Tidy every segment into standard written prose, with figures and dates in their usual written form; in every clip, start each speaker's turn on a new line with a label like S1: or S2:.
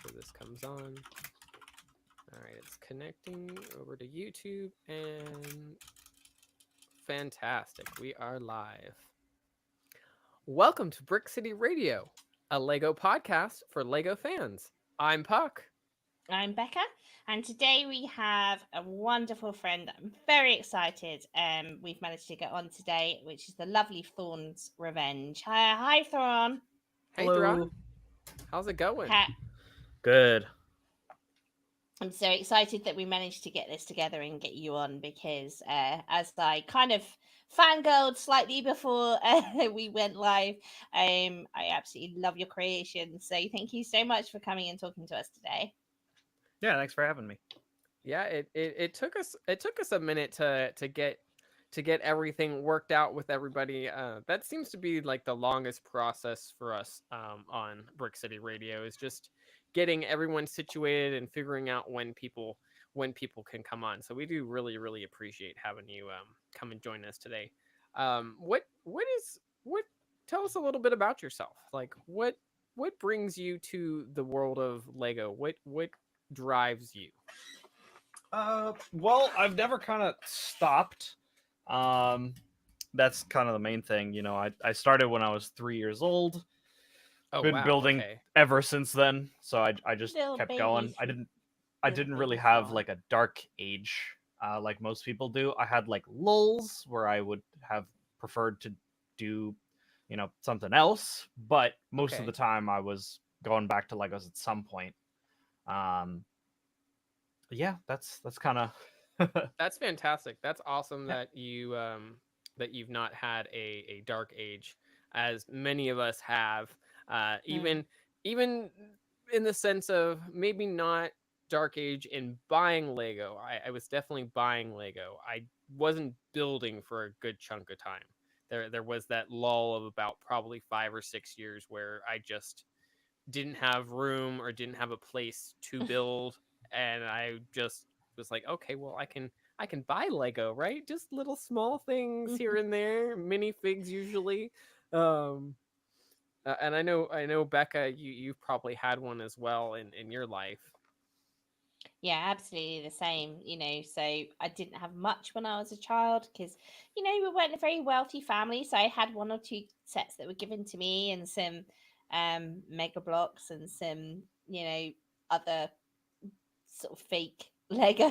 S1: sure this comes on. All right, it's connecting over to YouTube and fantastic. We are live. Welcome to Brick City Radio, a Lego podcast for Lego fans. I'm Puck.
S2: I'm Becca, and today we have a wonderful friend that I'm very excited we've managed to get on today, which is the lovely Thorn's Revenge. Hi Thorn.
S1: Hey,
S3: Hello.
S1: Thrawn. How's it going?
S3: Good.
S2: I'm so excited that we managed to get this together and get you on because as I kind of fangirled slightly before we went live, I absolutely love your creation. So thank you so much for coming and talking to us today.
S3: Yeah, thanks for having me.
S1: Yeah, it took us a minute to get everything worked out with everybody. That seems to be like the longest process for us on Brick City Radio is just getting everyone situated and figuring out when people can come on. So we do really appreciate having you come and join us today. What tell us a little bit about yourself. Like what brings you to the world of Lego? What drives you?
S3: Well, I've never kind of stopped. Um, that's kind of the main thing. You know, I started when I was 3 years old.
S1: Oh
S3: Been
S1: wow,
S3: building
S1: okay.
S3: ever since then. So I just
S2: Little
S3: kept
S2: baby
S3: going. I
S2: little
S3: didn't really
S2: baby
S3: have
S2: Thorn.
S3: like a dark age, like most people do. I had like lulls where I would have preferred to do, something else. But most of the
S1: Okay.
S3: time, I was going back to Legos at some point. Um, yeah, that's kind of
S1: That's fantastic. That's awesome
S3: yeah.
S1: that you've not had a dark age as many of us have.
S2: Mm.
S1: Even in the sense of maybe not dark age in buying Lego. I was definitely buying Lego. I wasn't building for a good chunk of time. There was that lull of about probably 5 or 6 years where I just didn't have room or didn't have a place to build, and I just was like, okay, well, I can buy Lego, right? Just little small things here and there, minifigs usually. Um, and I know Becca, you've probably had one as well in your life.
S2: Yeah, absolutely the same. So I didn't have much when I was a child because, we weren't a very wealthy family. So I had one or two sets that were given to me and some Mega Blocks and some, other sort of fake Lego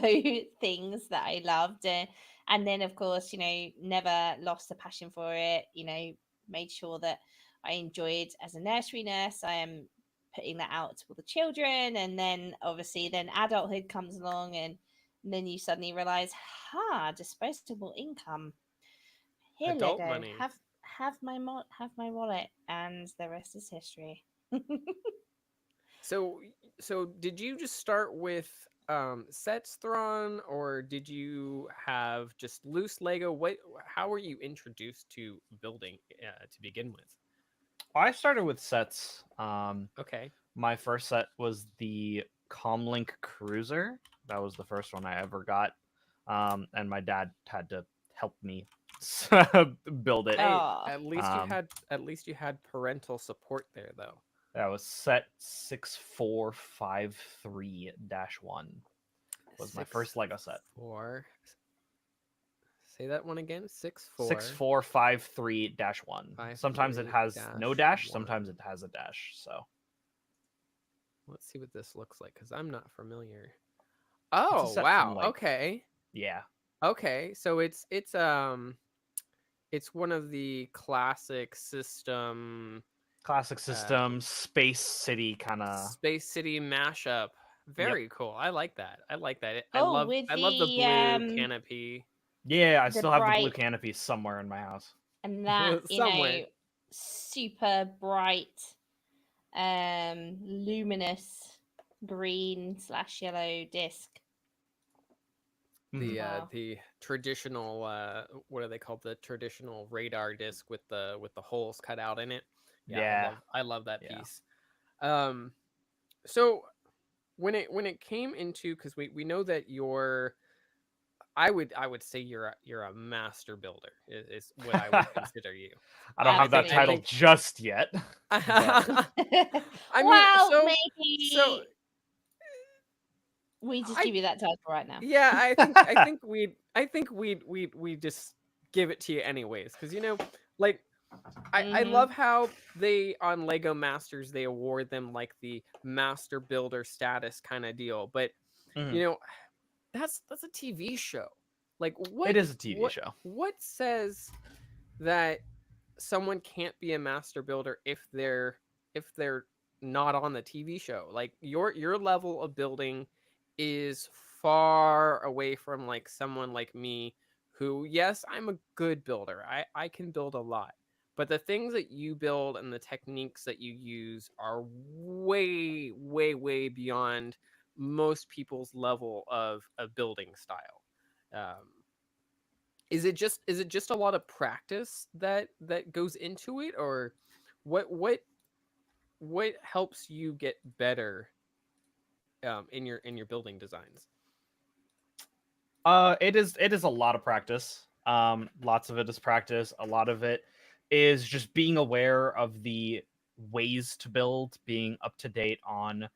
S2: things that I loved. And then, of course, never lost a passion for it. Made sure that I enjoyed as a nursery nurse. I am putting that out to all the children, and then obviously, then adulthood comes along, and then you suddenly realize, disposable income. Here,
S1: Adult
S2: Lego,
S1: money.
S2: have my wallet, and the rest is history.
S1: So so did you just start with sets thrown, or did you have just loose Lego? How were you introduced to building to begin with?
S3: I started with sets.
S1: Okay.
S3: My first set was the Comlink Cruiser. That was the first one I ever got. And my dad had to help me build it.
S1: Hey,
S2: Oh,
S3: Um,
S1: at least you had parental support there though.
S3: that was set 6453-1. Was my
S1: Six
S3: first Lego set.
S1: four. Say that one again.
S3: 6453-1. Sometimes it
S1: 63
S3: has
S1: dash
S3: no dash,
S1: one.
S3: sometimes it has a dash. So
S1: Let's see what this looks like because I'm not familiar.
S3: it's a
S1: Oh
S3: set from
S1: wow.
S3: like,
S1: Okay.
S3: yeah,
S1: Okay. So it's one of the classic system
S3: classic
S1: uh
S3: system, Space City kind of.
S1: Space City mashup.
S3: Yep.
S1: Very cool. I like that. I like that.
S2: oh, with
S1: I love the
S2: the
S1: blue canopy.
S3: Yeah, I
S2: the
S3: still have the blue
S2: bright
S3: canopy somewhere in my house.
S2: and that
S1: Somewhere.
S2: super bright luminous green / yellow disc.
S3: Mhm.
S2: Wow.
S1: The traditional what are they called, the traditional radar disc with the holes cut out in it. Yeah,
S3: Yeah,
S1: I love that
S3: yeah.
S1: piece. Um so when it came into, because we know that you're, I would say you're a master builder is what I would consider you.
S3: I don't have that
S1: And
S3: title
S2: Absolutely.
S3: just yet, but
S1: I mean,
S2: Well,
S1: so
S2: maybe We just
S1: I
S2: give you that title right now.
S1: yeah, I think we'd just give it to you anyways, because like I
S2: Mhm.
S1: love how they on Lego Masters they award them like the master builder status kind of deal, but
S3: Mhm.
S1: you know that's a TV show. Like
S3: It is a TV show.
S1: what says that someone can't be a master builder if they're not on the TV show? Like your level of building is far away from like someone like me who, yes, I'm a good builder. I can build a lot. But the things that you build and the techniques that you use are way, way, way beyond most people's level of building style. Um, is it just a lot of practice that goes into it, or what helps you get better in your building designs?
S3: It is a lot of practice. Lots of it is practice. A lot of it is just being aware of the ways to build, being up to date on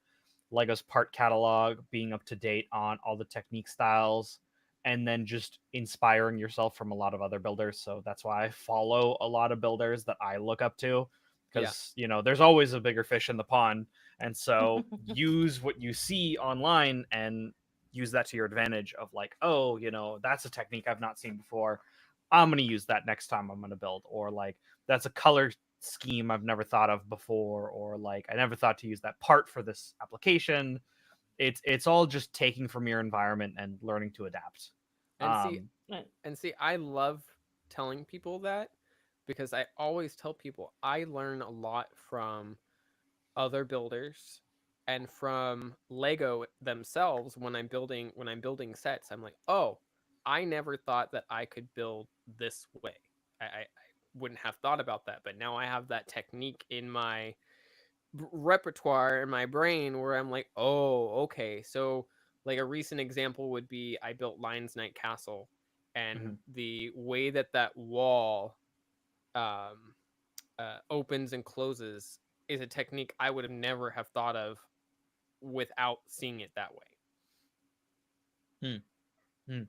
S3: Lego's part catalog, being up to date on all the technique styles, and then just inspiring yourself from a lot of other builders. So that's why I follow a lot of builders that I look up to,
S1: Yeah.
S3: because there's always a bigger fish in the pond. And so use what you see online and use that to your advantage of like, oh, that's a technique I've not seen before. I'm going to use that next time I'm going to build. Or like, that's a color scheme I've never thought of before, or like I never thought to use that part for this application. It's all just taking from your environment and learning to adapt.
S1: And see,
S3: Um,
S2: Right.
S1: I love telling people that, because I always tell people I learn a lot from other builders and from Lego themselves when I'm building sets. I'm like, oh, I never thought that I could build this way. I wouldn't have thought about that, but now I have that technique in my repertoire in my brain where I'm like, oh, okay. So like a recent example would be I built Lion's Night Castle, and
S3: mhm.
S1: the way that wall um, opens and closes is a technique I would have never have thought of without seeing it that way.
S3: Hmm.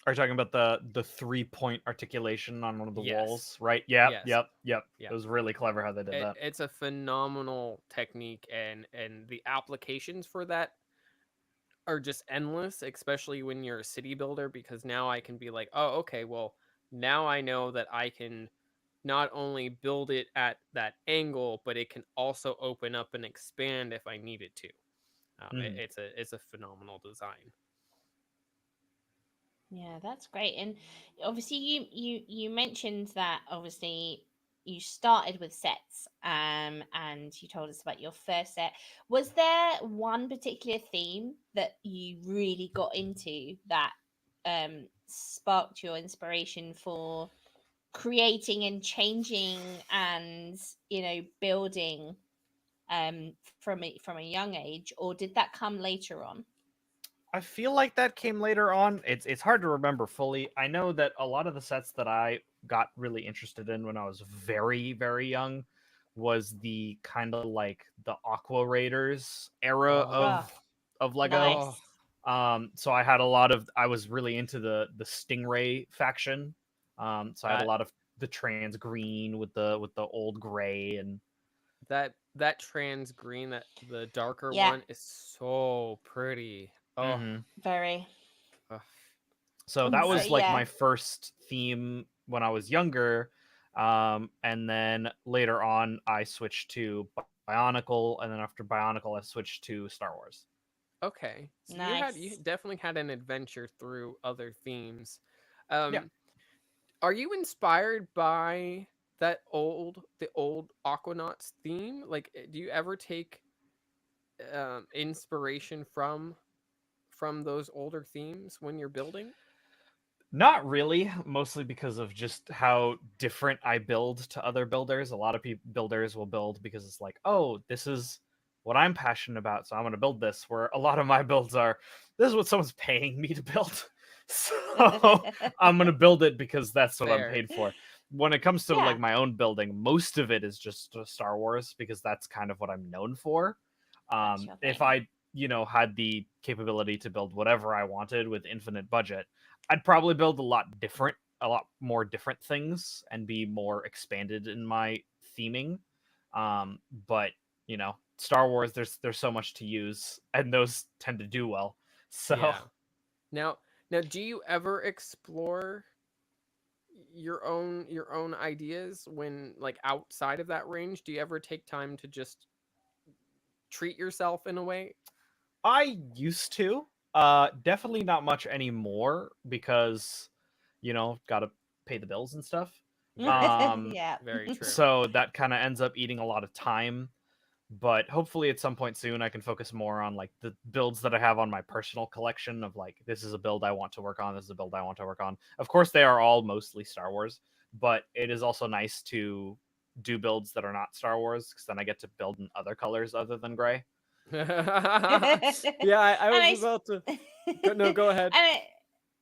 S3: Are you talking about the 3-point articulation on one of the
S1: Yes.
S3: walls, right? Yep,
S1: Yes.
S3: yep, yep.
S1: Yeah.
S3: It was really clever how they did that.
S1: It's a phenomenal technique, and the applications for that are just endless, especially when you're a city builder, because now I can be like, oh, okay, well, now I know that I can not only build it at that angle, but it can also open up and expand if I need it to.
S3: Mhm.
S1: It's a phenomenal design.
S2: Yeah, that's great. And obviously, you mentioned that obviously you started with sets, and you told us about your first set. Was there one particular theme that you really got into that sparked your inspiration for creating and changing and building from a young age, or did that come later on?
S3: I feel like that came later on. It's hard to remember fully. I know that a lot of the sets that I got really interested in when I was very, very young was the kind of like the Aqua Raiders era
S1: Oh,
S2: Oh,
S3: of Lego.
S1: oh,
S2: nice.
S3: So I was really into the Stingray faction. So I had a
S1: that
S3: lot of the trans green with the old gray and
S1: that trans green, that the darker
S2: Yeah,
S1: one is so pretty. Oh,
S3: Mhm.
S2: very.
S1: ugh.
S3: So
S2: And
S3: that
S2: so
S1: I
S3: was like
S2: yeah,
S3: my first theme when I was younger. And then later on, I switched to Bionicle, and then after Bionicle, I switched to Star Wars.
S1: Okay. So you
S2: nice.
S1: definitely had an adventure through other themes.
S3: Yeah.
S1: Um, are you inspired by the old Aquanauts theme? Like, do you ever take inspiration from those older themes when you're building?
S3: Not really, mostly because of just how different I build to other builders. A lot of people builders will build because it's like, oh, this is what I'm passionate about, so I'm going to build this. Where a lot of my builds are, this is what someone's paying me to build, so I'm going to build it because that's what I'm
S1: Fair.
S3: paid for. When it comes to
S2: Yeah,
S3: like my own building, most of it is just Star Wars because that's kind of what I'm known for.
S2: that's your
S3: If
S2: thing.
S3: had the capability to build whatever I wanted with infinite budget, I'd probably build a lot more different things and be more expanded in my theming. But Star Wars, there's so much to use, and those tend to do well. So
S1: Yeah. Now, do you ever explore your own ideas when like outside of that range? Do you ever take time to just treat yourself in a way?
S3: I used to. Definitely not much anymore because, gotta pay the bills and stuff. Um,
S2: Yeah.
S1: Very true.
S3: so that kind of ends up eating a lot of time. But hopefully at some point soon I can focus more on like the builds that I have on my personal collection of like, this is a build I want to work on, this is a build I want to work on. Of course they are all mostly Star Wars, but it is also nice to do builds that are not Star Wars, because then I get to build in other colors other than gray.
S1: Yeah, I
S2: And
S1: was about to. No, go ahead.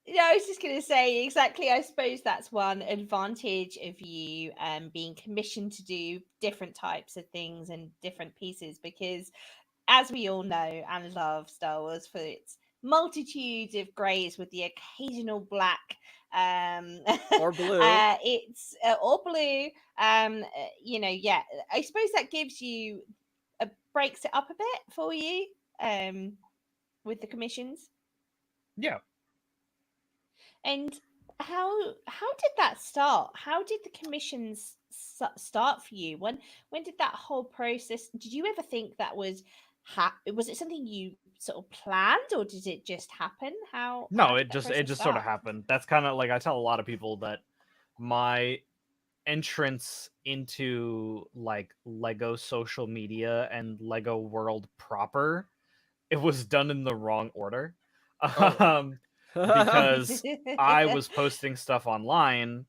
S2: Yeah, I was just going to say exactly. I suppose that's one advantage of you being commissioned to do different types of things and different pieces, because as we all know and love Star Wars for its multitude of greys with the occasional black
S1: Or blue.
S2: it's or blue yeah, I suppose that gives you breaks it up a bit for you with the commissions.
S3: Yeah.
S2: And how did that start? How did the commissions start for you? When did that whole process? Did you ever think that was was it something you sort of planned, or did it just happen? How
S3: No,
S2: did
S3: it
S2: that
S3: just
S2: process
S3: sort of
S2: start?
S3: happened. That's kind of like, I tell a lot of people that my entrance into like Lego social media and Lego world proper, it was done in the wrong order.
S1: Oh.
S3: Um, because I was posting stuff online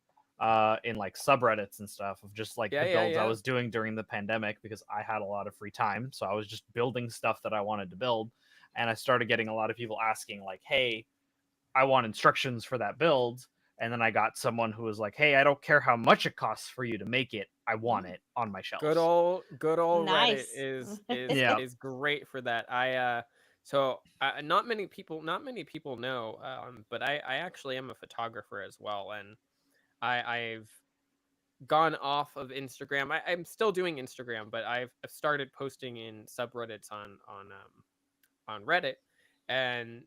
S3: in like subreddits and stuff of just like
S1: Yeah,
S3: the
S1: yeah,
S3: builds I
S1: yeah.
S3: was doing during the pandemic, because I had a lot of free time. So I was just building stuff that I wanted to build. And I started getting a lot of people asking like, hey, I want instructions for that build. And then I got someone who was like, hey, I don't care how much it costs for you to make it. I want it on my
S1: Good
S3: shelves.
S1: old Reddit
S2: Nice.
S3: Yeah.
S1: is great for that. Not many people know, but I actually am a photographer as well, and I've gone off of Instagram. I'm still doing Instagram, but I've started posting in subreddits on Reddit, and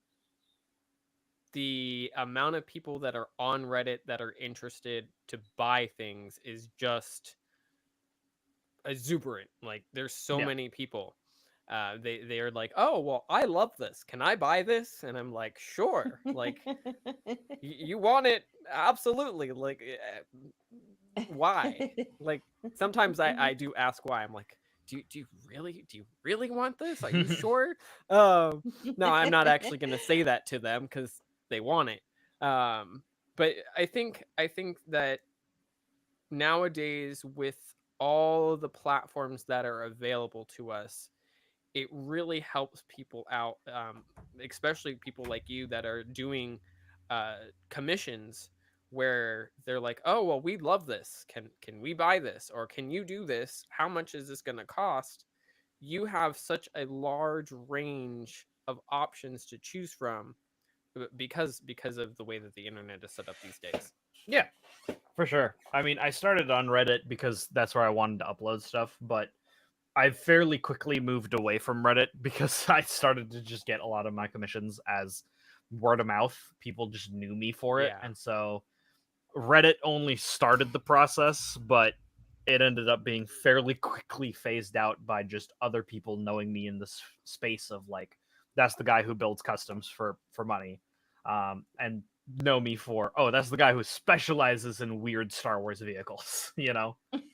S1: the amount of people that are on Reddit that are interested to buy things is just exuberant. Like there's so
S3: Yeah.
S1: many people. They are like, oh well, I love this. Can I buy this? And I'm like, sure. Like you want it? Absolutely. Like why? Like sometimes I do ask why. I'm like, do you really want this? Are you sure? No, I'm not actually gonna say that to them because they want it. But I think that nowadays with all the platforms that are available to us, it really helps people out, especially people like you that are doing commissions where they're like, oh well, we love this, can we buy this, or can you do this, how much is this going to cost? You have such a large range of options to choose from because of the way that the internet is set up these days.
S3: Yeah, for sure. I mean, I started on Reddit because that's where I wanted to upload stuff, but I fairly quickly moved away from Reddit because I started to just get a lot of my commissions as word of mouth. People just knew me for it.
S1: Yeah.
S3: And so Reddit only started the process, but it ended up being fairly quickly phased out by just other people knowing me in this space of like, that's the guy who builds customs for money. And know me for, oh, that's the guy who specializes in weird Star Wars vehicles,
S1: Yeah,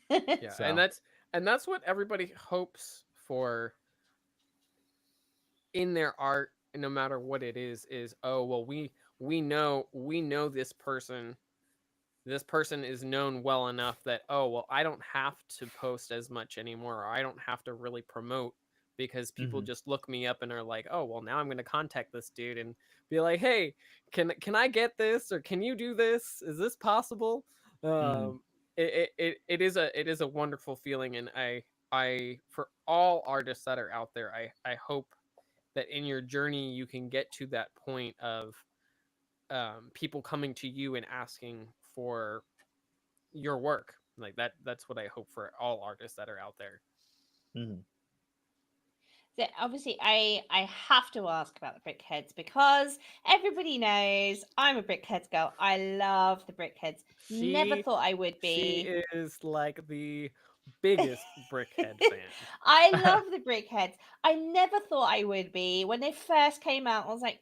S3: So-
S1: and that's what everybody hopes for in their art, no matter what it is, oh well, we know this person. This person is known well enough that, oh well, I don't have to post as much anymore, or I don't have to really promote, because people
S3: Mhm.
S1: just look me up and are like, oh well, now I'm going to contact this dude and be like, hey, can I get this, or can you do this, is this possible?
S3: Mhm.
S1: It is a wonderful feeling, and I for all artists that are out there, I hope that in your journey you can get to that point of people coming to you and asking for your work. Like that's what I hope for all artists that are out there.
S3: Mhm.
S2: So obviously, I have to ask about the Brickheads because everybody knows I'm a Brickheads girl. I love the Brickheads. Never
S1: She
S2: thought I would
S1: she
S2: be.
S1: is like the biggest Brickhead fan.
S2: I love the Brickheads. I never thought I would be. When they first came out, I was like,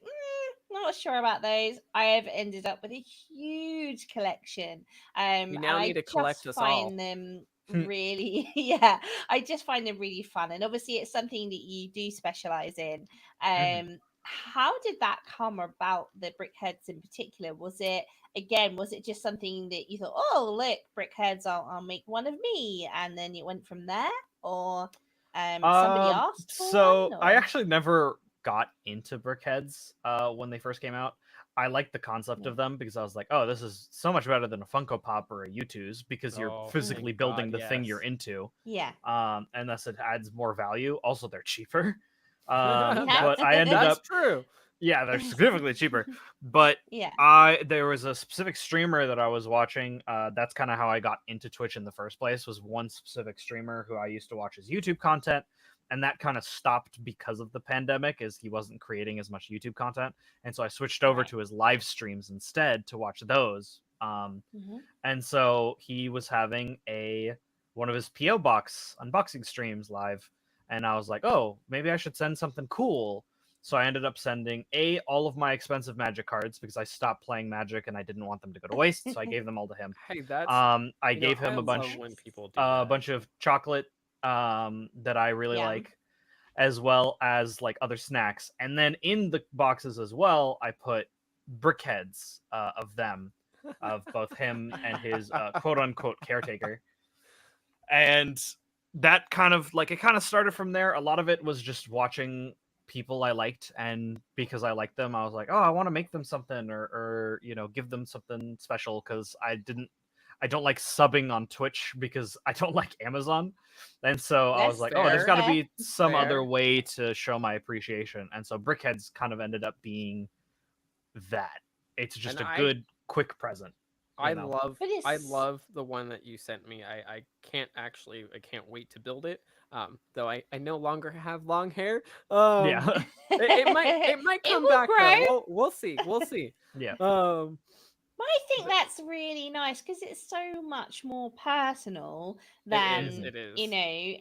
S2: not sure about those. I have ended up with a huge collection.
S1: You
S2: And
S1: now need
S2: I
S1: to
S2: just
S1: collect us all.
S2: find them really, yeah, I just find them really fun. And obviously, it's something that you do specialize in. How did that come about, the Brickheads in particular? Was it, again, was it just something that you thought, oh, look, Brickheads, I'll make one of me, and then it went from there? Or somebody asked for
S3: So
S2: one?
S3: I
S2: Or
S3: actually never got into Brickheads when they first came out. I liked the concept
S2: yeah.
S3: of them because I was like, oh, this is so much better than a Funko Pop or a U2's because you're
S1: Oh my
S3: physically building
S1: God,
S3: the thing you're
S1: yes.
S3: into.
S2: Yeah.
S3: And thus it adds more value. Also, they're cheaper.
S2: Yeah.
S3: But I ended
S1: That's
S3: up,
S1: true.
S3: yeah, they're significantly cheaper. But
S2: Yeah.
S3: there was a specific streamer that I was watching. That's kind of how I got into Twitch in the first place. Was one specific streamer who I used to watch his YouTube content, and that kind of stopped because of the pandemic, as he wasn't creating as much YouTube content, and so I switched over
S2: Right.
S3: to his live streams instead to watch those.
S2: Mhm.
S3: And so he was having one of his PO box unboxing streams live, and I was like, oh, maybe I should send something cool. So I ended up sending all of my expensive Magic cards because I stopped playing Magic and I didn't want them to go to waste, so I gave them all to him.
S1: Hey, that's
S3: I
S1: you know,
S3: gave him
S1: I
S3: a bunch
S1: love when people do that.
S3: bunch of chocolate that I really
S2: Yeah.
S3: like, as well as like other snacks. And then in the boxes as well, I put brickheads of them, of both him and his quote unquote caretaker. And that kind of like, it kind of started from there. A lot of it was just watching people I liked, and because I liked them, I was like, oh, I want to make them something, or give them something special, because I don't like subbing on Twitch because I don't like Amazon. And so I was
S2: That's
S3: like, oh, there's
S1: fair.
S3: got to
S2: fair.
S3: be some other
S1: Fair.
S3: way to show my appreciation. And so Brickheads kind of ended up being that. It's just
S1: And
S3: a good, quick present.
S1: I
S3: know.
S1: love
S2: But
S1: I
S2: it's
S1: love the one that you sent me. I can't wait to build it. Though I no longer have long hair.
S3: Yeah.
S1: It might
S2: it
S1: come
S2: will
S1: back
S2: grow.
S1: though. We'll see. We'll see.
S3: Yeah.
S2: But I think
S1: But
S2: that's really nice because it's so much more personal
S1: it
S2: than,
S1: is.
S3: Mhm.
S1: It is.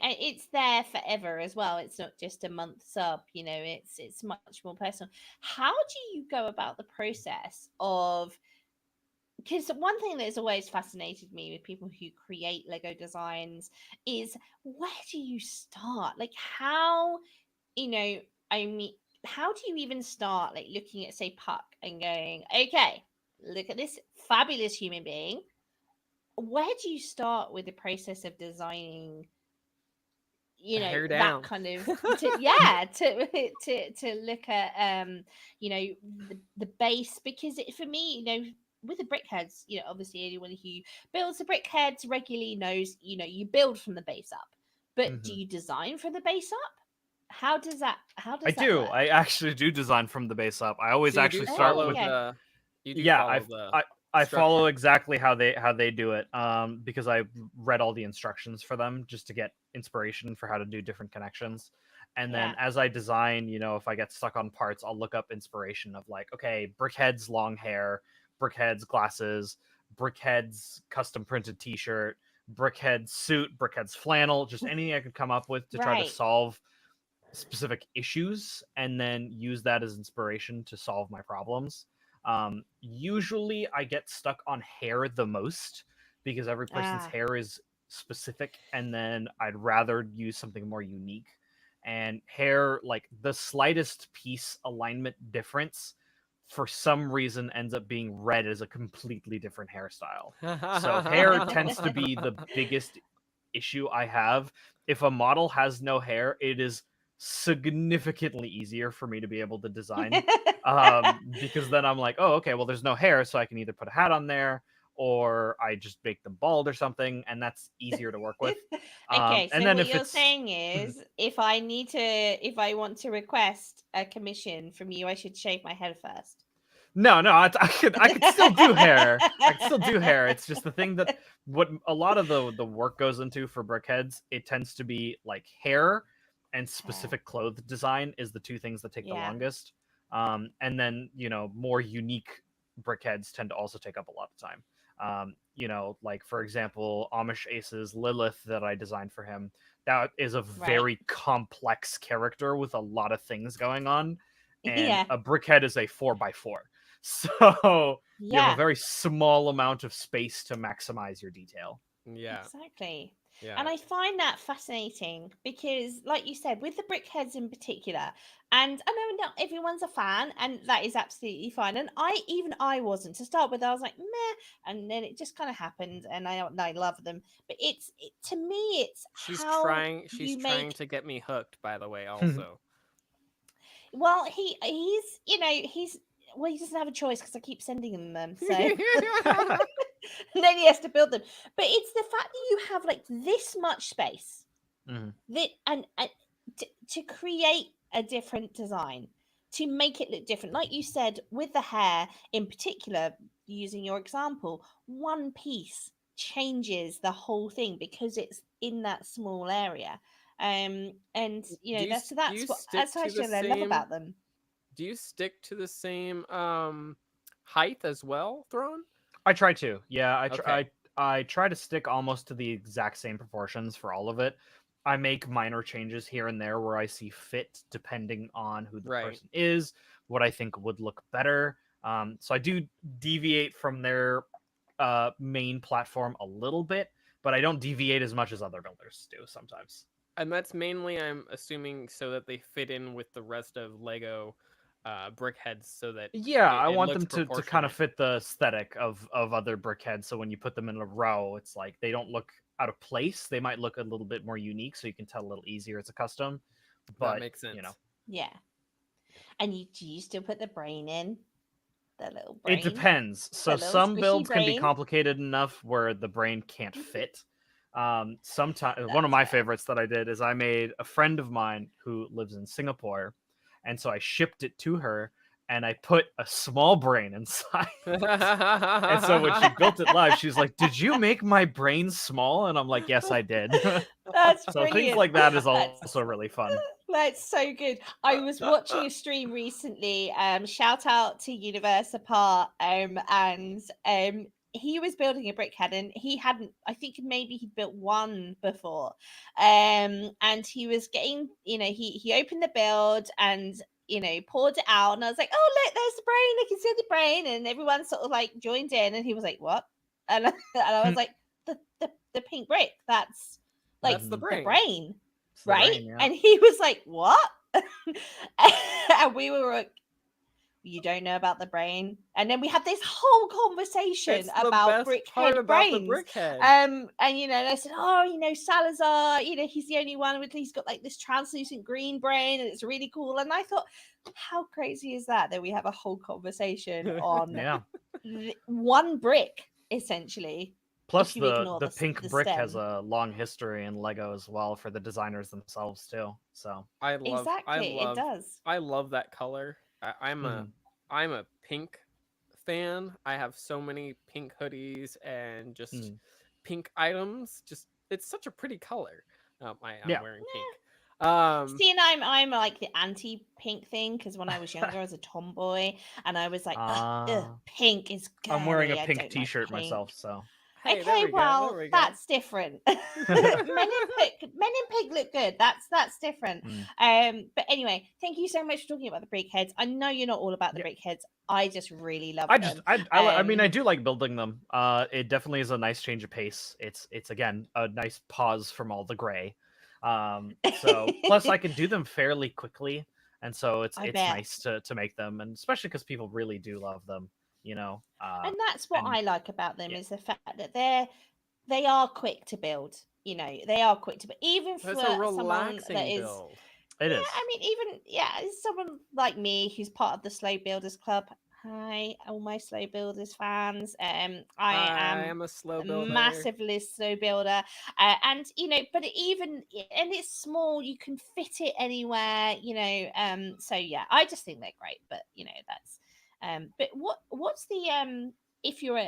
S2: and it's there forever as well. It's not just a month sub, it's much more personal. How do you go about the process of, because one thing that's always fascinated me with people who create Lego designs is, where do you start? Like, how, you know, I mean, how do you even start, like, looking at, say, Puck and going, okay, look at this fabulous human being. Where do you start with the process of designing,
S1: The hair
S2: that
S1: down.
S2: kind of, to look at, the base? Because for me, with the brickheads, obviously anyone who builds the brickheads regularly knows, you build from the base up. But do
S3: Mhm.
S2: you design from the base up? How does that
S3: I do.
S2: work?
S3: I actually do design from the base up. I always
S1: So you
S3: actually
S1: do
S3: start
S1: follow
S3: with
S2: Okay.
S1: the you do
S3: yeah.
S1: follow the
S3: I follow
S1: structure.
S3: exactly how they do it. Because I read all the instructions for them just to get inspiration for how to do different connections. And then
S2: Yeah.
S3: as I design, if I get stuck on parts, I'll look up inspiration of like, okay, Brickhead's long hair, Brickhead's glasses, Brickhead's custom printed T-shirt, Brickhead's suit, Brickhead's flannel, just anything I could come up with to try to
S2: Right.
S3: solve specific issues, and then use that as inspiration to solve my problems. Usually I get stuck on hair the most because every person's
S2: Ah.
S3: hair is specific, and then I'd rather use something more unique. And hair, like the slightest piece alignment difference, for some reason ends up being read as a completely different hairstyle. So hair tends to be the biggest issue I have. If a model has no hair, it is significantly easier for me to be able to design, because then I'm like, oh, okay, well, there's no hair, so I can either put a hat on there, or I just make them bald or something, and that's easier to work with.
S2: Okay, so
S3: And then
S2: what
S3: if
S2: you're
S3: it's
S2: saying is, if I want to request a commission from you, I should shave my head first.
S3: no, I could still do hair. I could still do hair. It's just the thing that what a lot of the work goes into for brickheads. It tends to be like hair and specific clothes design is the two things that take the
S2: Yeah.
S3: longest. And then more unique brickheads tend to also take up a lot of time. Like for example, Amish Ace's Lilith that I designed for him. That is a very complex character with a lot of things going on, and
S2: Yeah.
S3: a brickhead is a 4x4. So you have
S2: Yeah.
S3: a very small amount of space to maximize your detail.
S1: Yeah.
S2: Exactly.
S1: Yeah.
S2: And I find that fascinating because, like you said, with the brickheads in particular, and I know not everyone's a fan, and that is absolutely fine. And I wasn't to start with. I was like, meh, and then it just kind of happened, and I love them. But to me, it's
S1: She's
S2: how
S1: trying
S2: you
S1: trying
S2: make.
S1: to get me hooked, by the way, also.
S2: Well, he's well, he doesn't have a choice because I keep sending him them. So. And then he has to build them. But it's the fact that you have like this much space that and to create a different design, to make it look different. Like you said, with the hair in particular, using your example, one piece changes the whole thing because it's in that small area. And that's what actually I love about them.
S1: Do you stick to the same height as well, Throne?
S3: I try to. Yeah,
S1: Okay.
S3: I try to stick almost to the exact same proportions for all of it. I make minor changes here and there where I see fit, depending on who the person is, what I think would look better. So I do deviate from their main platform a little bit, but I don't deviate as much as other builders do sometimes.
S1: And that's mainly, I'm assuming, so that they fit in with the rest of Lego brickheads, so that
S3: I
S1: it
S3: want
S1: looks
S3: them to kind of fit the aesthetic of other brickheads. So when you put them in a row, it's like they don't look out of place. They might look a little bit more unique, so you can tell a little easier it's a custom. But
S1: that makes sense.
S2: Yeah. And do you still put the brain in? The little brain?
S3: It depends. So some builds can be complicated enough where the brain can't fit. Sometimes one of my favorites that I did is I made a friend of mine who lives in Singapore, and so I shipped it to her, and I put a small brain inside. And so when she built it live, she's like, "Did you make my brain small?" And I'm like, "Yes, I did."
S2: That's
S3: so
S2: brilliant.
S3: Things like that is also really fun.
S2: That's so good. I was watching a stream recently. Shout out to Universe Apart. And he was building a brickhead, and he hadn't. I think maybe he'd built one before. And he was getting, he opened the build and poured it out, and I was like, "Oh, look, there's the brain. I can see the brain," and everyone sort of like joined in, and he was like, "What?" And I was like, "The pink brick. That's like
S1: the brain."
S2: Right?
S3: Brain, yeah.
S2: And he was like, "What?" And we were like, "You don't know about the brain?" And then we had this whole conversation about brickhead brains. And I said, "Oh, Salazar, he's the only one he's got like this translucent green brain, and it's really cool." And I thought, how crazy is that we have a whole conversation on one brick, essentially.
S3: Plus, the pink brick has a long history in Lego as well for the designers themselves too. So
S2: it does.
S1: I love that color. I'm a pink fan. I have so many pink hoodies and just pink items. Just it's such a pretty color. I'm wearing pink.
S2: See, and I'm like the anti-pink thing because when I was younger, I was a tomboy, and I was like, pink is girly.
S3: I'm wearing a pink T-shirt myself, so.
S1: Hey,
S2: okay, that's different. Men in pink look good. That's different. But anyway, thank you so much for talking about the brickheads. I know you're not all about the brickheads. I just really love them.
S3: I mean, I do like building them. It definitely is a nice change of pace. It's again a nice pause from all the gray. So plus I can do them fairly quickly, and so it's nice to make them, and especially because people really do love them.
S2: And that's what I like about them is the fact that they are quick to build. They are quick to build, even for someone that is.
S1: Build.
S3: It is.
S2: I mean, even someone like me who's part of the Slow Builders Club. Hi, all my Slow Builders fans. I
S1: I
S2: am
S1: am a slow
S2: a
S1: builder.
S2: massively slow builder, and but and it's small. You can fit it anywhere. So yeah, I just think they're great. But that's But what's the if you're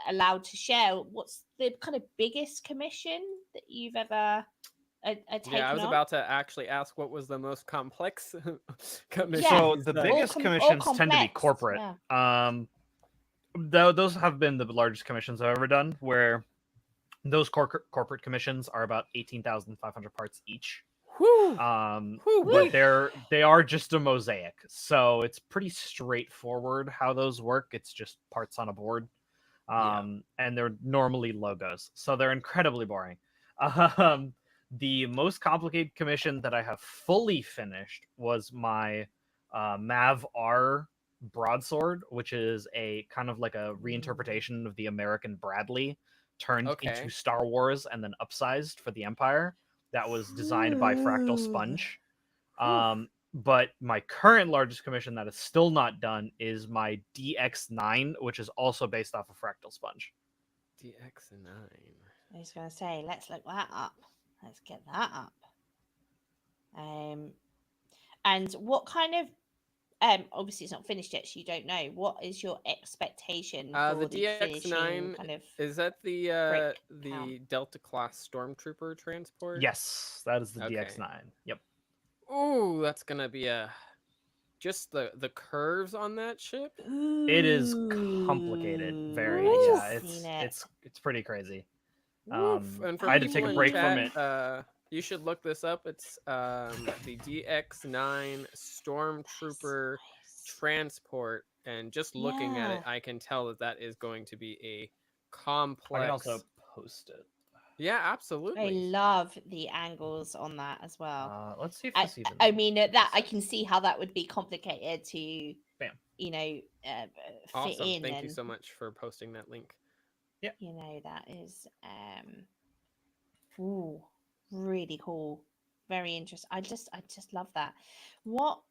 S2: allowed to share, what's the kind of biggest commission that you've ever taken
S1: Yeah, I was
S2: on?
S1: about to actually ask what was the most complex commission.
S2: Yeah.
S3: So
S1: he's
S3: the
S1: done.
S3: biggest
S2: Or
S3: commissions tend to be
S2: complex.
S3: corporate.
S2: Yeah.
S3: Though those have been the largest commissions I've ever done, where those corporate commissions are about 18,500 parts each.
S1: Whew.
S3: But
S1: Whew-wee.
S3: they are just a mosaic, so it's pretty straightforward how those work. It's just parts on a board,
S1: Yeah.
S3: and they're normally logos, so they're incredibly boring. The most complicated commission that I have fully finished was my Mav R broadsword, which is a kind of like a reinterpretation of the American Bradley turned
S1: Okay.
S3: into Star Wars and then upsized for the Empire. That was designed by Fractal
S2: Ooh.
S3: Sponge.
S1: Whew.
S3: But my current largest commission that is still not done is my DX9, which is also based off of Fractal Sponge.
S1: DX9.
S2: I was going to say, let's look that up. Let's get that up. And what kind of obviously it's not finished yet, so you don't know. What is your expectation for
S1: The
S2: the finishing
S1: DX9
S2: kind of
S1: is that the
S2: count?
S1: Delta class stormtrooper transport?
S3: Yes, that is the
S1: Okay.
S3: DX9. Yep.
S1: Ooh, that's gonna be just the curves on that ship.
S3: It is complicated, very.
S2: I
S3: Yeah,
S2: just seen it.
S3: it's pretty crazy.
S1: Woof. And for
S3: I had to
S1: people
S3: take a
S1: in
S3: break from
S1: chat,
S3: it.
S1: you should look this up. It's the DX9 stormtrooper transport, and just looking at it,
S2: Yeah.
S1: I can tell that that is going to be a
S3: I
S1: complex.
S3: can also post it.
S1: Yeah,
S2: I
S1: absolutely.
S2: love the angles on that as well.
S3: Let's see if this even.
S2: I mean that I can see how that would be complicated to
S3: Bam.
S2: fit
S1: Awesome.
S2: in.
S1: Thank you
S2: and
S1: so much for posting that link.
S2: that is ooh, really cool, very interesting. I just love that. What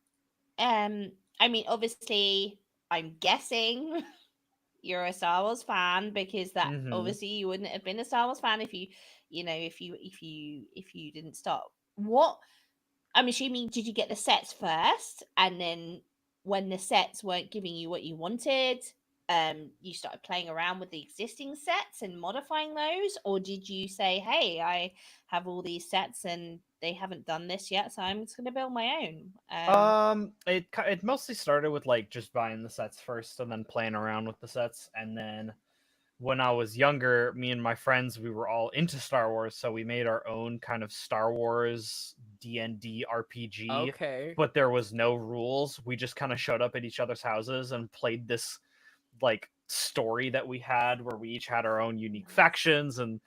S2: I mean, obviously I'm guessing you're a Star Wars fan, because that
S3: Mhm.
S2: obviously you wouldn't have been a Star Wars fan if you if you didn't stop. What I'm assuming, did you get the sets first, and then when the sets weren't giving you what you wanted, you started playing around with the existing sets and modifying those? Or did you say, hey, I have all these sets and they haven't done this yet, so I'm just going to build my own?
S3: It mostly started with like just buying the sets first and then playing around with the sets, and then when I was younger, me and my friends, we were all into Star Wars, so we made our own kind of Star Wars D&D RPG.
S1: Okay.
S3: But there was no rules. We just kind of showed up at each other's houses and played this like story that we had, where we each had our own unique factions, and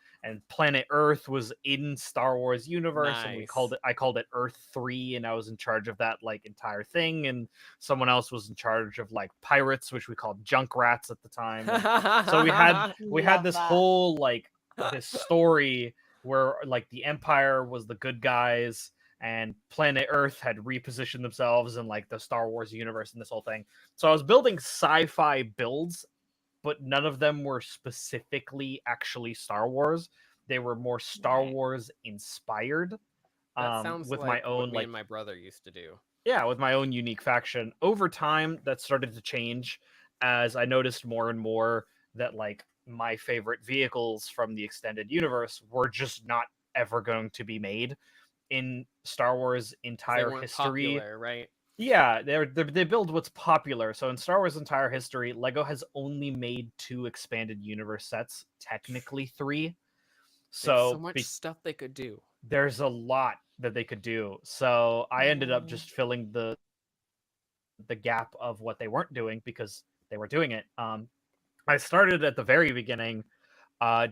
S3: planet Earth was in Star Wars universe, and
S1: Nice.
S3: I called it Earth 3, and I was in charge of that like entire thing, and someone else was in charge of like pirates, which we called junk rats at the time. So we had
S2: Love
S3: this
S2: that.
S3: whole like this story where like the Empire was the good guys and planet Earth had repositioned themselves in like the Star Wars universe and this whole thing. So I was building sci-fi builds, but none of them were specifically actually Star Wars. They were more Star
S2: Right.
S3: Wars inspired.
S1: That sounds
S3: With
S1: like
S3: my
S1: what
S3: own
S1: me
S3: like
S1: and my brother used to do.
S3: yeah, with my own unique faction. Over time, that started to change as I noticed more and more that like my favorite vehicles from the extended universe were just not ever going to be made in Star Wars
S1: 'Cause they
S3: entire
S1: weren't
S3: history.
S1: popular, right?
S3: Yeah, they build what's popular. So in Star Wars entire history, Lego has only made 2 expanded universe sets, technically 3.
S1: They have so
S3: So
S1: much stuff they could do.
S3: there's a lot that they could do. So I ended up
S2: Mm.
S3: just filling the gap of what they weren't doing because they were doing it. I started at the very beginning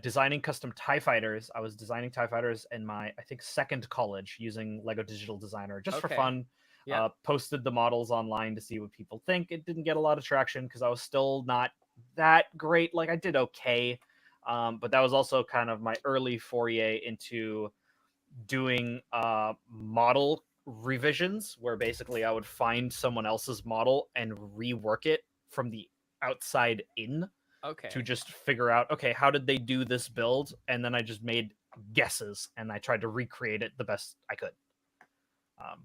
S3: designing custom TIE fighters. I was designing TIE fighters in my, I think, second college using Lego Digital Designer just for
S1: Okay.
S3: fun.
S1: Yeah.
S3: Posted the models online to see what people think. It didn't get a lot of traction because I was still not that great. Like I did okay. But that was also kind of my early foray into doing model revisions, where basically I would find someone else's model and rework it from the outside in
S1: Okay.
S3: to just figure out, okay, how did they do this build? And then I just made guesses and I tried to recreate it the best I could.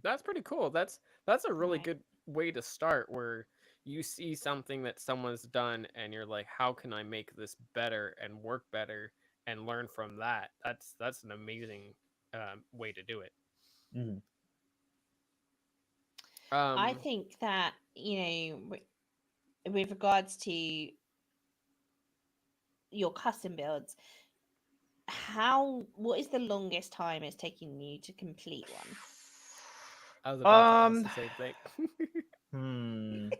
S1: That's pretty cool. That's a really
S2: Right.
S1: good way to start, where you see something that someone's done and you're like, how can I make this better and work better and learn from that? That's an amazing way to do it.
S3: Mhm.
S2: I
S1: Um,
S2: think that, with regards to your custom builds, what is the longest time it's taking you to complete one?
S1: I was about to ask
S3: Um,
S1: the same thing.
S3: hmm.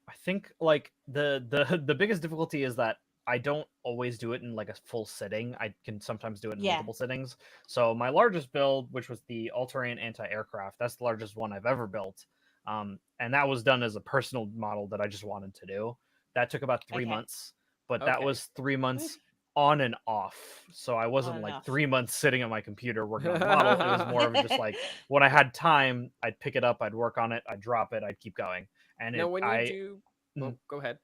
S3: I think like the biggest difficulty is that I don't always do it in like a full sitting. I can sometimes do it in
S2: Yeah.
S3: multiple sittings. So my largest build, which was the All-Terrain Anti-Aircraft, that's the largest one I've ever built. And that was done as a personal model that I just wanted to do. That took about 3
S2: Okay.
S3: months, but that
S1: Okay.
S3: was 3 months
S2: Oof.
S3: on and off. So I wasn't
S2: On and
S3: like
S2: off.
S3: 3 months sitting at my computer working on the model. It was more of just like when I had time, I'd pick it up, I'd work on it, I'd drop it, I'd keep going. And
S1: Now,
S3: it
S1: when you
S3: I
S1: do,
S3: mm,
S1: oh, go ahead.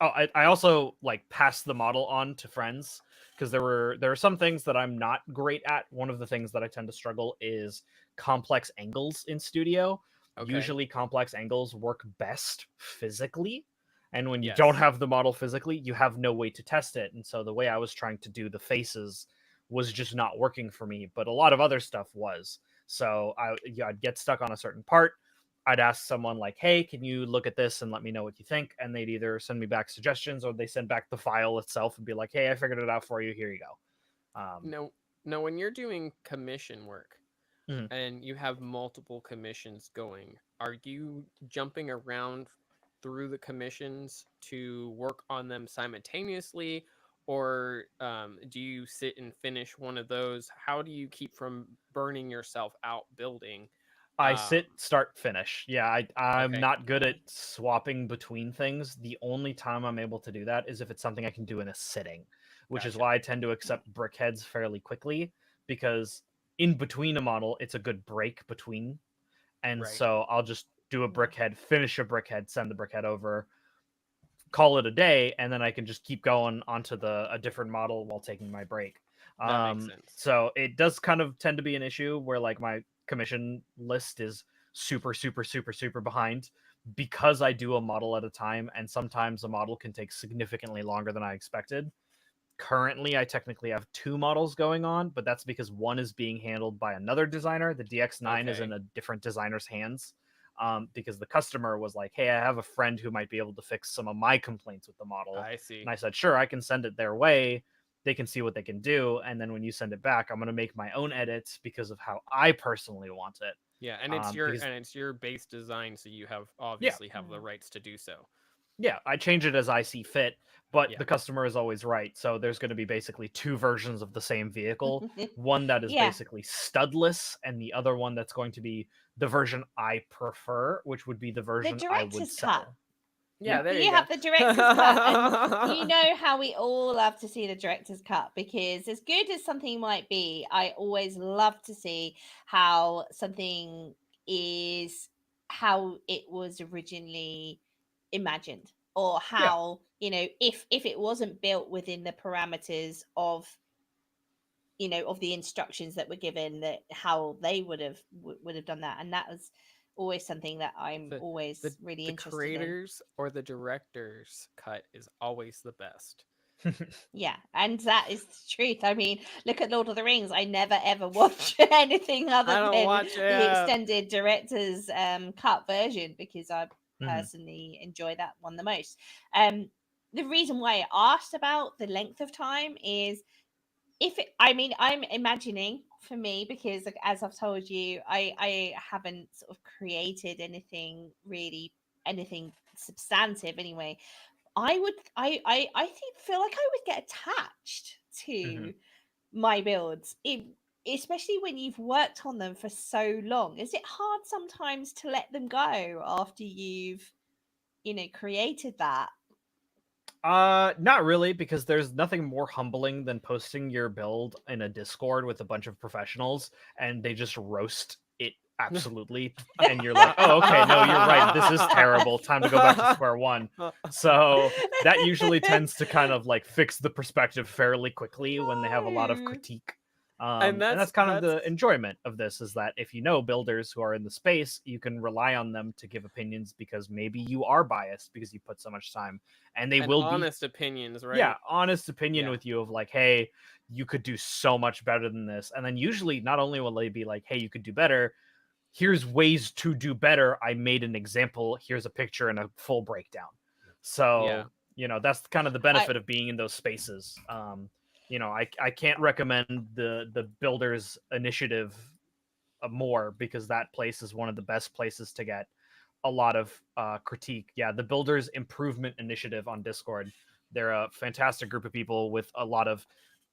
S3: Oh, I also like passed the model on to friends because there are some things that I'm not great at. One of the things that I tend to struggle is complex angles in studio.
S1: Okay.
S3: Usually complex angles work best physically. And when you don't
S1: Yes.
S3: have the model physically, you have no way to test it. And so the way I was trying to do the faces was just not working for me, but a lot of other stuff was. So I'd get stuck on a certain part. I'd ask someone like, "Hey, can you look at this and let me know what you think?" And they'd either send me back suggestions or they send back the file itself and be like, "Hey, I figured it out for you. Here you go."
S1: No, no. When you're doing commission work
S3: Mhm.
S1: and you have multiple commissions going, are you jumping around through the commissions to work on them simultaneously, or do you sit and finish one of those? How do you keep from burning yourself out building?
S3: I
S1: Um,
S3: sit, start, finish. Yeah, I'm
S1: okay,
S3: not good at
S2: Okay.
S3: swapping between things. The only time I'm able to do that is if it's something I can do in a sitting, which is
S1: gotcha.
S3: why I tend to accept brickheads fairly quickly because in between a model, it's a good break between. And
S1: Right.
S3: so I'll just do a
S2: Yeah.
S3: brickhead, finish a brickhead, send the brickhead over, call it a day, and then I can just keep going onto a different model while taking my break.
S1: That makes sense.
S3: So it does kind of tend to be an issue where like my commission list is super super super super behind because I do a model at a time, and sometimes a model can take significantly longer than I expected. Currently, I technically have 2 models going on, but that's because one is being handled by another designer. The DX9 is in
S1: Okay,
S3: a different designer's hands because the customer was like, "Hey, I have a friend who might be able to fix some of my complaints with the model."
S1: I
S3: And
S1: see.
S3: I said, "Sure, I can send it their way. They can see what they can do. And then when you send it back, I'm going to make my own edits because of how I personally want it."
S1: Yeah, and it's your
S3: Because,
S1: base design, so you have
S3: yeah,
S1: obviously have the
S2: Mm.
S1: rights to do so.
S3: yeah, I change it as I see fit, but
S1: Yeah.
S3: the customer is always right. So there's going to be basically 2 versions of the same vehicle. One that is
S2: Yeah.
S3: basically studless, and the other one that's going to be the version I prefer, which would be the
S2: The
S3: version I would
S2: director's cut.
S3: sell.
S1: Yeah,
S3: Yeah.
S1: there you
S2: You
S1: go.
S2: have the director's cut, and you know how we all love to see the director's cut, because as good as something might be, I always love to see how something is, how it was originally imagined, or
S3: Yeah.
S2: how, if it wasn't built within the parameters of, of the instructions that were given, that how they would have done that. And that was always something that I'm
S1: the the
S2: always really
S1: the
S2: interested in.
S1: creators or the director's cut is always the best.
S2: Yeah, and that is the truth. I mean, look at Lord of the Rings. I never ever watch anything
S1: I
S2: other
S1: don't
S2: than
S1: watch
S2: the
S1: it.
S2: extended director's cut version, because I
S3: Mhm.
S2: personally enjoy that one the most. Um, the reason why I asked about the length of time is, I mean, I'm imagining for me, because like, as I've told you, I haven't sort of created anything substantive anyway. I think, feel like I would get attached
S3: Mhm.
S2: to my builds, especially when you've worked on them for so long. Is it hard sometimes to let them go after you've, created that?
S3: Not really, because there's nothing more humbling than posting your build in a Discord with a bunch of professionals and they just roast it absolutely. And you're like, oh, okay, no, you're right. This is terrible. Time to go back to square one. So that usually tends to kind of like fix the perspective fairly quickly when they have a lot of critique. And that's kind of the enjoyment of this, is that if you know builders who are in the space, you can rely on them to give opinions, because maybe you are biased because you put so much time, and they will be
S1: honest opinions, right?
S3: yeah, honest opinion
S1: Yeah.
S3: with you of like, hey, you could do so much better than this. And then usually not only will they be like, hey, you could do better, here's ways to do better. I made an example. Here's a picture and a full breakdown. So,
S1: Yeah.
S3: you know, that's kind of the benefit of being in those spaces. You know, I can't recommend the Builders Initiative more, because that place is one of the best places to get a lot of critique. Yeah, the Builders Improvement Initiative on Discord. They're a fantastic group of people with a lot of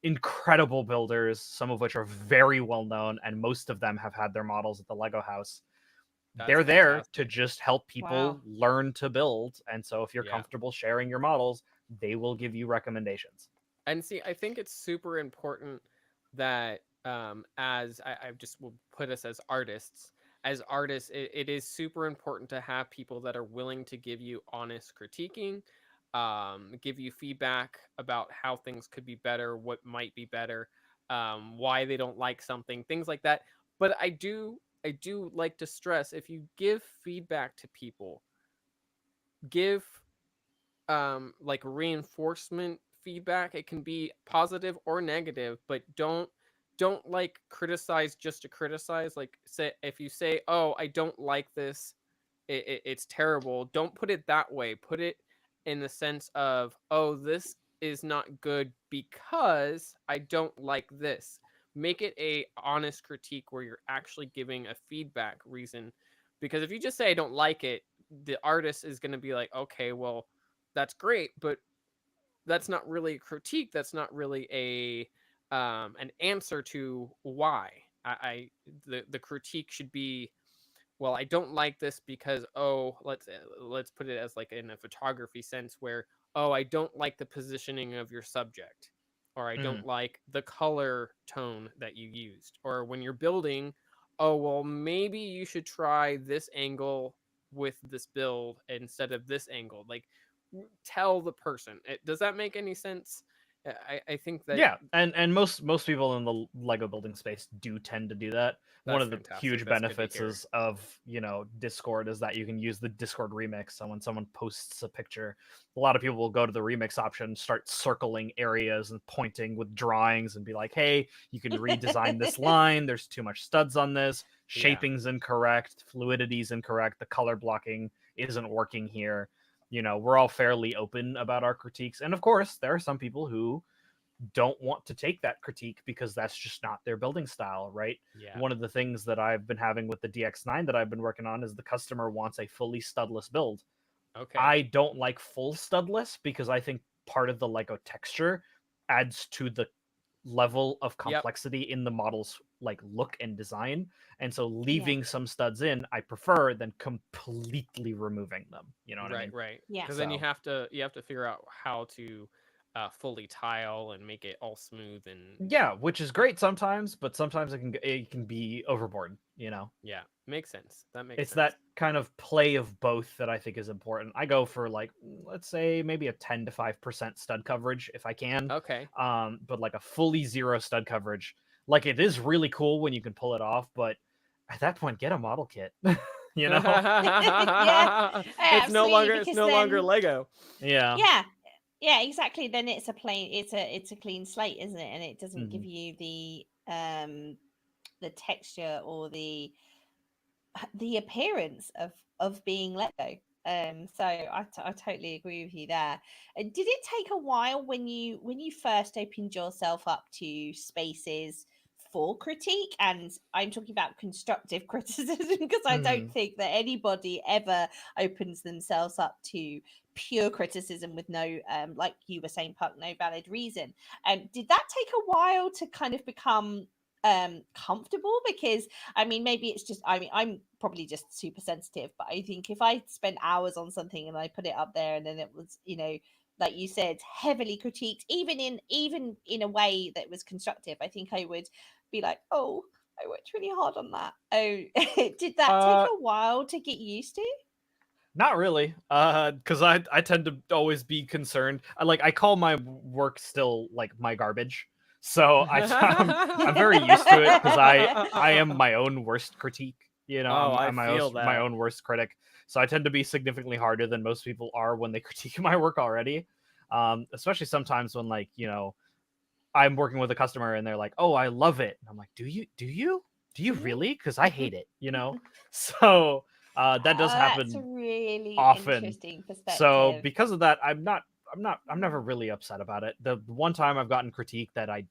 S3: incredible builders, some of which are very well known, and most of them have had their models at the Lego house. They're there to just help people learn to build. And so if you're comfortable sharing your models, they will give you recommendations.
S1: And see, I think it's super important that as I just will put us as artists, it is super important to have people that are willing to give you honest critiquing, give you feedback about how things could be better, what might be better, why they don't like something, things like that. But I do like to stress, if you give feedback to people, give like reinforcement feedback. It can be positive or negative, but don't like criticize just to criticize. Like, say, if you say, oh, I don't like this, it's terrible, don't put it that way. Put it in the sense of, oh, this is not good because I don't like this. Make it a honest critique where you're actually giving a feedback reason. Because if you just say I don't like it, the artist is going to be like, okay, well, that's great, but that's not really a critique. That's not really a an answer to why. The critique should be, well, I don't like this because, oh, let's put it as like in a photography sense, where, oh, I don't like the positioning of your subject, or I don't like the color tone that you used, or when you're building, oh, well, maybe you should try this angle with this build instead of this angle. Like, tell the person. Does that make any sense? I think that
S3: Yeah, and most people in the Lego building space do tend to do that. One of the huge benefits is of, you know, Discord is that you can use the Discord remix. So when someone posts a picture, a lot of people will go to the remix option, start circling areas and pointing with drawings and be like, hey, you can redesign this line. There's too much studs on this. Shaping's incorrect. Fluidity's incorrect. The color blocking isn't working here. You know, we're all fairly open about our critiques. And of course, there are some people who don't want to take that critique because that's just not their building style, right?
S1: Yeah.
S3: One of the things that I've been having with the DX9 that I've been working on is the customer wants a fully studless build.
S1: Okay.
S3: I don't like full studless because I think part of the Lego texture adds to the level of complexity in the model's like look and design, and so leaving some studs in I prefer than completely removing them, you know what I mean?
S1: Right.
S2: Yeah.
S1: Because then you have to figure out how to fully tile and make it all smooth and
S3: yeah, which is great sometimes, but sometimes it can be overboard, you know.
S1: Yeah, makes sense. That makes
S3: It's
S1: sense.
S3: that kind of play of both that I think is important. I go for like, let's say maybe a 10 to 5% stud coverage if I can.
S1: Okay.
S3: But like a fully zero stud coverage, like it is really cool when you can pull it off, but at that point, get a model kit. You know?
S2: Yeah,
S1: it's no longer Lego.
S3: Yeah.
S2: Yeah, exactly. Then it's a plain, it's a clean slate, isn't it? And it doesn't give you the texture or the appearance of being Lego. So I totally agree with you there. Did it take a while when you first opened yourself up to spaces for critique? And I'm talking about constructive criticism, because I don't think that anybody ever opens themselves up to pure criticism with no like you were saying, Puck, no valid reason. Did that take a while to kind of become comfortable? Because I mean, maybe it's just, I mean, I'm probably just super sensitive, but I think if I spent hours on something and I put it up there and then it was, you know, like you said, heavily critiqued, even in a way that was constructive, I think I would be like, oh, I worked really hard on that. Oh, did that take
S3: Uh,
S2: a while to get used to?
S3: Not really, because I tend to always be concerned. I call my work still like my garbage, so I'm very used to it because I am my own worst critique. You know,
S1: Oh, I
S3: I'm
S1: feel
S3: my
S1: that.
S3: own worst critic, so I tend to be significantly harder than most people are when they critique my work already. Especially sometimes when I'm working with a customer and they're like, "Oh, I love it," and I'm like, do you
S2: Do you?
S3: really? Because I hate it. You know, so that does
S2: That's a
S3: happen
S2: really
S3: often.
S2: interesting
S3: So
S2: perspective.
S3: because of that, I'm never really upset about it. The one time I've gotten critique that I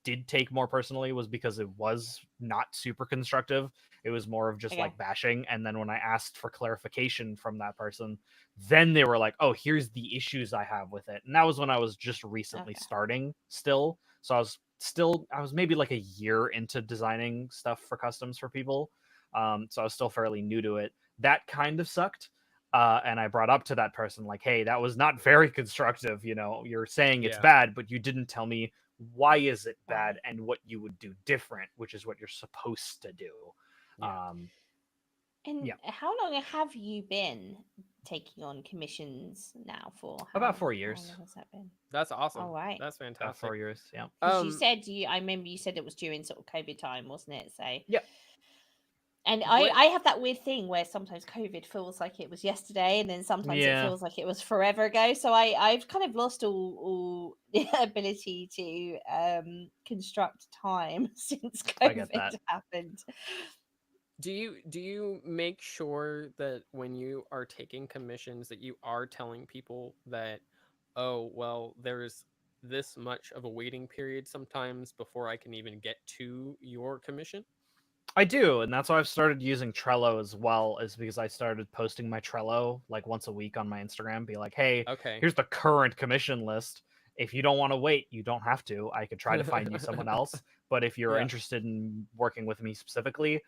S3: did take more personally was because it was not super constructive. It was more of just
S2: Okay.
S3: like bashing. And then when I asked for clarification from that person, then they were like, "Oh, here's the issues I have with it." And that was when I was just recently
S2: Okay.
S3: starting still. So I was maybe like a year into designing stuff for customs for people. So I was still fairly new to it. That kind of sucked. And I brought up to that person like, "Hey, that was not very constructive. You know, you're saying it's
S1: Yeah.
S3: bad, but you didn't tell me why is it bad
S2: Right.
S3: and what you would do different, which is what you're supposed to do."
S1: Yeah.
S3: Um,
S2: And
S3: yeah,
S2: how long have you been taking on commissions now for?
S3: about
S2: How
S3: 4 years.
S2: long has that been?
S1: That's awesome.
S2: All right.
S1: That's
S3: About
S1: fantastic.
S3: 4 years. Yeah.
S2: Because you
S1: Um,
S2: said I remember you said it was during sort of COVID time, wasn't it? So,
S3: Yeah.
S2: and
S1: what
S2: I have that weird thing where sometimes COVID feels like it was yesterday, and then sometimes it
S3: Yeah.
S2: feels like it was forever ago. So I've kind of lost all the ability to construct time since
S3: I get that.
S2: COVID happened.
S1: do you make sure that when you are taking commissions that you are telling people that, oh, well, there's this much of a waiting period sometimes before I can even get to your commission?
S3: I do, and that's why I've started using Trello as well, is because I started posting my Trello like once a week on my Instagram, be like, "Hey,
S1: Okay.
S3: here's the current commission list. If you don't want to wait, you don't have to. I could try to find you someone else. But if you're
S1: Yeah.
S3: interested in working with me specifically,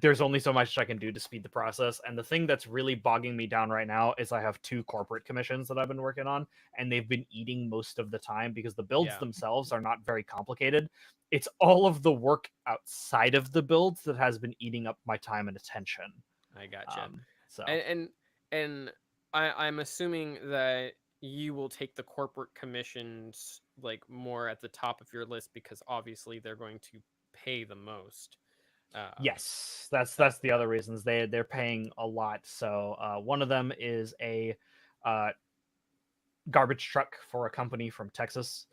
S3: there's only so much I can do to speed the process." And the thing that's really bogging me down right now is I have 2 corporate commissions that I've been working on, and they've been eating most of the time because the builds
S1: Yeah.
S3: themselves are not very complicated. It's all of the work outside of the builds that has been eating up my time and attention.
S1: I gotcha.
S3: Um, so
S1: And I'm assuming that you will take the corporate commissions like more at the top of your list because obviously they're going to pay the most. Um,
S3: yes, that's the other reasons they're paying a lot. So one of them is a uh, garbage truck for a company from Texas.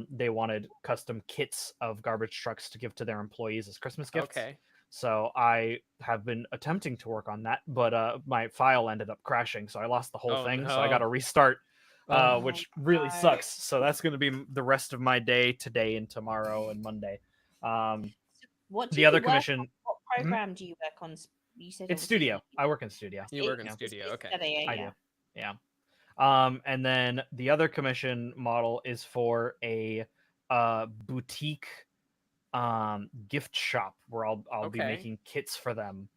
S3: They wanted custom kits of garbage trucks to give to their employees as Christmas gifts.
S1: okay.
S3: So I have been attempting to work on that, but my file ended up crashing, so I lost the whole
S1: Oh
S3: thing. So I got
S1: no.
S3: to restart,
S1: Oh,
S2: Oh
S3: which really
S2: no.
S3: sucks. So that's going to be the rest of my day today and tomorrow and Monday. Um,
S2: What do
S3: the
S2: you
S3: other
S2: work on?
S3: commission,
S2: What
S3: Mhm.
S2: program do you work on? You said
S3: It's
S2: obviously
S3: studio. I work in studio.
S1: you work in
S3: Yeah,
S1: studio.
S2: it's
S1: Okay.
S2: study,
S3: I
S2: yeah.
S3: do. Yeah. And then the other commission model is for a boutique gift shop where I'll be
S1: Okay.
S3: making kits for them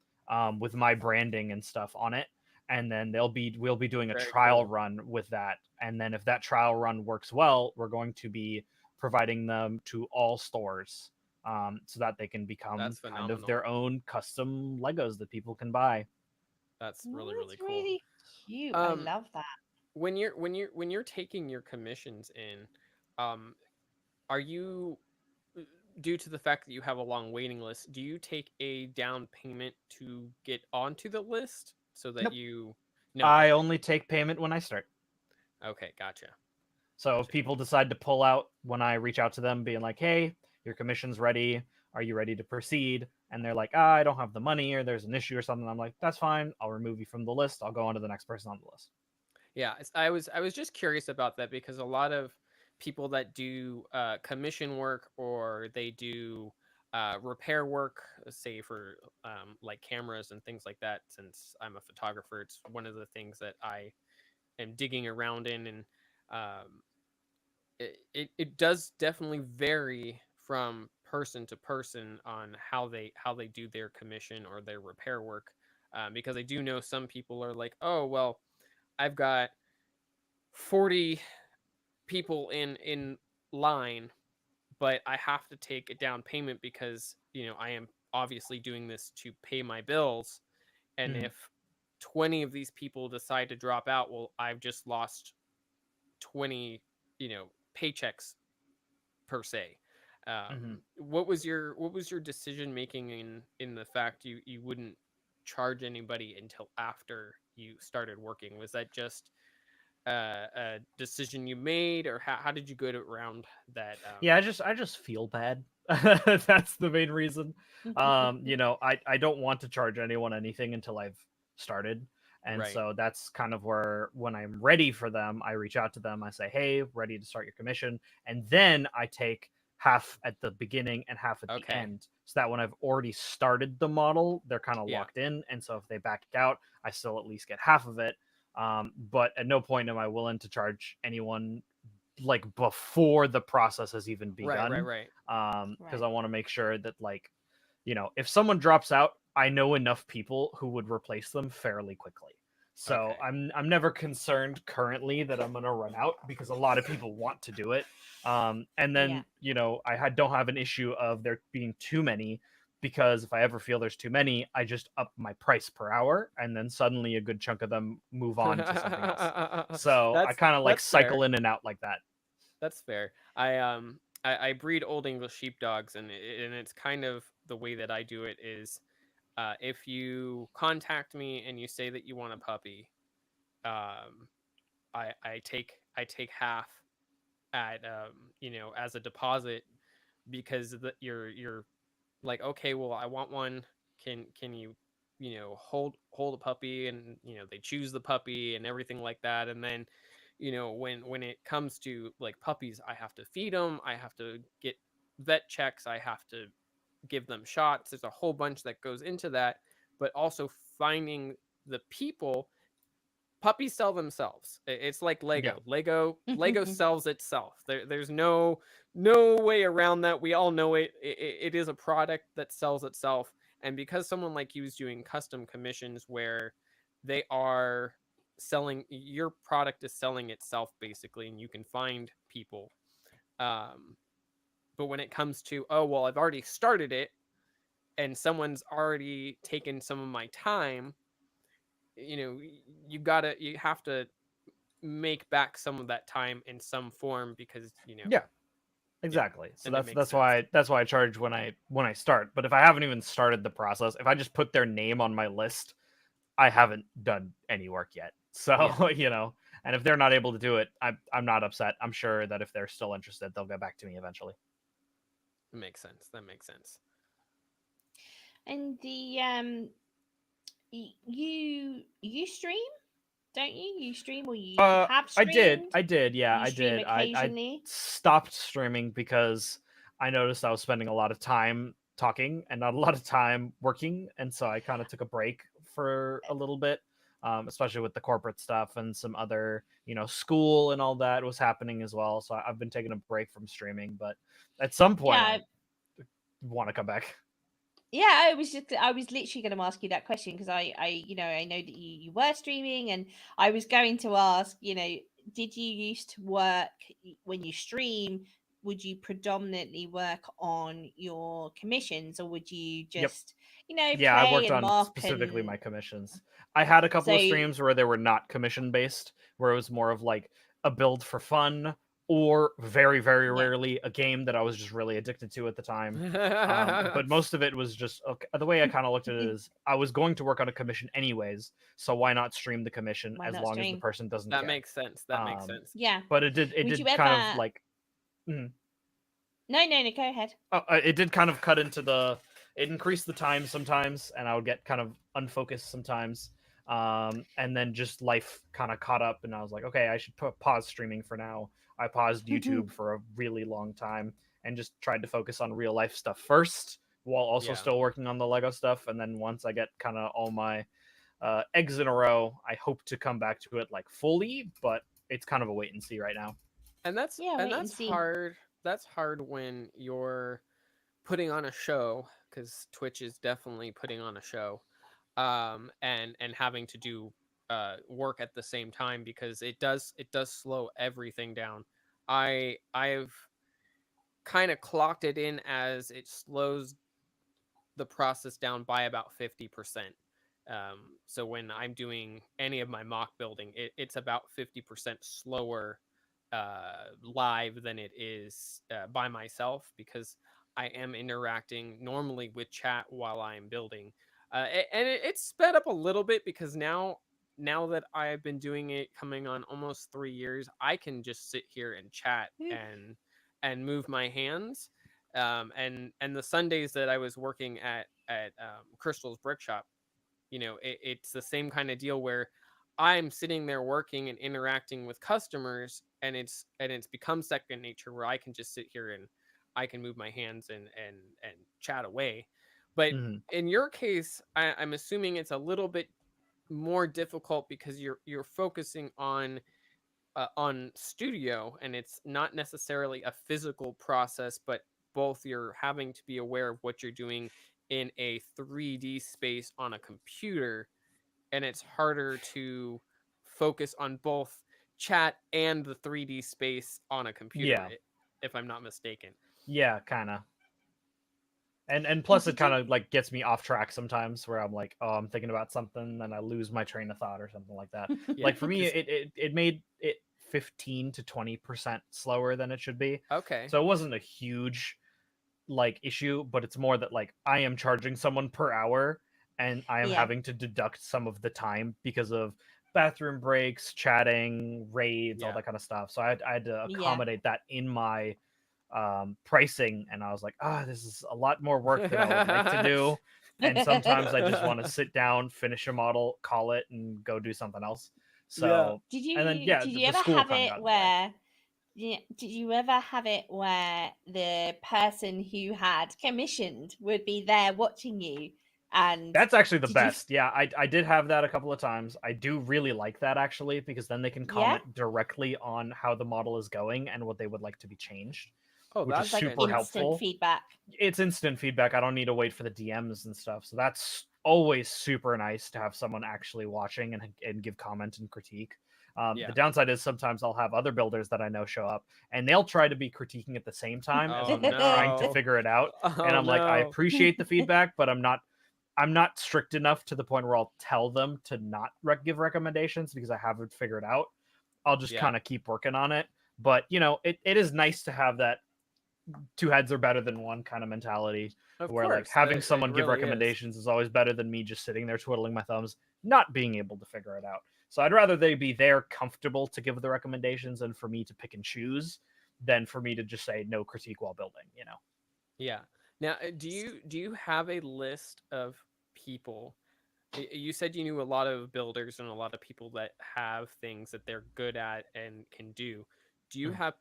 S3: with my branding and stuff on it. And then we'll be doing a
S1: Very
S3: trial
S1: cool.
S3: run with that. And then if that trial run works well, we're going to be providing them to all stores so that they can become
S1: That's
S3: kind of
S1: phenomenal.
S3: their own custom Legos that people can buy.
S1: That's
S2: Oh,
S1: really
S2: that's
S1: cool.
S2: really cute. I
S1: Um,
S2: love that.
S1: when you're taking your commissions in, um, are you, uh, due to the fact that you have a long waiting list, do you take a down payment to get onto the list so that
S3: Nope.
S1: you? No.
S3: I
S1: Okay.
S3: only take payment when I start.
S1: Okay. Gotcha.
S3: So if
S1: Gotcha.
S3: people decide to pull out when I reach out to them, being like, "Hey, your commission's ready. Are you ready to proceed?" And they're like, "I don't have the money, or there's an issue or something." I'm like, "That's fine. I'll remove you from the list. I'll go on to the next person on the list."
S1: Yeah, I was just curious about that because a lot of people that do commission work or they do repair work, say for like cameras and things like that. Since I'm a photographer, it's one of the things that I am digging around in, and um, it does definitely vary from person to person on how they do their commission or their repair work. Because I do know some people are like, oh well, I've got 40 people in line, but I have to take a down payment because, I am obviously doing this to pay my bills. And
S3: Mhm.
S1: if 20 of these people decide to drop out, well, I've just lost 20, paychecks per se.
S3: Mhm.
S1: What was your decision making in the fact you wouldn't charge anybody until after you started working? Was that just a decision you made, or how did you go around that?
S3: Yeah, I just feel bad. That's the main reason. I don't want to charge anyone anything until I've started. And
S1: Right.
S3: so that's kind of where, when I'm ready for them, I reach out to them. I say, "Hey, ready to start your commission." And then I take half at the beginning and half at the
S1: Okay.
S3: end, so that when I've already started the model, they're kind of
S1: Yeah.
S3: locked in. And so if they back out, I still at least get half of it. But at no point am I willing to charge anyone like before the process has even
S1: Right. Right.
S3: begun,
S1: Right.
S3: because
S2: Right.
S3: I want to make sure that, like, if someone drops out, I know enough people who would replace them fairly quickly. So
S1: Okay.
S3: I'm never concerned currently that I'm gonna run out, because a lot of people want to do it. And
S2: Yeah.
S3: then don't have an issue of there being too many, because if I ever feel there's too many, I just up my price per hour, and then suddenly a good chunk of them move on to something else. So I
S1: that's
S3: kind of like
S1: that's fair.
S3: cycle in and out like that.
S1: That's fair. I breed Old English sheepdogs, and it's kind of the way that I do it is, if you contact me and you say that you want a puppy, um, I take half at, as a deposit, because you're like, okay, well, I want one. Can you, hold a puppy, and they choose the puppy and everything like that. And then, when it comes to like puppies, I have to feed them, I have to get vet checks, I have to give them shots. There's a whole bunch that goes into that, but also finding the people. Puppies sell themselves. It's like
S3: Yeah.
S1: Lego. Lego sells itself. There's no way around that. We all know it is a product that sells itself. And because someone like you is doing custom commissions where they are selling, your product is selling itself basically, and you can find people. Um, but when it comes to, oh well, I've already started it and someone's already taken some of my time, you have to make back some of that time in some form, because
S3: Yeah.
S1: yeah,
S3: Exactly. So
S1: and it
S3: that's
S1: makes
S3: that's
S1: sense.
S3: why that's why I charge when I start. But if I haven't even started the process, if I just put their name on my list, I haven't done any work yet.
S1: Yeah,
S3: So and if they're not able to do it, I'm not upset. I'm sure that if they're still interested, they'll get back to me eventually.
S1: it makes sense. That makes sense.
S2: And the you stream, don't you? You stream, or you have
S3: I did.
S2: streamed?
S3: I did. Yeah,
S2: You
S3: I
S2: stream
S3: did. I
S2: occasionally.
S3: stopped streaming because I noticed I was spending a lot of time talking and not a lot of time working, and so I kind of took a break for a little bit, especially with the corporate stuff and some other, school and all that was happening as well. So I've been taking a break from streaming, but at some point
S2: Yeah,
S3: I want to come back.
S2: yeah. I was literally going to ask you that question because I know that you were streaming, and I was going to ask, did you used to work when you stream? Would you predominantly work on your commissions, or would you
S3: Yep.
S2: just,
S3: Yeah, I
S2: play
S3: worked
S2: and
S3: on
S2: mock
S3: specifically
S2: and
S3: my commissions. I had a couple
S2: so
S3: of streams where they were not commission based, where it was more of like a build for fun, or very, very
S2: yeah,
S3: rarely a game that I was just really addicted to at the time. But most of it was just okay. The way I kind of looked at it is I was going to work on a commission anyways, so why not stream the commission
S2: why
S3: as
S2: not
S3: long as the
S2: stream?
S3: person doesn't
S1: That
S3: care?
S1: makes sense. That makes
S3: Um,
S1: sense.
S2: Yeah.
S3: but it
S2: Would you
S3: did kind of
S2: ever?
S3: like. Mhm.
S2: No, no, no. Go ahead.
S3: It did kind of cut into it increased the time sometimes, and I would get kind of unfocused sometimes. And then just life kind of caught up, and I was like, okay, I should pause streaming for now. I paused YouTube for a really long time and just tried to focus on real life stuff first, while also
S1: Yeah.
S3: still working on the Lego stuff. And then once I get kind of all my eggs in a row, I hope to come back to it like fully, but it's kind of a wait and see right now.
S1: And that's
S2: Yeah,
S1: and
S2: wait and
S1: that's
S2: see.
S1: hard. That's hard when you're putting on a show, because Twitch is definitely putting on a show, and having to do work at the same time, because it does slow everything down. I've kind of clocked it in as it slows the process down by about 50%. So when I'm doing any of my mock building, it's about 50% slower live than it is by myself, because I am interacting normally with chat while I'm building. And it's sped up a little bit because now that I've been doing it coming on almost 3 years, I can just sit here and chat and move my hands. And the Sundays that I was working at Crystal's Brick Shop, it's the same kind of deal where I'm sitting there working and interacting with customers, and it's become second nature where I can just sit here and I can move my hands and chat away. But
S3: Mhm.
S1: in your case, I'm assuming it's a little bit more difficult because you're focusing on studio, and it's not necessarily a physical process, but both you're having to be aware of what you're doing in a 3D space on a computer, and it's harder to focus on both chat and the 3D space on a computer,
S3: Yeah.
S1: if I'm not mistaken.
S3: Yeah, kind of. And
S2: And
S3: plus it
S2: did
S3: kind
S2: you?
S3: of like gets me off track sometimes where I'm like, oh, I'm thinking about something and I lose my train of thought or something like that.
S1: Yeah,
S3: Like for me,
S1: 'cause
S3: it made it 15 to 20% slower than it should be.
S1: okay.
S3: So it wasn't a huge like issue, but it's more that like I am charging someone per hour and I am
S2: Yeah,
S3: having to deduct some of the time because of bathroom breaks, chatting, raids, all
S1: Yeah.
S3: that kind of stuff. So I had to
S2: yeah.
S3: accommodate that in my pricing, and I was like, this is a lot more work than I would like to do. And sometimes I just want to sit down, finish a model, call it, and go do something else.
S1: Yeah.
S3: So,
S2: Did
S3: and then
S2: you
S3: yeah,
S2: did you
S3: the
S2: ever
S3: school
S2: have
S3: kind of
S2: it
S3: got in the way.
S2: where yeah, did you ever have it where the person who had commissioned would be there watching you? And
S3: That's actually the
S2: did you?
S3: best. Yeah, I did have that a couple of times. I do really like that actually because then they can
S2: Yeah,
S3: comment directly on how the model is going and what they would like to be changed,
S1: Oh,
S3: which is
S2: it's
S1: that's
S2: like
S3: super
S2: instant
S3: helpful.
S2: feedback.
S3: It's instant feedback. I don't need to wait for the DMs and stuff. So that's always super nice to have someone actually watching and give comment and critique. The
S1: yeah.
S3: downside is sometimes I'll have other builders that I know show up and they'll try to be critiquing at the same time as
S1: Oh
S3: I'm like trying to
S1: no.
S3: figure it out. And
S1: Oh
S3: I'm like, I
S1: no.
S3: appreciate the feedback, but I'm not strict enough to the point where I'll tell them to not give recommendations because I haven't figured out. I'll just
S1: Yeah.
S3: kind of keep working on it. But it is nice to have that two heads are better than one kind of mentality
S1: Of
S3: where like
S1: course.
S3: having
S1: It
S3: someone give
S1: really is.
S3: recommendations is always better than me just sitting there twiddling my thumbs not being able to figure it out. So I'd rather they be there comfortable to give the recommendations and for me to pick and choose than for me to just say no critique while building.
S1: Yeah. Now, do you have a list of people? You said you knew a lot of builders and a lot of people that have things that they're good at and can do. Do you
S3: Mhm.
S1: have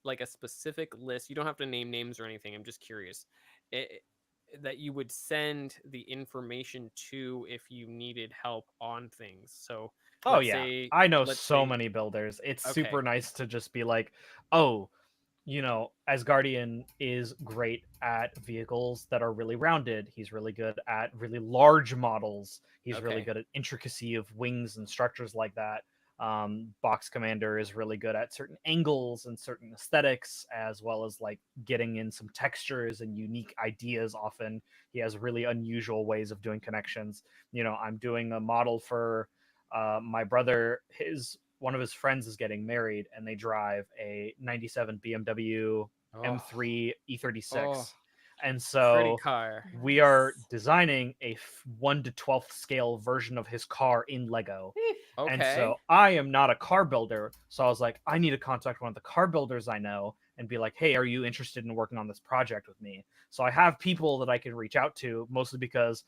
S1: like a specific list? You don't have to name names or anything. I'm just curious. That you would send the information to if you needed help on things. So
S3: Oh
S1: let's
S3: yeah,
S1: say,
S3: I know
S1: let's
S3: so
S1: say,
S3: many builders. It's
S1: okay,
S3: super nice to just be like, oh, Asgardian is great at vehicles that are really rounded. He's really good at really large models. He's really
S1: okay,
S3: good at intricacy of wings and structures like that. Box Commander is really good at certain angles and certain aesthetics, as well as like getting in some textures and unique ideas. Often he has really unusual ways of doing connections. I'm doing a model for my brother. His one of his friends is getting married and they drive a 97 BMW
S1: oh,
S3: M3
S1: oh,
S3: E36. And
S1: pretty
S3: so
S1: car.
S3: we are
S2: Nice.
S3: designing a 1 to 12th scale version of his car in Lego.
S2: Oof.
S3: And
S1: Okay,
S3: so I am not a car builder. So I was like, I need to contact one of the car builders I know and be like, hey, are you interested in working on this project with me? So I have people that I can reach out to, mostly because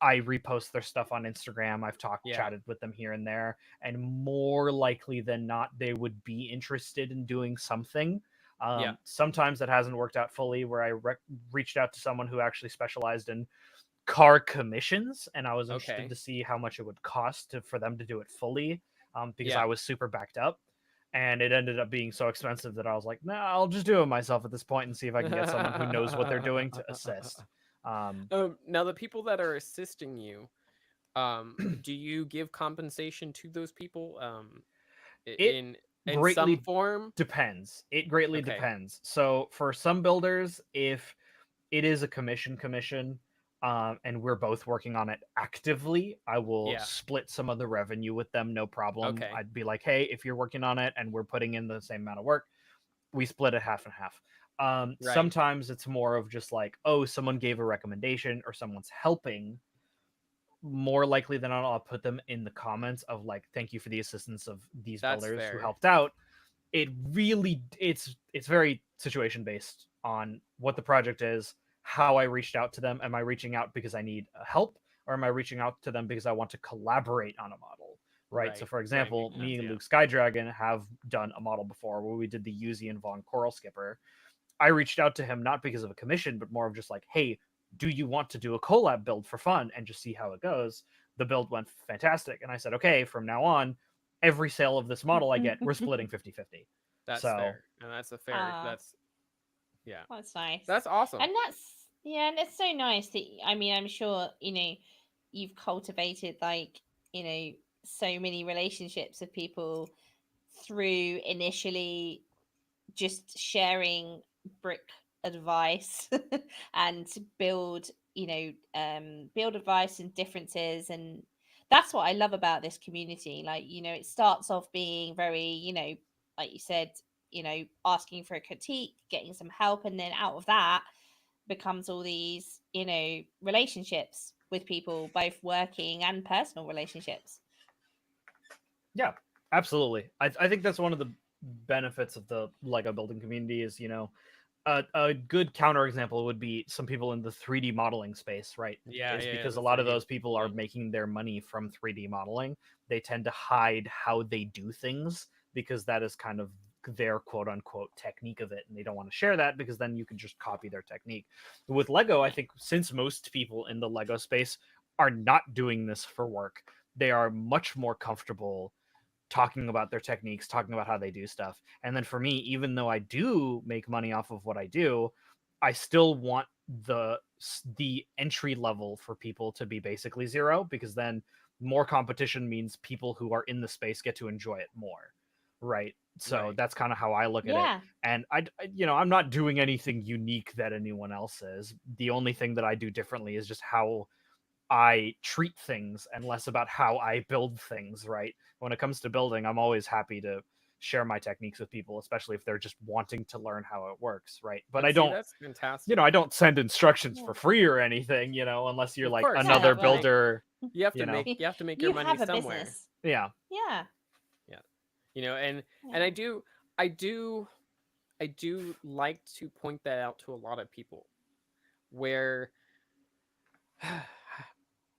S3: I repost their stuff on Instagram. I've
S1: yeah,
S3: chatted with them here and there, and more likely than not, they would be interested in doing something.
S1: yeah,
S3: Sometimes that hasn't worked out fully, where I reached out to someone who actually specialized in car commissions, and I was interested
S1: okay,
S3: to see how much it would cost for them to do it fully, because
S1: yeah.
S3: I was super backed up. And it ended up being so expensive that I was like, nah, I'll just do it myself at this point and see if I can get someone who knows what they're doing to assist. Um,
S1: Now the people that are assisting you, do you give compensation to those people?
S3: it
S1: In in some
S3: greatly
S1: form?
S3: depends. It greatly
S1: Okay.
S3: depends. So for some builders, if it is a commission, and we're both working on it actively, I will
S1: Yeah.
S3: split some of the revenue with them, no problem.
S1: Okay.
S3: I'd be like, hey, if you're working on it and we're putting in the same amount of work, we split it half and half.
S1: Right.
S3: Sometimes it's more of just like, oh, someone gave a recommendation or someone's helping. More likely than not, I'll put them in the comments of like, thank you for the assistance of these
S1: That's
S3: builders who
S1: fair.
S3: helped out. It really, it's very situation based on what the project is, how I reached out to them. Am I reaching out because I need help, or am I reaching out to them because I want to collaborate on a model? Right. So,
S1: Right.
S3: for
S1: Right.
S3: example,
S1: Makes
S3: me
S1: sense.
S3: and
S1: Yeah.
S3: Luke Skydragon have done a model before where we did the Yuzi and Von Coral Skipper. I reached out to him not because of a commission, but more of just like, hey, do you want to do a collab build for fun and just see how it goes? The build went fantastic. And I said, okay, from now on, every sale of this model I get, we're splitting 50-50.
S1: That's
S3: So,
S1: fair. And that's a fair.
S2: Ah,
S1: Yeah.
S2: that's nice.
S1: That's awesome.
S2: And and it's so nice that, I mean, I'm sure, you've cultivated, like, so many relationships with people through initially just sharing brick advice and build, build advice and differences. And that's what I love about this community. Like, it starts off being very, like you said, asking for a critique, getting some help, and then out of that becomes all these, relationships with people, both working and personal relationships.
S3: yeah, absolutely. I think that's one of the benefits of the Lego building community is, a good counterexample would be some people in the 3D modeling space, right?
S1: Yeah.
S3: Is
S1: Yeah.
S3: because a
S1: The
S3: lot of
S1: 3D.
S3: those people are making their money from 3D modeling. They tend to hide how they do things because that is kind of their quote unquote technique of it. And they don't want to share that because then you can just copy their technique. With Lego, I
S2: Yeah.
S3: think since most people in the Lego space are not doing this for work, they are much more comfortable talking about their techniques, talking about how they do stuff. And then for me, even though I do make money off of what I do, I still want the entry level for people to be basically zero, because then more competition means people who are in the space get to enjoy it more. Right? So
S1: Right.
S3: that's kind of how I look at it.
S2: Yeah.
S3: And I'm not doing anything unique that anyone else is. The only thing that I do differently is just how I treat things and less about how I build things, right? When it comes to building, I'm always happy to share my techniques with people, especially if they're just wanting to learn how it works, right? But
S1: And
S3: I
S1: see,
S3: don't,
S1: that's fantastic.
S3: I don't send instructions
S2: Yeah.
S3: for free or anything, unless you're
S1: Of
S3: like
S1: course,
S3: another
S2: No, but
S3: builder,
S1: you have to
S3: you know.
S1: make your
S2: you
S1: money
S2: have a
S1: somewhere.
S2: business.
S3: Yeah.
S2: Yeah.
S1: Yeah. And
S2: Yeah.
S1: I do like to point that out to a lot of people where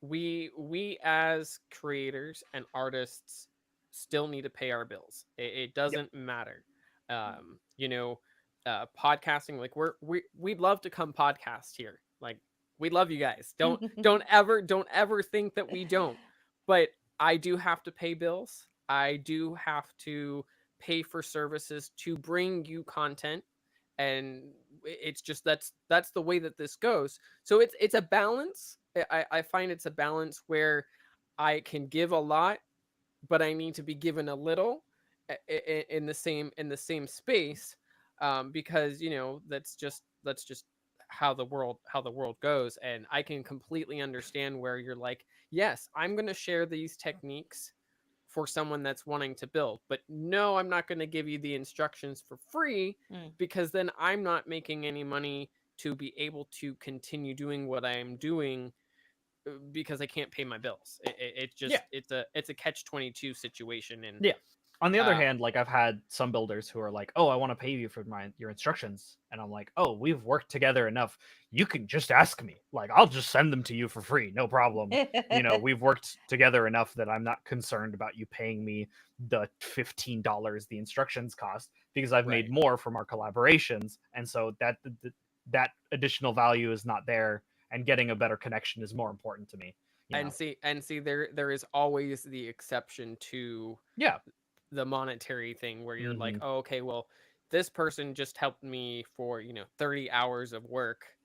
S1: we as creators and artists still need to pay our bills. It
S3: Yep.
S1: doesn't matter. Podcasting, like we'd love to come podcast here. Like we love you guys. Don't ever think that we don't. But I do have to pay bills. I do have to pay for services to bring you content, and it's just that's the way that this goes. So it's a balance. I find it's a balance where I can give a lot, but I need to be given a little in the same space, because that's just how the world goes. And I can completely understand where you're like, yes, I'm going to share these techniques for someone that's wanting to build, but no, I'm not going to give you the instructions for free,
S2: Mm.
S1: because then I'm not making any money to be able to continue doing what I am doing, because I can't pay my bills. It's
S3: Yeah.
S1: just it's a catch-22 situation. And
S3: Yeah. On the other
S1: uh
S3: hand, like I've had some builders who are like, "Oh, I want to pay you for your instructions," and I'm like, "Oh, we've worked together enough. You can just ask me. Like, I'll just send them to you for free, no problem. We've worked together enough that I'm not concerned about you paying me the $15 the instructions cost, because I've made
S1: right.
S3: more from our collaborations, and so that additional value is not there, and getting a better connection is more important to me. You
S1: And
S3: know?
S1: see, there is always the exception to
S3: Yeah.
S1: the monetary thing, where you're like,
S3: Hmm.
S1: oh, okay, well, this person just helped me for 30 hours of work.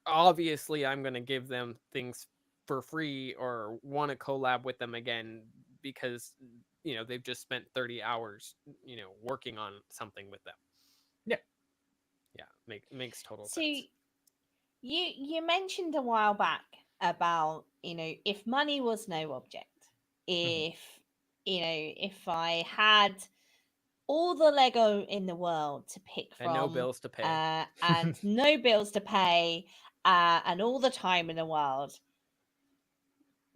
S1: Obviously, I'm going to give them things for free or want to collab with them again, because they've just spent 30 hours, working on something with them.
S3: Yeah.
S1: Yeah, makes total
S2: So
S1: sense.
S2: you mentioned a while back about, if money was no object,
S3: Mhm.
S2: if I had all the Lego in the world to pick
S1: And no
S2: from,
S1: bills to pay.
S2: and no bills to pay, and all the time in the world,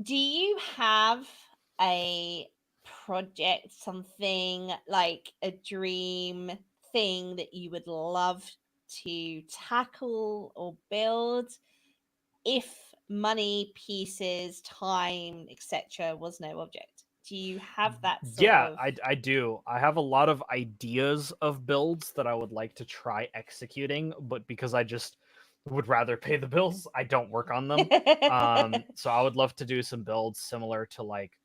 S2: do you have a project, something like a dream thing that you would love to tackle or build if money, pieces, time, etc. was no object? Do you have that sort
S3: Yeah,
S2: of?
S3: I do. I have a lot of ideas of builds that I would like to try executing, but because I just would rather pay the bills, I don't work on them. So I would love to do some builds similar to like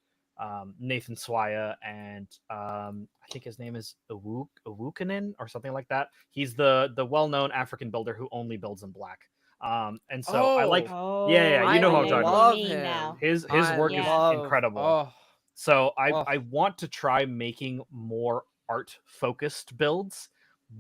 S3: Nathan Swaya and I think his name is Awukanin or something like that. He's the well-known African builder who only builds in black. And so I like, yeah,
S2: Oh,
S3: you
S1: I
S3: know who
S2: I
S3: I'm
S2: know
S3: talking
S2: what
S3: about.
S2: you
S1: love
S2: mean
S1: him.
S2: now.
S3: His
S1: I
S3: work is
S2: Yeah.
S1: love.
S3: incredible.
S1: Oh,
S3: So
S1: oh.
S3: I want to try making more art focused builds,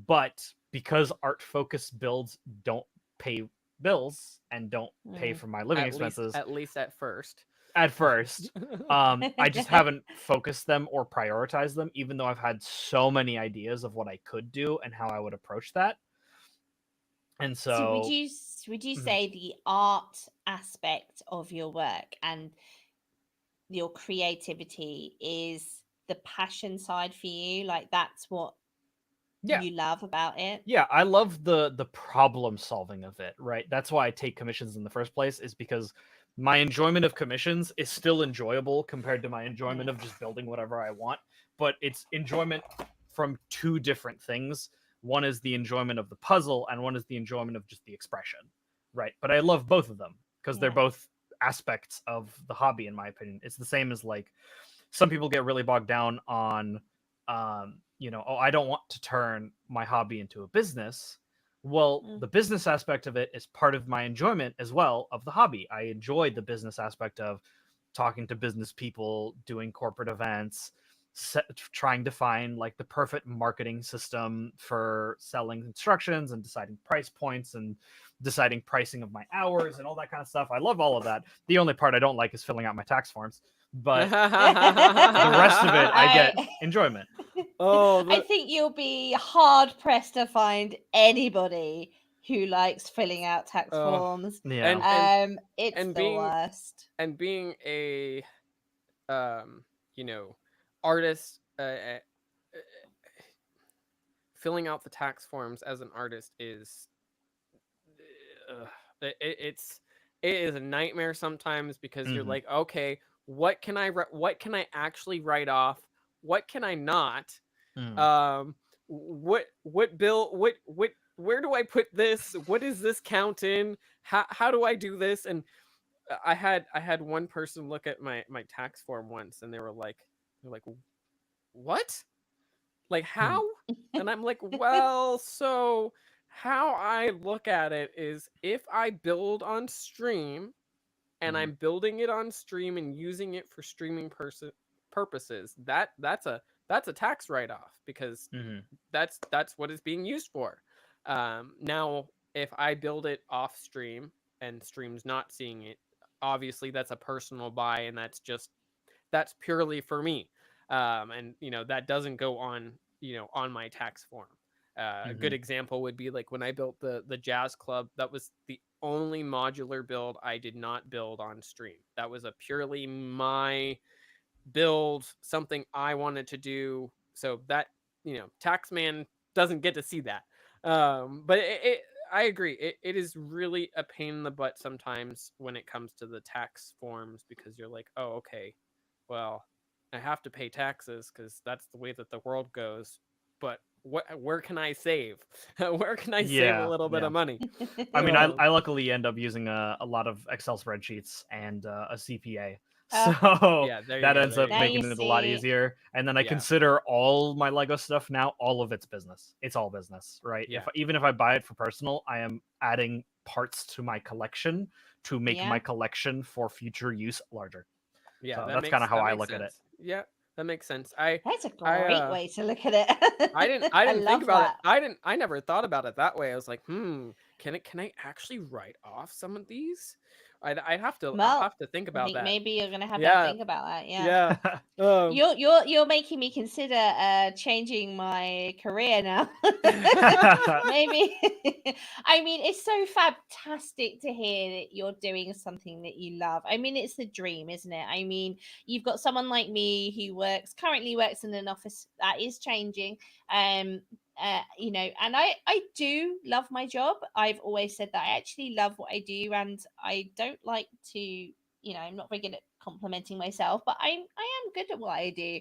S3: but because art focused builds don't pay bills and don't pay
S2: Mm.
S3: for my living
S1: At least,
S3: expenses
S1: at first.
S3: at first, I just haven't focused them or prioritized them, even though I've had so many ideas of what I could do and how I would approach that. And
S2: So
S3: so
S2: would you
S3: Mhm.
S2: say the art aspect of your work and your creativity is the passion side for you? Like that's what
S3: yeah,
S2: you love about it?
S3: yeah, I love the problem solving of it, right? That's why I take commissions in the first place, is because my enjoyment of commissions is still enjoyable compared to my enjoyment of just building whatever I want, but it's enjoyment from two different things. One is the enjoyment of the puzzle and one is the enjoyment of just the expression, right? But I love both of them because they're
S2: Yeah.
S3: both aspects of the hobby in my opinion. It's the same as like some people get really bogged down on oh, I don't want to turn my hobby into a business. Well,
S2: Mm.
S3: the business aspect of it is part of my enjoyment as well of the hobby. I enjoy the business aspect of talking to business people, doing corporate events, trying to find like the perfect marketing system for selling instructions and deciding price points and deciding pricing of my hours and all that kind of stuff. I love all of that. The only part I don't like is filling out my tax forms, but the rest of it I get enjoyment.
S1: Oh,
S2: I think you'll be hard pressed to find anybody who likes filling out tax forms.
S3: Yeah.
S2: It's
S1: and
S2: the worst.
S1: being a you know artist, filling out the tax forms as an artist is it is a nightmare sometimes because you're
S3: Mhm.
S1: like, okay, what can I actually write off, what can I not,
S3: Mm.
S1: what bill, what where do I put this, what does this count in, how do I do this? And I had one person look at my tax form once and they're like, what, like
S3: Hmm.
S1: how? And I'm like, well, so how I look at it is if I build on stream and
S3: Mhm.
S1: I'm building it on stream and using it for streaming purposes, that's a tax write off because
S3: Mhm.
S1: that's what it's being used for. Now, if I build it off stream and stream's not seeing it, obviously that's a personal buy and that's purely for me. And that doesn't go on on my tax form. A good
S3: Mhm.
S1: example would be like when I built the jazz club. That was the only modular build I did not build on stream. That was a purely my build, something I wanted to do. So that taxman doesn't get to see that. But I agree. It is really a pain in the butt sometimes when it comes to the tax forms because you're like, oh, okay, well, I have to pay taxes because that's the way that the world goes. But where can I save? Where can I save a
S3: Yeah.
S1: little bit
S3: Yeah.
S1: of money?
S3: I mean, I,
S1: Um,
S3: I luckily end up using a lot of Excel spreadsheets and a CPA.
S2: Uh,
S3: So
S1: yeah, there you
S3: that
S1: go.
S3: ends
S1: There
S3: up
S1: you
S2: now
S1: go.
S2: you
S3: making it a lot
S2: see.
S3: easier. And then I
S1: Yeah,
S3: consider all my Lego stuff now, all of it's business. It's all business, right?
S1: yeah,
S3: Even if I buy it for personal, I am adding parts to my collection to make
S2: Yeah.
S3: my collection for future use larger.
S1: yeah.
S3: So
S1: That
S3: that's kind
S1: makes
S3: of how I
S1: makes
S3: look at it.
S1: sense. Yeah, That makes sense.
S2: That's a
S1: I
S2: great way to look at it.
S1: I didn't
S2: I
S1: think
S2: love
S1: about it.
S2: that.
S1: I never thought about it that way. I was like, can I actually write off some of these? I'll
S2: Well,
S1: have to think
S2: I
S1: about
S2: think
S1: that.
S2: maybe you're gonna have to
S1: Yeah.
S2: think about that. Yeah.
S1: Yeah. Um
S2: You're making me consider changing my career now. Maybe. I mean, it's so fantastic to hear that you're doing something that you love. I mean, it's the dream, isn't it? I mean, you've got someone like me who currently works in an office that is changing. Um, you know, and I do love my job. I've always said that I actually love what I do, and I don't like to, you know, I'm not very good at complimenting myself, but I am good at what I do.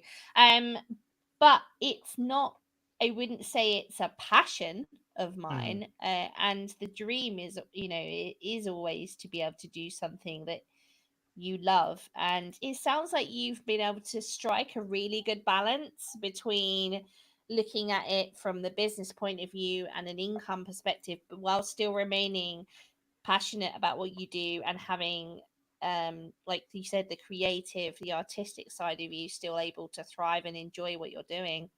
S2: But it's not, I wouldn't say it's a passion of mine. And the dream is, you know, it is always to be able to do something that you love. And it sounds like you've been able to strike a really good balance between looking at it from the business point of view and an income perspective, but while still remaining passionate about what you do and having, like you said, the creative, the artistic side of you still able to thrive and enjoy what you're doing.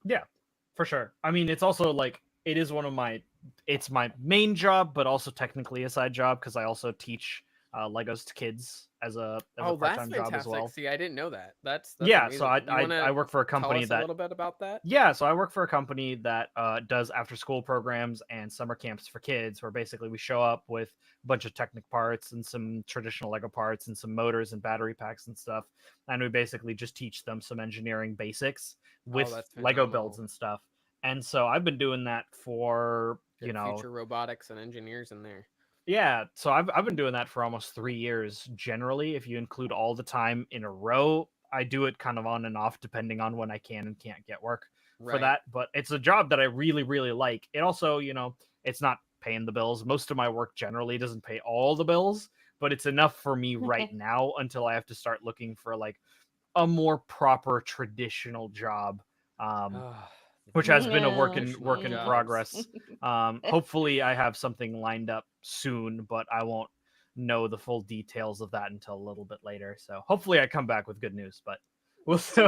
S3: Yeah, for sure. I mean, it's also like it is it's my main job, but also technically a side job because I also teach Legos to kids as a
S1: Oh, that's
S3: part-time job as
S1: fantastic.
S3: well.
S1: See, I didn't know that. That's
S3: Yeah, so
S1: amazing. You want
S3: I
S1: to
S3: work for a
S1: tell
S3: company
S1: us a
S3: that
S1: little bit about that?
S3: yeah, so I work for a company that does after-school programs and summer camps for kids, where basically we show up with a bunch of Technic parts and some traditional Lego parts and some motors and battery packs and stuff, and we basically just teach them some engineering basics with
S1: that's
S3: Lego builds
S1: phenomenal.
S3: and stuff. And so I've been doing that for
S1: Get future robotics and engineers in there.
S3: yeah, so I've been doing that for almost 3 years. Generally, if you include all the time in a row, I do it kind of on and off depending on when I can and can't get work for
S1: Right.
S3: that. But it's a job that I really, really like. It also, it's not paying the bills. Most of my work generally doesn't pay all the bills, but it's enough for me right now until I have to start looking for like a more proper traditional job. Which has been a work in
S1: Traditional jobs.
S3: progress. Hopefully, I have something lined up soon, but I won't know the full details of that until a little bit later. So hopefully, I come back with good news, but we'll see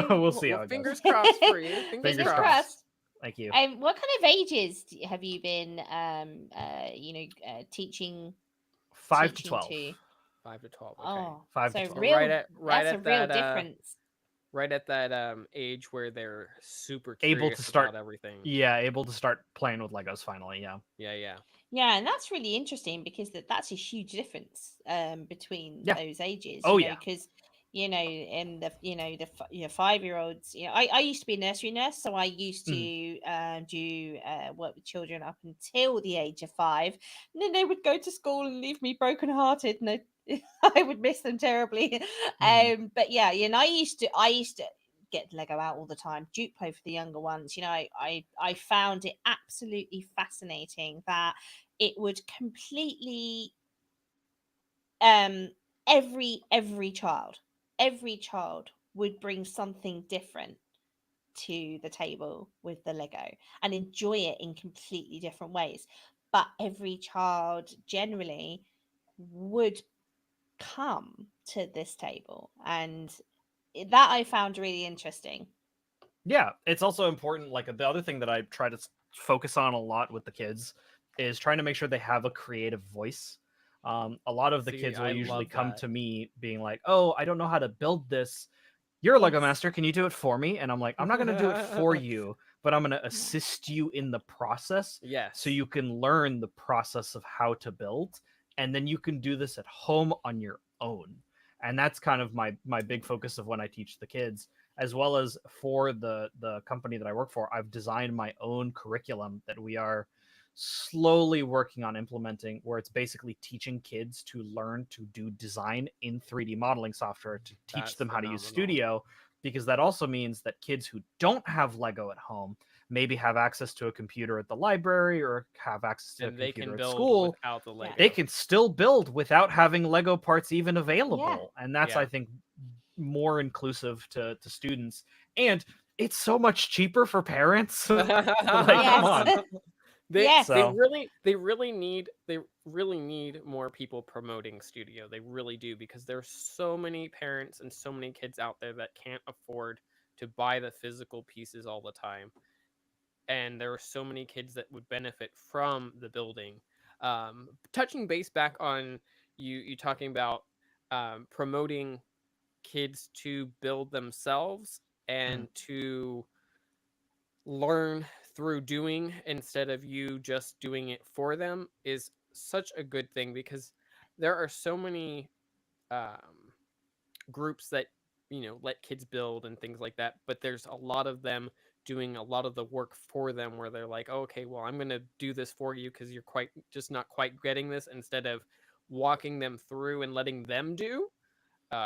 S3: how it
S1: Fingers
S3: goes.
S1: crossed for you.
S3: Fingers
S1: Fingers
S3: crossed.
S1: crossed.
S3: Thank you.
S2: What kind of ages have you been, teaching?
S3: 5 to
S2: teaching
S3: 12.
S2: to?
S1: 5 to 12. Okay.
S2: Oh,
S3: 5
S2: so
S3: to 12.
S2: real.
S1: Right
S2: That's
S1: at
S2: a real
S1: that,
S2: difference.
S1: right at that age where they're super
S3: Able
S1: curious
S3: to start
S1: about everything.
S3: Yeah, able to start playing with Legos finally. Yeah.
S1: Yeah.
S2: Yeah, and that's really interesting because that's a huge difference between
S3: Yeah.
S2: those ages.
S3: Oh,
S2: you know,
S3: yeah.
S2: because in the 5-year-olds. You know, I used to be a nursery nurse, so I used to do work with children up until the age of 5, and then they would go to school and leave me brokenhearted, and I would miss them terribly. But yeah, you know, I used to get Lego out all the time. Duplo for the younger ones. You know, I found it absolutely fascinating that it would completely every child would bring something different to the table with the Lego and enjoy it in completely different ways. But every child generally would come to this table, and that I found really interesting.
S3: Yeah, it's also important. Like the other thing that I try to focus on a lot with the kids is trying to make sure they have a creative voice. A lot of the
S1: See,
S3: kids will
S1: I
S3: usually
S1: love
S3: come
S1: that.
S3: to me being like, "Oh, I don't know how to build this. You're a Lego
S2: Yes.
S3: master. Can you do it for me?" And I'm like, "I'm not going to do it for you, but I'm going to assist you in the process
S1: Yes.
S3: so you can learn the process of how to build, and then you can do this at home on your own." And that's kind of my big focus of when I teach the kids, as well as for the company that I work for. I've designed my own curriculum that we are slowly working on implementing, where it's basically teaching kids to learn to do design in 3D modeling software to teach
S1: That's
S3: them how to use
S1: phenomenal.
S3: Studio, because that also means that kids who don't have Lego at home maybe have access to a computer at the library or have access to a
S1: And they
S3: computer
S1: can
S3: at
S1: build
S3: school.
S1: without the Lego.
S3: They can still build without having Lego parts even available. And that's,
S1: Yeah.
S3: I think, more inclusive to students. And it's so much cheaper for parents. Like, come on.
S2: Yes.
S3: So
S1: they really need more people promoting Studio. They really do, because there's so many parents and so many kids out there that can't afford to buy the physical pieces all the time, and there are so many kids that would benefit from the building. Touching base back on you talking about promoting kids to build themselves
S3: mm,
S1: and to learn through doing instead of you just doing it for them is such a good thing, because there are so many um, groups that let kids build and things like that, but there's a lot of them doing a lot of the work for them, where they're like, oh, okay, well, I'm going to do this for you because you're quite just not quite getting this, instead of walking them through and letting them do.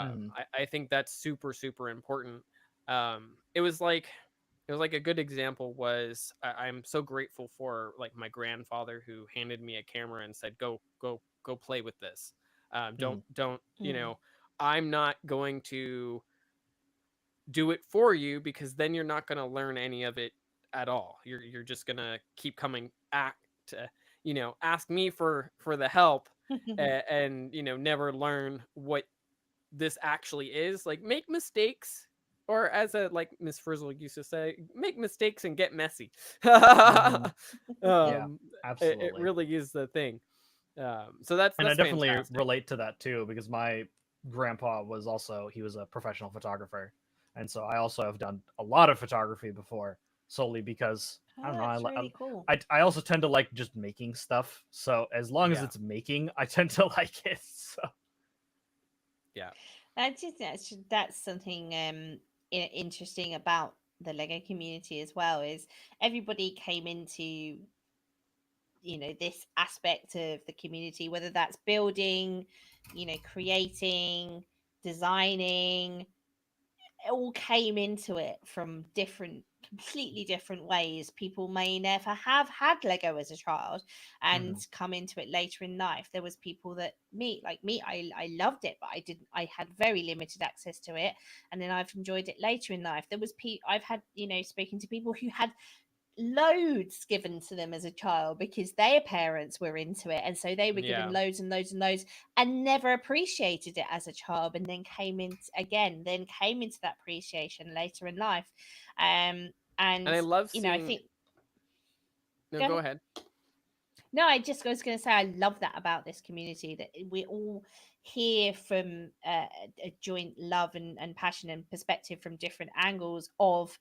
S3: mm,
S1: I think that's super super important. It was like a good example was I'm so grateful for like my grandfather, who handed me a camera and said, go play with this. Don't
S2: Mm.
S1: I'm not going to do it for you, because then you're not going to learn any of it at all. You're just going to keep coming back to ask me for the help, and never learn what this actually is. Like, make mistakes, or as a like Miss Frizzle used to say, make mistakes and get messy.
S3: hmm yeah,
S1: um it
S3: absolutely.
S1: really is the thing. So that's
S3: And I
S1: that's
S3: definitely
S1: fantastic.
S3: relate to that too, because my grandpa was also, he was a professional photographer, and so I also have done a lot of photography before, solely because I
S2: Oh,
S3: don't know,
S2: that's really cool.
S3: I also tend to like just making stuff. So as long as
S1: Yeah,
S3: it's making, I tend to like it. So
S1: yeah,
S2: That's something interesting about the Lego community as well, is everybody came into this aspect of the community, whether that's building, creating, designing, it all came into it from completely different ways. People may never have had Lego as a child and
S3: mhm.
S2: come into it later in life. There was people that me, I loved it, but I had very limited access to it, and then I've enjoyed it later in life. There was I've had, spoken to people who had loads given to them as a child because their parents were into it, and so they were given
S1: yeah.
S2: loads and loads and loads and never appreciated it as a child, and then came into that appreciation later in life.
S1: And
S2: And
S1: I love
S2: I
S1: seeing.
S2: think,
S1: No,
S2: go
S1: go
S2: ahead.
S1: ahead.
S2: No, I just was going to say I love that about this community, that we're all here from a joint love and passion and perspective from different angles of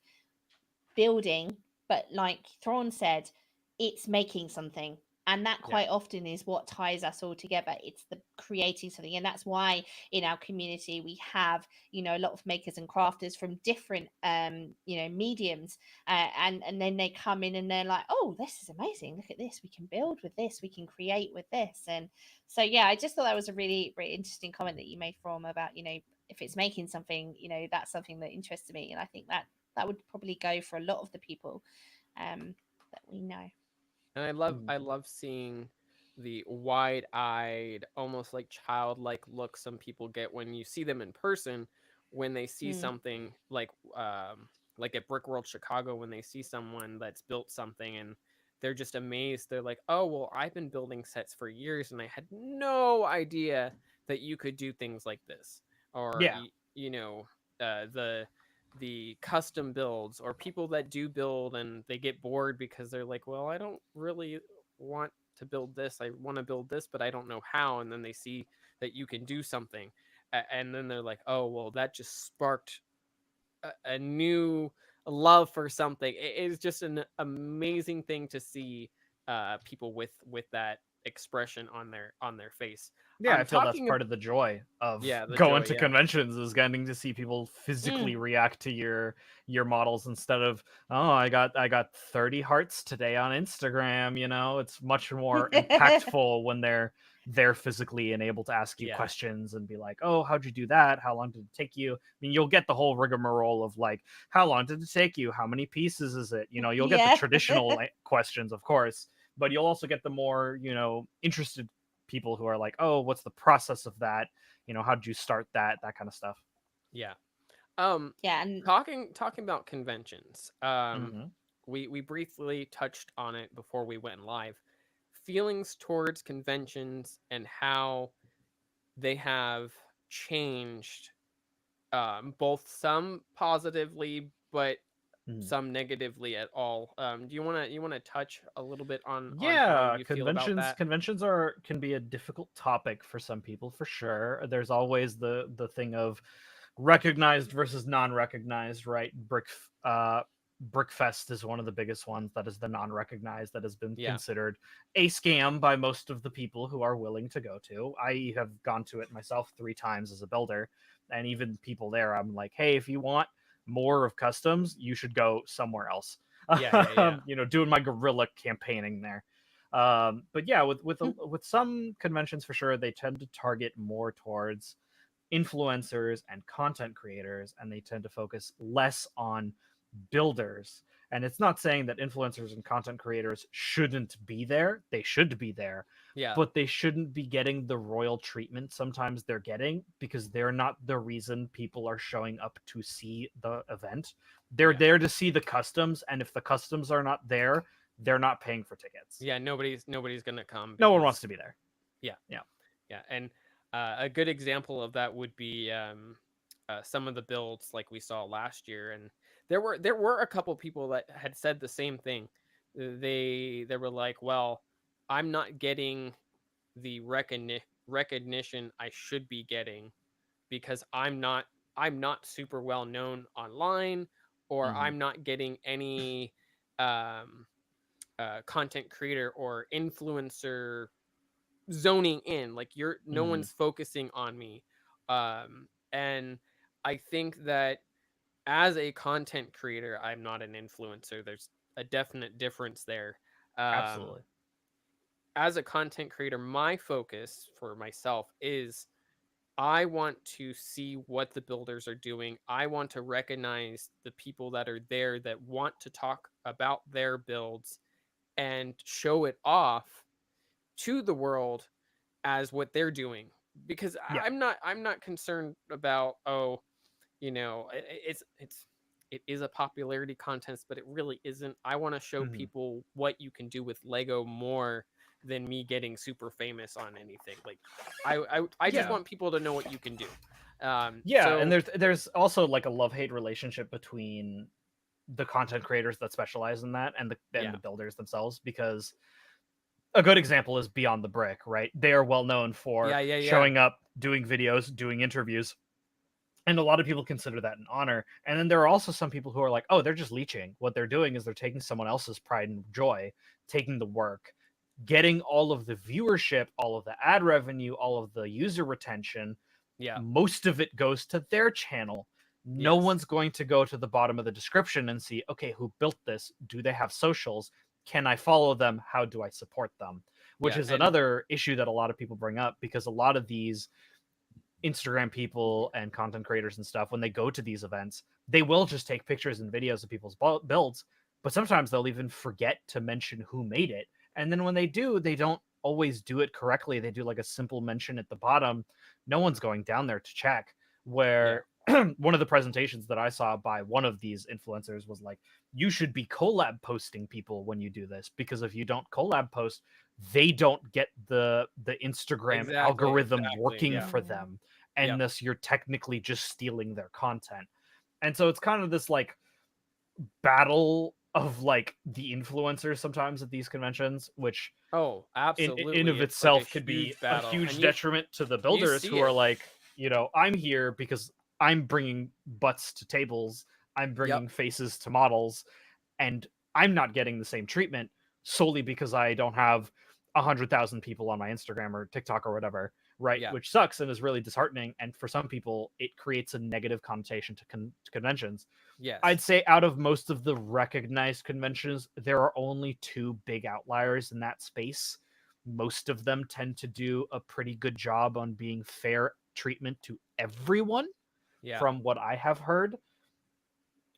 S2: building, but like Thrawn said, it's making something. And that
S1: Yeah,
S2: quite often is what ties us all together. It's the creating something. And that's why in our community we have, a lot of makers and crafters from different mediums. And then they come in and they're like, oh, this is amazing. Look at this. We can build with this, we can create with this. And so yeah, I just thought that was a really, really interesting comment that you made from about, if it's making something, that's something that interests me. And I think that would probably go for a lot of the people that we know.
S1: and I love
S3: Mhm.
S1: I love seeing the wide-eyed, almost like childlike look some people get when you see them in person, when they see
S2: Mm.
S1: something like at Brickworld Chicago, when they see someone that's built something and they're just amazed. They're like, "Oh, well, I've been building sets for years and I had no idea that you could do things like this." Or
S3: Yeah,
S1: the custom builds, or people that do build and they get bored because they're like, well, I don't really want to build this, I want to build this, but I don't know how. And then they see that you can do something, and then they're like, oh, well, that just sparked a new love for something. It is just an amazing thing to see people with that expression on their face.
S3: yeah, I feel that's
S1: Talking
S3: part of the joy of
S1: Yeah, the
S3: going
S1: joy,
S3: to
S1: yeah.
S3: conventions, is getting to see people
S2: Mm.
S3: physically react to your models, instead of, oh, I got 30 hearts today on Instagram. It's much more impactful when they're physically and able to ask you
S1: Yeah,
S3: questions and be like, oh, how'd you do that? How long did it take you? I mean, you'll get the whole rigmarole of like, how long did it take you? How many pieces is it? You'll get the
S2: Yeah.
S3: traditional questions, of course, but you'll also get the more, interested people who are like, oh, what's the process of that? How did you start that? That kind of stuff.
S1: yeah. Um,
S2: Yeah. And
S1: talking about conventions.
S3: Hmm
S1: we briefly touched on it before we went live. Feelings towards conventions and how they have changed, both some positively, but
S3: Mhm.
S1: some negatively at all. Do you wanna touch a little bit on how
S3: Yeah,
S1: you feel about that?
S3: conventions are can be a difficult topic for some people for sure. There's always the thing of recognized versus non-recognized, right? Brickfest is one of the biggest ones that is the non-recognized that has been
S1: Yeah,
S3: considered a scam by most of the people who are willing to go to. I have gone to it myself 3 times as a builder, and even people there, I'm like, hey, if you want more of customs, you should go somewhere else.
S1: yeah.
S3: Doing my guerrilla campaigning there. But yeah, with some conventions for sure, they tend to target more towards influencers and content creators, and they tend to focus less on builders. And it's not saying that influencers and content creators shouldn't be there. They should be there,
S1: Yeah,
S3: but they shouldn't be getting the royal treatment sometimes they're getting, because they're not the reason people are showing up to see the event. They're
S1: yeah,
S3: there to see the customs, and if the customs are not there, they're not paying for tickets.
S1: yeah. Nobody's gonna come
S3: No one wants
S1: because
S3: to be there.
S1: yeah,
S3: Yeah.
S1: yeah. And a good example of that would be some of the builds like we saw last year, and there were a couple people that had said the same thing. They were like, well, I'm not getting the recognition I should be getting because I'm not super well known online, or
S3: Hmm.
S1: I'm not getting any um, content creator or influencer zoning in. Like, no
S3: Hmm.
S1: one's focusing on me, and I think that as a content creator, I'm not an influencer. There's a definite difference there. Um,
S3: Absolutely.
S1: as a content creator, my focus for myself is I want to see what the builders are doing. I want to recognize the people that are there that want to talk about their builds and show it off to the world as what they're doing, because
S3: Yeah.
S1: I'm not concerned about, oh, it is a popularity contest, but it really isn't. I want to show
S3: Hmm.
S1: people what you can do with Lego more than me getting super famous on anything. Like, I just
S3: Yeah.
S1: want people to know what you can do.
S3: Yeah, and
S1: So
S3: there's also like a love-hate relationship between the content creators that specialize in that and the
S1: yeah,
S3: builders themselves, because a good example is Beyond the Brick, right? They are well known for
S1: yeah.
S3: showing up, doing videos, doing interviews, and a lot of people consider that an honor. And then there are also some people who are like, oh, they're just leeching. What they're doing is they're taking someone else's pride and joy, taking the work, getting all of the viewership, all of the ad revenue, all of the user retention.
S1: Yeah,
S3: Most of it goes to their channel. No
S1: yes,
S3: one's going to go to the bottom of the description and see, okay, who built this? Do they have socials? Can I follow them? How do I support them? Which
S1: yeah,
S3: is
S1: and
S3: another issue that a lot of people bring up, because a lot of these Instagram people and content creators and stuff, when they go to these events, they will just take pictures and videos of people's builds, but sometimes they'll even forget to mention who made it. And then when they do, they don't always do it correctly. They do like a simple mention at the bottom. No one's going down there to check.
S1: yeah,
S3: Where one of the presentations that I saw by one of these influencers was like, you should be collab posting people when you do this, because if you don't collab post, they don't get the Instagram algorithm
S1: exactly,
S3: working
S1: yeah,
S3: for
S2: Mm.
S3: them, and
S1: yep,
S3: thus you're technically just stealing their content. And so it's kind of this like battle of like the influencers sometimes at these conventions, which
S1: oh,
S3: in of
S1: absolutely, it's like a
S3: itself could be
S1: huge
S3: a
S1: battle,
S3: huge
S1: and you
S3: detriment to the
S1: you
S3: builders
S1: see
S3: who are
S1: it.
S3: like, I'm here because I'm bringing butts to tables, I'm
S1: Yep,
S3: bringing faces to models, and I'm not getting the same treatment solely because I don't have 100,000 people on my Instagram or TikTok or whatever, right?
S1: yeah,
S3: Which sucks and is really disheartening. And for some people, it creates a negative connotation to conventions. I'd
S1: yes,
S3: say out of most of the recognized conventions, there are only 2 big outliers in that space. Most of them tend to do a pretty good job on being fair treatment to everyone,
S1: yeah.
S3: from what I have heard.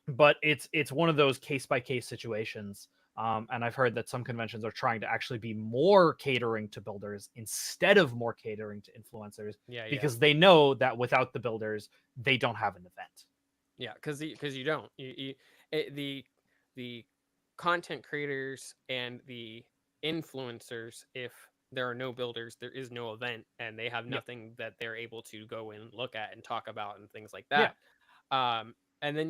S3: But it's one of those case by case situations. And I've heard that some conventions are trying to actually be more catering to builders instead of more catering to influencers,
S1: Yeah, yeah,
S3: because they know that without the builders, they don't have an event.
S1: yeah. Because you don't. The content creators and the influencers, if there are no builders, there is no event, and they have
S3: Yep.
S1: nothing that they're able to go and look at and talk about and things like
S3: Yeah.
S1: that. And then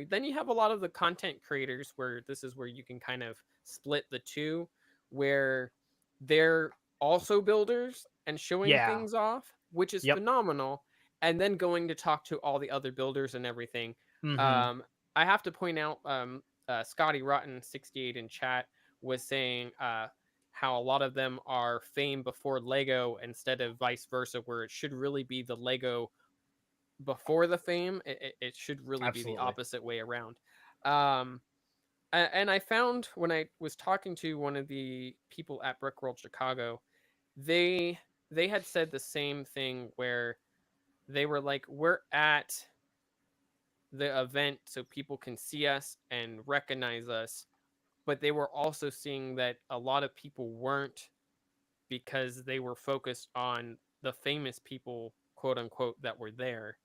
S1: then you have a lot of the content creators where this is where you can kind of split the two, where they're also builders and showing
S3: Yeah.
S1: things off, which is
S3: Yep.
S1: phenomenal, and then going to talk to all the other builders and everything.
S3: Mm-hmm.
S1: I have to point out, Scotty Rotten 68 in chat was saying how a lot of them are fame before Lego instead of vice versa, where it should really be the Lego before the fame. It should really be the
S3: Absolutely.
S1: opposite way around. Um, and I found when I was talking to one of the people at Brickworld Chicago, they they had said the same thing where they were like, we're at the event so people can see us and recognize us, but they were also seeing that a lot of people weren't, because they were focused on the famous people, quote unquote, that were there,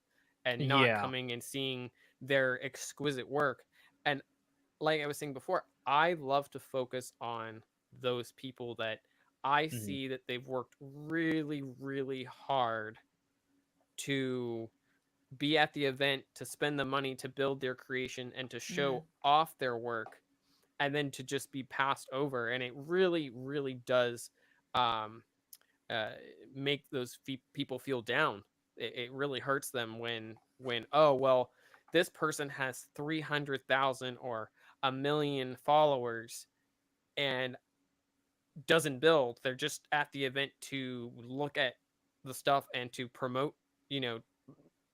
S1: and not
S3: Yeah.
S1: coming and seeing their exquisite work. And like I was saying before, I love to focus on those people that I
S3: Mm-hmm.
S1: see that they've worked really, really hard to be at the event, to spend the money to build their creation and to
S2: Mm.
S1: show off their work, and then to just be passed over. And it really, really does um, uh, make those people feel down. It really hurts them when oh well, this person has 300,000 or a million followers and doesn't build. They're just at the event to look at the stuff and to promote, you know,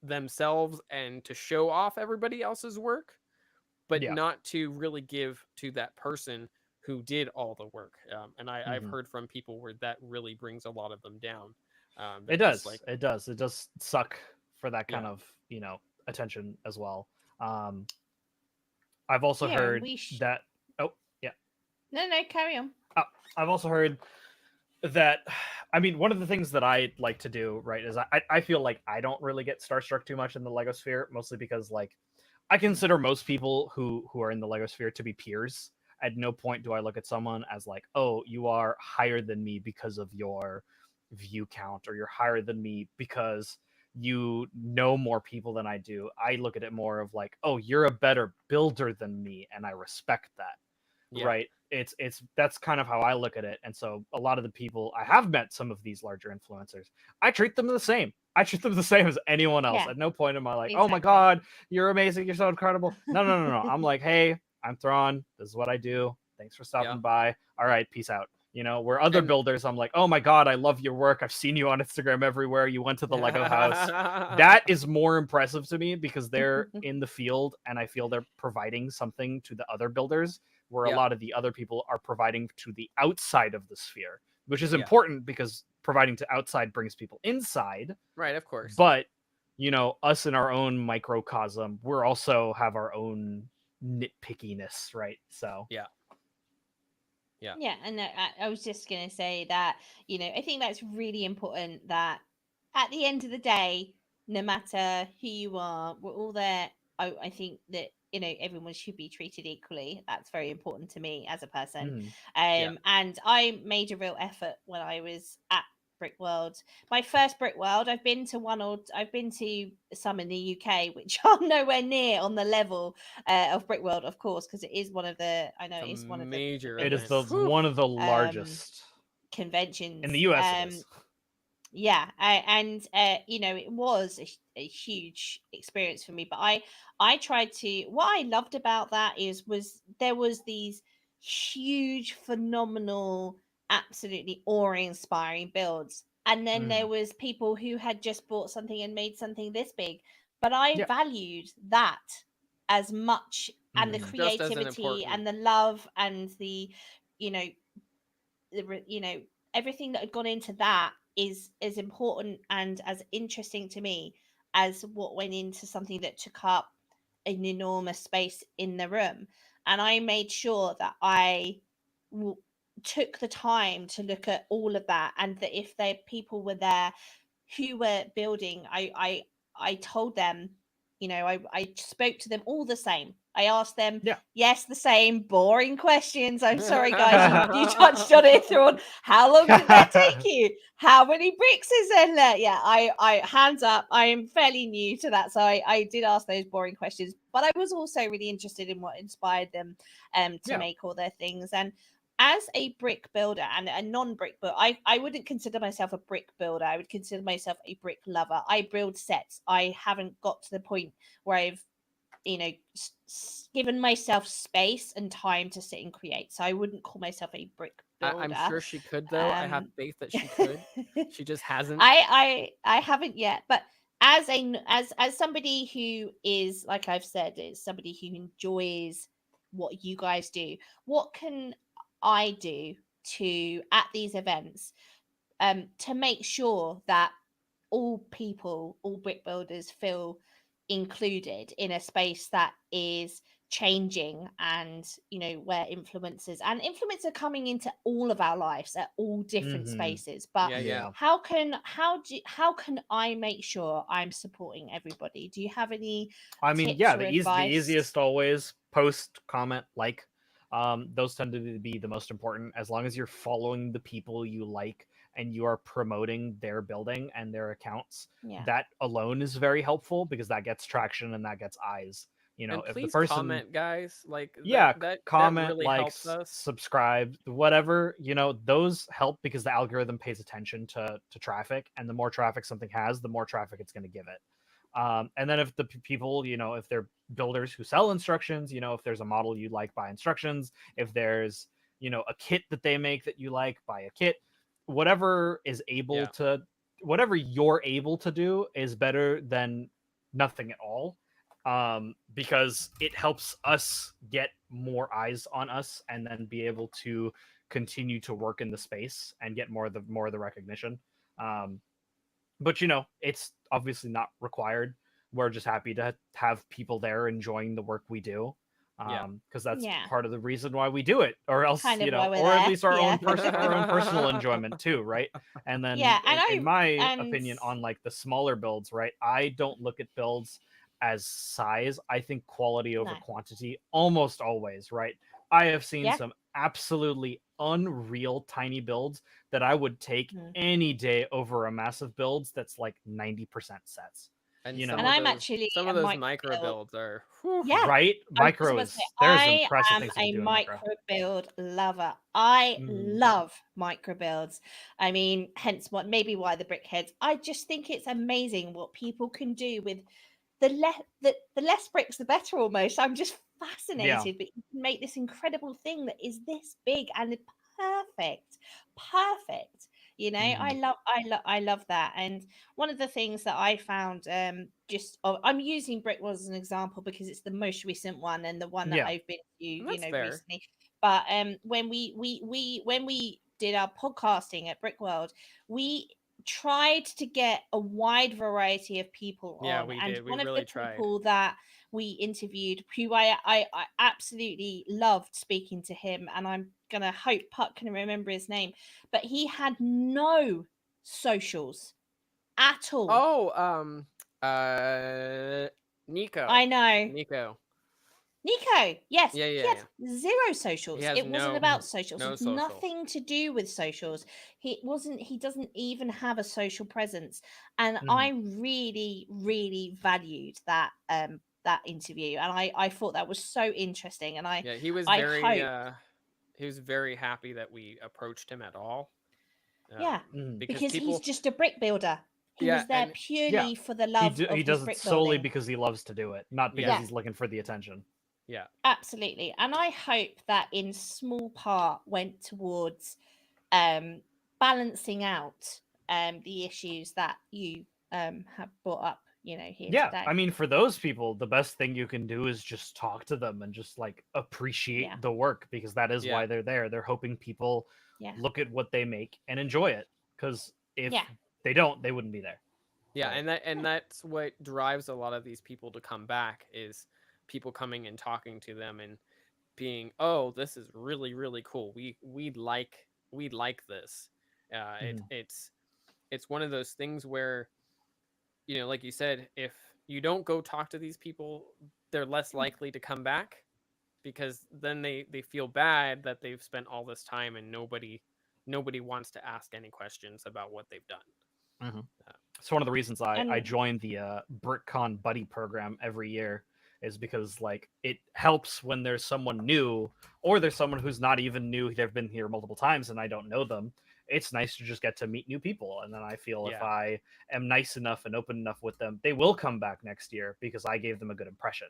S1: themselves and to show off everybody else's work, but
S3: Yeah.
S1: not to really give to that person who did all the work. And I've
S3: Mm-hmm.
S1: heard from people where that really brings a lot of them down.
S3: It
S1: They're just
S3: does.
S1: like,
S3: It does. It does suck for that kind
S1: yeah,
S3: of, attention as well. Um, I've also
S2: Yeah, and
S3: heard that. Oh, yeah.
S2: No, carry on.
S3: I've also heard that. I mean, one of the things that I like to do, right, is I feel like I don't really get starstruck too much in the Lego sphere, mostly because like I consider most people who are in the Lego sphere to be peers. At no point do I look at someone as like, oh, you are higher than me because of your view count, or you're higher than me because you know more people than I do. I look at it more of like, oh, you're a better builder than me, and I respect that.
S1: yeah,
S3: Right? It's that's kind of how I look at it. And so a lot of the people I have met, some of these larger influencers, I treat them the same. I treat them the same as anyone else.
S2: Yeah,
S3: At no point am I like, oh my
S2: exactly.
S3: god, you're amazing, you're so incredible. No, no, no, no. I'm like, hey, I'm Thrawn. This is what I do. Thanks for
S1: yeah.
S3: stopping by. All right, peace out. Where other
S1: And
S3: builders, I'm like, oh my god, I love your work. I've seen you on Instagram everywhere. You went to the Lego house. That is more impressive to me because they're in the field and I feel they're providing something to the other builders, where a
S1: yeah,
S3: lot of the other people are providing to the outside of the sphere, which is
S1: yeah,
S3: important because providing to outside brings people inside.
S1: right, of course.
S3: But us in our own microcosm, we're also have our own nitpickiness, right? So
S1: Yeah, yeah,
S2: Yeah, and I was just going to say that, I think that's really important that at the end of the day, no matter who you are, we're all there. I think that, everyone should be treated equally. That's very important to me as a person.
S1: yeah.
S2: And I made a real effort when I was at Brickworld. My first Brickworld, I've been to some in the UK, which are nowhere near on the level of Brickworld, of course, because I know
S1: It's a
S2: it is one of the
S1: major
S3: it is
S1: event.
S2: biggest
S3: the
S1: Whew.
S3: one of the
S2: um,
S3: largest
S2: conventions.
S3: in the US. It is.
S2: Yeah, and it was a huge experience for me. But I tried to. What I loved about that was there was these huge, phenomenal, absolutely awe-inspiring builds, and then there
S3: Mhm.
S2: was people who had just bought something and made something this big. But I
S3: Yeah.
S2: valued that as much, and the
S1: It's
S3: Mhm.
S1: just as an
S2: creativity
S1: important.
S2: and the love and you know everything that had gone into that is as important and as interesting to me as what went into something that took up an enormous space in the room. And I made sure that w- took the time to look at all of that, and that if there people were there who were building, I told them, I spoke to them all the same. I asked them,
S3: Yeah.
S2: yes, the same boring questions. I'm sorry, guys, you touched on it, Thrawn. How long did that take you? How many bricks is in there? Yeah, I hands up. I am fairly new to that, so I did ask those boring questions, but I was also really interested in what inspired them to
S3: Yeah.
S2: make all their things. And as a brick builder and a non-brick builder, I wouldn't consider myself a brick builder. I would consider myself a brick lover. I build sets. I haven't got to the point where I've given myself space and time to sit and create. So I wouldn't call myself a brick builder.
S1: I'm sure she could, though. I have faith that she could. She just hasn't.
S2: I haven't yet, but as somebody who is, like I've said, is somebody who enjoys what you guys do, what can I do to at these events to make sure that all people, all brick builders feel included in a space that is changing, and where influencers are coming into all of our lives at all different spaces. But
S1: Yeah.
S2: how can I make sure I'm supporting everybody? Do you have any tips or
S3: the
S2: advice?
S3: easiest always post, comment, like. Those tend to be the most important. As long as you're following the people you like and you are promoting their building and their accounts, that alone is very helpful, because that gets traction and that gets eyes.
S1: And
S3: if
S1: please
S3: the person
S1: comment, guys. Like, that
S3: comment,
S1: really
S3: like,
S1: helps us.
S3: subscribe, whatever, those help, because the algorithm pays attention to traffic, and the more traffic something has, the more traffic it's going to give it. And then if the people, if they're builders who sell instructions, if there's a model you like, buy instructions. If there's, a kit that they make that you like, buy a kit. Whatever whatever you're able to do is better than nothing at all. Because it helps us get more eyes on us, and then be able to continue to work in the space and get more of the recognition. But it's obviously not required. We're just happy to have people there enjoying the work we do, because that's part of the reason why we do it, or else
S2: Kind of why we're
S3: or at
S2: there.
S3: least our own personal enjoyment too, right? And then in my opinion, on like the smaller builds, right, I don't look at builds as size. I think quality over quantity almost always, right? I have seen some absolutely unreal tiny builds that I would take any day over a massive builds that's like 90% sets.
S1: And
S2: I'm actually
S1: some of those micro builds are
S3: right. Micros. There's impressive things
S2: I am
S3: to do
S2: a micro build lover. I love micro builds. I mean, hence maybe why the brickheads. I just think it's amazing what people can do with the less bricks, the better. Almost, I'm just fascinated. But you can make this incredible thing that is this big and perfect. I love that. And one of the things that I found, I'm using Brickwalls as an example because it's the most recent one and the one that I've been to, recently. But when we did our podcasting at Brickworld, we tried to get a wide variety of people on.
S1: We
S2: and
S1: did.
S2: One
S1: we
S2: of
S1: really
S2: the
S1: tried.
S2: people that we interviewed, who I absolutely loved speaking to him, and I'm gonna hope Puck can remember his name, but he had no socials at all.
S1: Nico.
S2: I know.
S1: Nico,
S2: yes.
S1: Yeah.
S2: He has zero socials. It wasn't about socials.
S1: No
S2: It's
S1: social.
S2: nothing to do with socials. He doesn't even have a social presence. And I really, really valued that that interview. And I thought that was so interesting. And
S1: he was he was very happy that we approached him at all.
S2: Because he's just a brick builder. He was there purely for the love of
S3: he
S2: his
S3: does
S2: brick
S3: it solely
S2: building.
S3: because he loves to do it, not because he's looking for the attention.
S1: Yeah,
S2: absolutely. And I hope that in small part went towards balancing out the issues that you have brought up, here today.
S3: I mean, for those people, the best thing you can do is just talk to them and just like appreciate the work, because that is why they're there. They're hoping people look at what they make and enjoy it, because if they don't, they wouldn't be there.
S1: And that's what drives a lot of these people to come back, is people coming and talking to them and being, oh, this is really, really cool. We like this. It's one of those things where, like you said, if you don't go talk to these people, they're less likely to come back, because then they feel bad that they've spent all this time and nobody wants to ask any questions about what they've done.
S3: Mhm. So one of the reasons I
S2: And
S3: joined the BrickCon buddy program every year is because like it helps when there's someone new or there's someone who's not even new. They've been here multiple times and I don't know them. It's nice to just get to meet new people, and then I feel if
S1: Yeah.
S3: I am nice enough and open enough with them, they will come back next year because I gave them a good impression,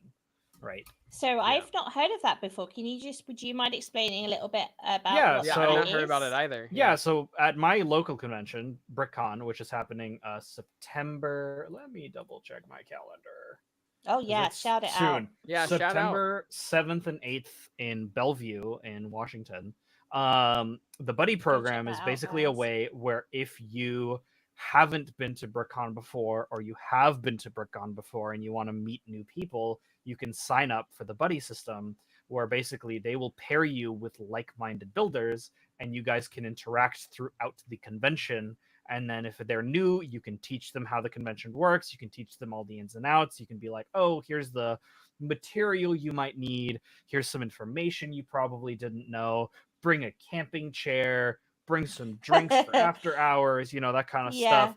S3: right?
S2: so I've not heard of that before. Would you mind explaining a little bit about
S3: Yeah,
S2: what
S1: Yeah,
S3: so-
S1: I've
S2: that
S1: not heard about it
S2: is?
S1: either.
S3: Yeah, so at my local convention, BrickCon, which is happening September, let me double check my calendar.
S2: Oh
S3: 'Cause
S2: yeah,
S3: it's
S2: shout it out.
S3: soon.
S1: Yeah, shout out.
S3: September 7th and 8th in Bellevue in Washington. The buddy program is
S2: that out,
S3: basically a
S2: guys.
S3: way where if you haven't been to BrickCon before or you have been to BrickCon before and you want to meet new people, you can sign up for the buddy system where basically they will pair you with like-minded builders and you guys can interact throughout the convention. And then if they're new, you can teach them how the convention works. You can teach them all the ins and outs. You can be like, oh, here's the material you might need. Here's some information you probably didn't know. Bring a camping chair. Bring some drinks for after hours. You know, that kind of stuff.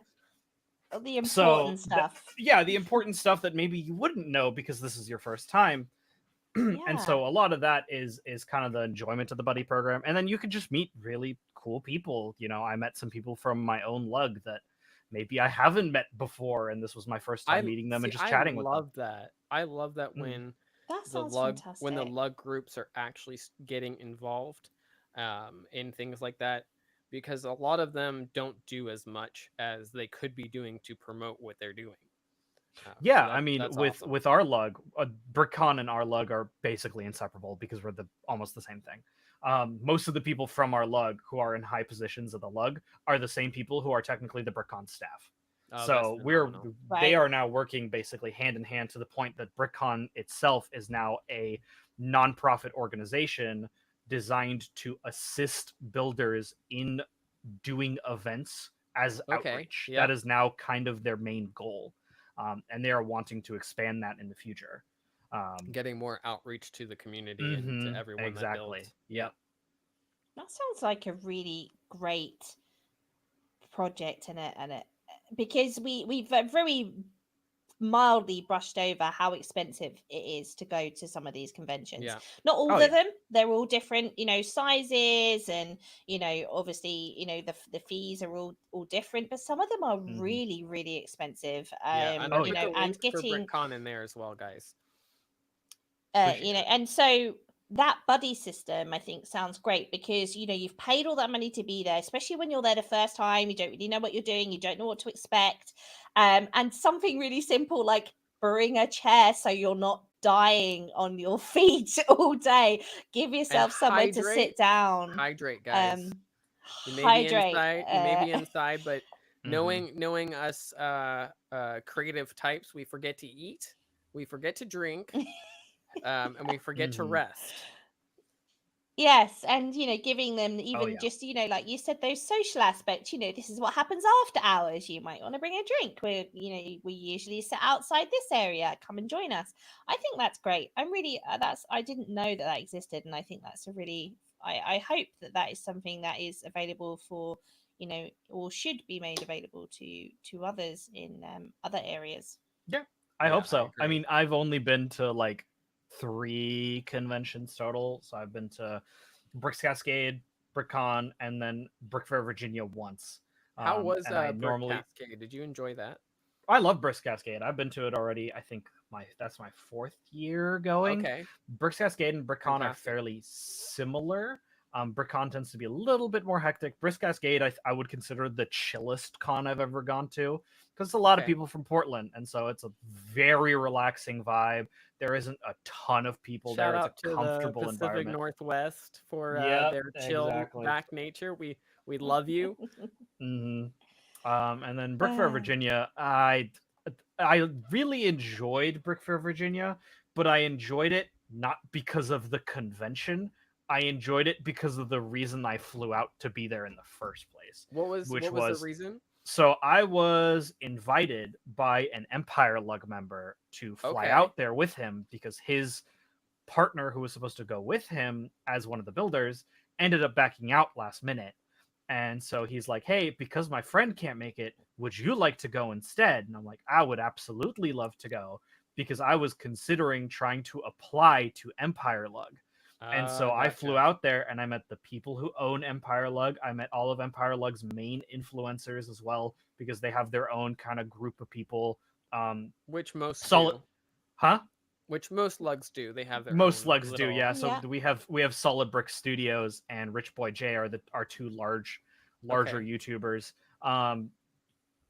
S2: The important
S3: So,
S2: stuff.
S3: Yeah, the important stuff that maybe you wouldn't know because this is your first time. And so a lot of that is kind of the enjoyment of the buddy program, and then you can just meet really cool people. You know, I met some people from my own lug that maybe I haven't met before, and this was my first time meeting them and just chatting with them.
S1: I love that. I love that
S3: Mm.
S1: when
S2: That
S1: the
S2: sounds
S1: lug
S2: fantastic.
S1: when the lug groups are actually getting involved in things like that, because a lot of them don't do as much as they could be doing to promote what they're doing.
S3: Yeah, I mean,
S1: that's
S3: with
S1: awesome.
S3: with our lug, BrickCon and our lug are basically inseparable because we're almost the same thing. Most of the people from our lug who are in high positions of the lug are the same people who are technically the BrickCon staff.
S1: Oh, that's
S3: So
S1: phenomenal.
S3: they
S2: Right.
S3: are now working basically hand in hand to the point that BrickCon itself is now a nonprofit organization designed to assist builders in doing events as
S1: Okay,
S3: outreach.
S1: yeah.
S3: That is now kind of their main goal. And they are wanting to expand that in the future.
S1: Getting more outreach to the community and to everyone
S3: exactly.
S1: that builds.
S3: Yep.
S2: That sounds like a really great project, and it because we've very mildly brushed over how expensive it is to go to some of these conventions.
S1: Yeah.
S2: Not all
S3: Oh,
S2: of
S3: yeah.
S2: them. They're all different, sizes, and obviously, the fees are all different, but some of them are
S3: Mhm.
S2: really, really expensive.
S1: Yeah, and
S3: Oh,
S1: I put
S3: yeah.
S1: the
S2: And
S1: link for
S2: getting
S1: BrickCon in there as well, guys.
S3: Appreciate it.
S2: and so that buddy system, I think, sounds great because you've paid all that money to be there, especially when you're there the first time. You don't really know what you're doing, you don't know what to expect, and something really simple like bring a chair so you're not dying on your feet all day. Give yourself somewhere to sit down.
S1: Hydrate, guys. You may be
S2: Hydrate.
S1: inside. You may be inside, but
S3: Mhm.
S1: knowing us creative types, we forget to eat, we forget to drink, and we forget to
S3: Mhm.
S1: rest.
S2: Yes, and giving them even
S3: yeah.
S2: just like you said, those social aspects. This is what happens after hours. You might want to bring a drink. We usually sit outside this area. Come and join us. I think that's great. I'm really I didn't know that existed, and I think that's a really. I hope that is something that is available for or should be made available to others in other areas.
S3: I
S1: Yeah,
S3: hope
S1: I
S3: so. I
S1: agree.
S3: mean, I've only been to like 3 conventions total. So I've been to Bricks Cascade, BrickCon, and then Brick Fair Virginia once.
S1: How was
S3: and I
S1: Brick
S3: normally
S1: Cascade? Did you enjoy that?
S3: I love Bricks Cascade. I've been to it already. I think that's my 4th year going.
S1: Okay.
S3: Bricks Cascade and BrickCon are
S1: Fantastic.
S3: fairly similar. BrickCon tends to be a little bit more hectic. Bricks Cascade, I would consider the chillest con I've ever gone to because it's a lot of
S1: Okay.
S3: people from Portland, and so it's a very relaxing vibe. There isn't a ton of people
S1: Shout
S3: there.
S1: out
S3: It's a
S1: to
S3: comfortable
S1: the Pacific
S3: environment.
S1: Northwest for
S3: Yep,
S1: their chill
S3: exactly.
S1: back nature. We love you.
S3: And then Brick Fair,
S2: Ah.
S3: Virginia, I really enjoyed Brick Fair, Virginia, but I enjoyed it not because of the convention. I enjoyed it because of the reason I flew out to be there in the first place.
S1: What was
S3: Which
S1: the
S3: was-
S1: reason?
S3: So I was invited by an Empire Lug member to fly
S1: Okay.
S3: out there with him because his partner, who was supposed to go with him as one of the builders, ended up backing out last minute. And so he's like, "Hey, because my friend can't make it, would you like to go instead?" And I'm like, "I would absolutely love to go because I was considering trying to apply to Empire Lug." And so I flew
S1: Gotcha.
S3: out there and I met the people who own Empire Lug. I met all of Empire Lug's main influencers as well because they have their own kind of group of people.
S1: Which most
S3: Solid,
S1: do.
S3: huh?
S1: Which most lugs do. They have their
S3: Most
S1: own
S3: slugs do,
S1: little.
S3: yeah. So
S2: Yeah.
S3: we have Solid Brick Studios and Rich Boy J are our two larger
S1: Okay.
S3: YouTubers.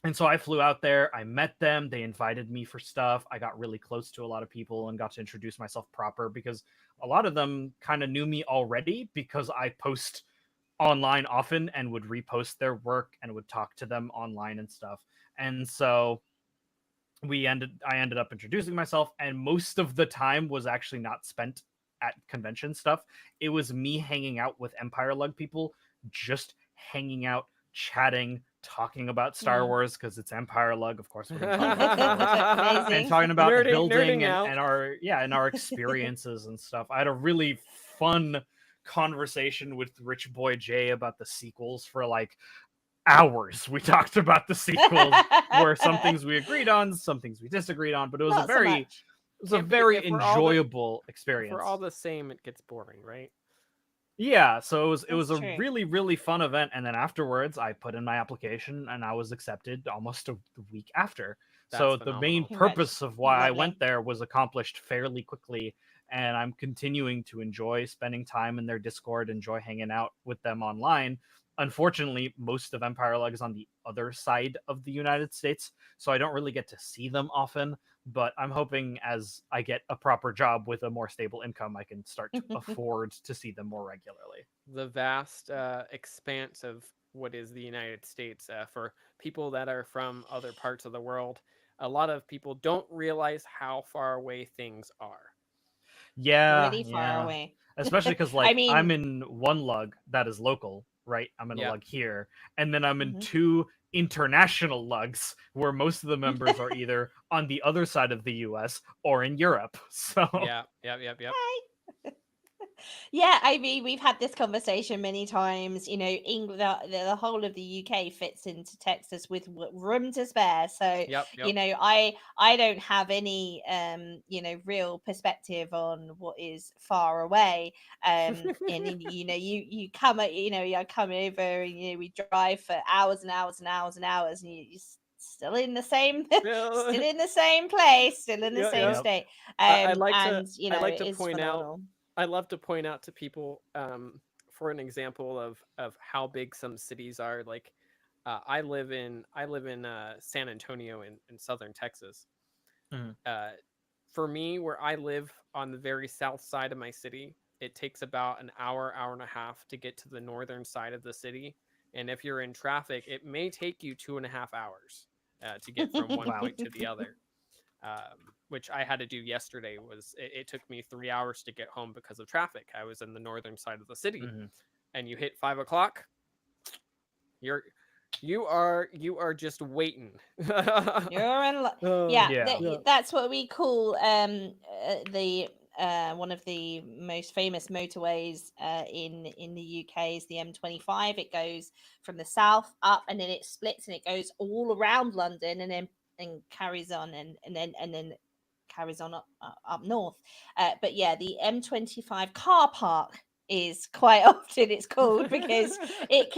S3: And so I flew out there, I met them, they invited me for stuff. I got really close to a lot of people and got to introduce myself proper because a lot of them kind of knew me already because I post online often and would repost their work and would talk to them online and stuff. And so I ended up introducing myself, and most of the time was actually not spent at convention stuff. It was me hanging out with Empire Lug people, just hanging out, chatting, talking about Star
S2: Mm.
S3: Wars because it's Empire Lug, of course. We're gonna talk about Star Wars. And
S2: Amazing.
S3: talking about
S1: Nerding
S3: building
S1: out.
S3: and our experiences and stuff. I had a really fun conversation with Rich Boy J about the sequels for like hours. We talked about the sequels where some things we agreed on, some things we disagreed on, but it was
S2: Not so much.
S1: If we're
S3: enjoyable
S1: If
S3: experience.
S1: we're all the same, it gets boring, right?
S3: Yeah, so it was
S2: That's
S3: a
S2: true.
S3: really fun event, and then afterwards I put in my application and I was accepted almost a week after. So
S1: That's
S3: the main
S1: phenomenal.
S3: purpose of why I
S2: Lovely.
S3: went there was accomplished fairly quickly, and I'm continuing to enjoy spending time in their Discord, enjoy hanging out with them online. Unfortunately, most of Empire Lug is on the other side of the United States, so I don't really get to see them often. But I'm hoping as I get a proper job with a more stable income, I can start to afford to see them more regularly.
S1: The vast expanse of what is the United States for people that are from other parts of the world. A lot of people don't realize how far away things are.
S3: Yeah,
S2: Really far
S3: yeah.
S2: away.
S3: Especially because
S2: I
S3: like I'm
S2: mean,
S3: in one lug that is local, right? I'm in a
S1: Yeah.
S3: lug here, and then I'm in
S2: Mhm.
S3: two international lugs where most of the members are either on the other side of the US or in Europe. So
S1: Yeah. Yep.
S2: yeah, I mean, we've had this conversation many times. You know, England, the whole of the UK fits into Texas with room to spare. So,
S1: Yep.
S2: you know, I don't have any, you know, real perspective on what is far away. And you know, you come, you know, I come over, and you know, we drive for hours and hours and hours and hours, and you still in the same still in the same place, still in the same
S1: Yeah.
S3: yep.
S2: state.
S1: I like to.
S2: And you
S1: I
S2: know,
S1: like
S2: it
S1: to
S2: is
S1: point out.
S2: phenomenal.
S1: I love to point out to people for an example of how big some cities are. Like I live in San Antonio in southern Texas.
S3: Mhm.
S1: Uh, for me, where I live on the very south side of my city, it takes about an hour and a half to get to the northern side of the city. And if you're in traffic, it may take you 2.5 hours to get from one
S3: Wow.
S1: point to the other. Which I had to do yesterday. It took me 3 hours to get home because of traffic. I was in the northern side of the city,
S3: Mhm.
S1: and you hit 5 o'clock, you're you are just waiting.
S2: You're in
S1: Oh,
S2: yeah,
S3: Yeah.
S1: yeah.
S2: that's what we call the one of the most famous motorways in the UK is the M25. It goes from the south up, and then it splits, and it goes all around London, and then and carries on, and then carries on up north. But yeah, the M25 car park is quite often it's called because it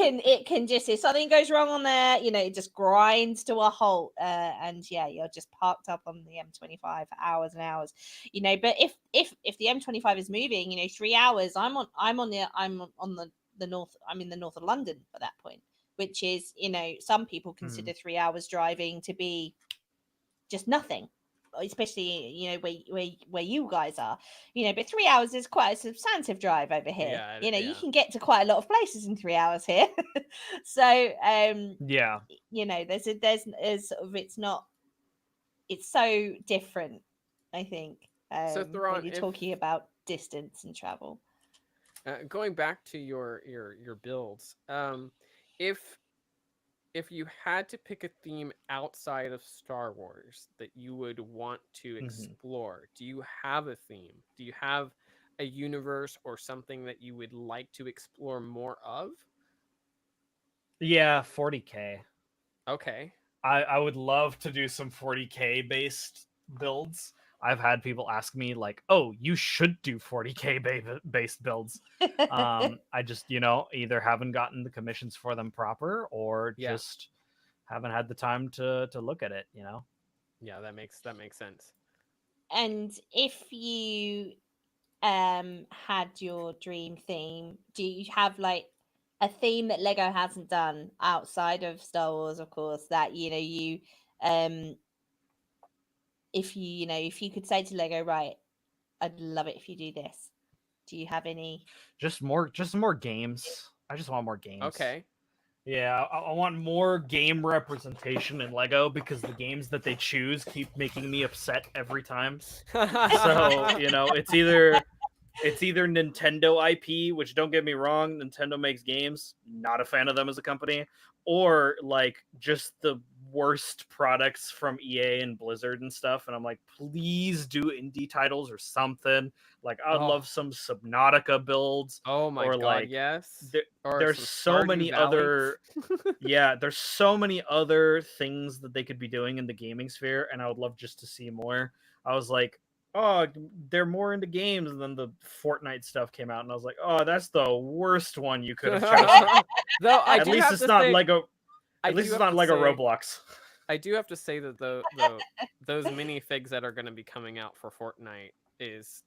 S2: can just, if something goes wrong on there, you know, it just grinds to a halt, and yeah, you're just parked up on the M25 for hours and hours, you know. But if the M25 is moving, you know, 3 hours, I'm on the north, I'm in the north of London at that point, which is, you know, some people consider
S3: Mhm.
S2: 3 hours driving to be just nothing, especially, you know, where you guys are, you know. But 3 hours is quite a substantive drive over here.
S1: Yeah,
S2: You know, you
S1: yeah.
S2: can get to quite a lot of places in 3 hours here. So
S3: Yeah.
S2: you know, there's sort of, it's not, it's so different, I think,
S1: So
S2: when
S1: Theron,
S2: you're
S1: if
S2: talking about distance and travel.
S1: going back to your builds, if if you had to pick a theme outside of Star Wars that you would want to
S3: Mhm.
S1: explore, do you have a theme? Do you have a universe or something that you would like to explore more of?
S3: Yeah, 40K.
S1: Okay.
S3: I would love to do some 40K based builds. I've had people ask me like, "Oh, you should do 40K based builds." I just, either haven't gotten the commissions for them proper or
S1: Yeah.
S3: just haven't had the time to look at it.
S1: Yeah, that makes sense.
S2: And if you had your dream theme, do you have like a theme that Lego hasn't done outside of Star Wars, of course, that you um if you could say to Lego, right, I'd love it if you do this. Do you have any?
S3: Just more games. I just want more games.
S1: Okay.
S3: Yeah, I want more game representation in Lego because the games that they choose keep making me upset every time. So, it's either Nintendo IP, which don't get me wrong, Nintendo makes games, not a fan of them as a company, or like just the worst products from EA and Blizzard and stuff. And I'm like, please do indie titles or something. Like, I'd
S1: Oh,
S3: love some Subnautica builds,
S1: oh my
S3: or
S1: God,
S3: like,
S1: yes.
S3: there,
S1: Or
S3: there's
S1: some
S3: so
S1: Stardew
S3: many
S1: Valley.
S3: other yeah, there's so many other things that they could be doing in the gaming sphere, and I would love just to see more. I was like, oh, they're more into games, and then the Fortnite stuff came out, and I was like, oh, that's the worst one you could have chosen.
S1: Though I
S3: At
S1: do
S3: least
S1: have
S3: it's
S1: to
S3: not
S1: say,
S3: Lego.
S1: I
S3: At least
S1: do
S3: it's
S1: have
S3: not
S1: to
S3: Lego
S1: say,
S3: Roblox.
S1: I do have to say that the those minifigs that are going to be coming out for Fortnite is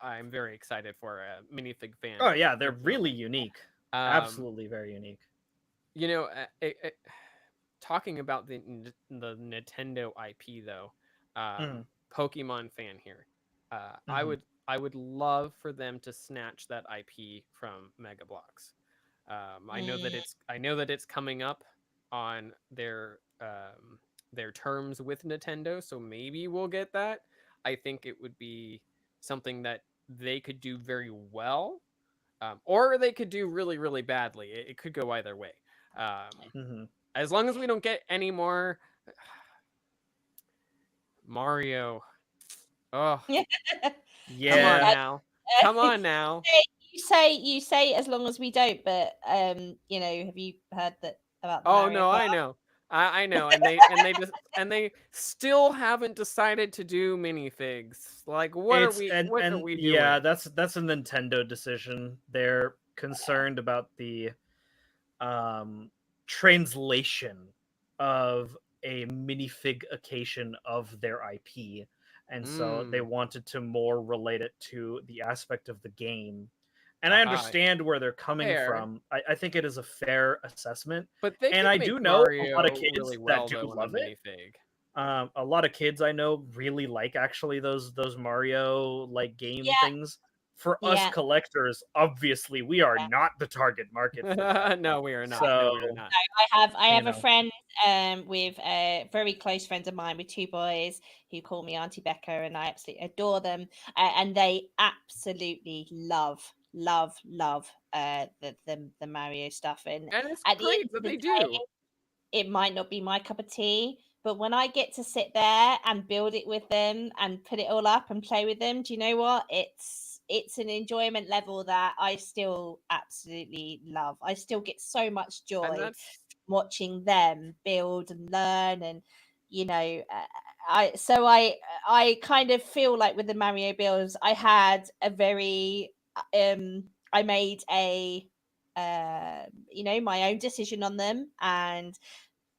S1: I'm very excited for a minifig fan.
S3: Oh yeah, they're really
S1: Personally.
S3: unique.
S1: Um,
S3: Absolutely very unique.
S1: Talking about the Nintendo IP though,
S3: Mm,
S1: Pokemon fan here. I
S3: mhm.
S1: would I would love for them to snatch that IP from Mega Bloks.
S2: Mm,
S1: I know that it's coming up on their terms with Nintendo, so maybe we'll get that. I think it would be something that they could do very well, or they could do really really badly. It could go either way.
S3: Mhm.
S1: As long as we don't get any more Mario. Oh, come on
S3: Yeah,
S1: now. Come on now.
S2: you say as long as we don't, but have you heard that about the
S1: Oh
S2: Mario
S1: no,
S2: Kart?
S1: I know. I know, and they still haven't decided to do minifigs. Like,
S3: it's
S1: what are
S3: and
S1: we
S3: yeah,
S1: doing?
S3: that's a Nintendo decision. They're concerned about the um, translation of a minifigication of their IP, and so they
S1: Mm.
S3: wanted to more relate it to the aspect of the game. And I
S1: Aha.
S3: understand where they're coming
S1: Fair.
S3: from. I think it is a fair assessment,
S1: But they
S3: and
S1: could
S3: I
S1: make
S3: do know a lot of
S1: Mario really
S3: kids that
S1: well
S3: do
S1: though in a
S3: love it.
S1: minifig.
S3: A lot of kids I know really like actually those Mario like game
S2: Yeah,
S3: things. For us
S2: yeah.
S3: collectors, obviously we are not the target market for that.
S1: No, we are not. No,
S3: So,
S1: we are not.
S2: I have
S3: you
S2: a
S3: know,
S2: friend with a very close friend of mine with two boys who call me Auntie Becca, and I absolutely adore them. And they absolutely love the Mario stuff. And
S1: And it's
S2: at the end
S1: great
S2: of
S1: that
S2: the
S1: they
S2: day,
S1: do.
S2: it might not be my cup of tea, but when I get to sit there and build it with them and put it all up and play with them, do you know what? It's an enjoyment level that I still absolutely love. I still get so much
S1: And
S2: joy
S1: that's
S2: watching them build and learn, and you know I kind of feel like with the Mario builds I had a very I made a my own decision on them, and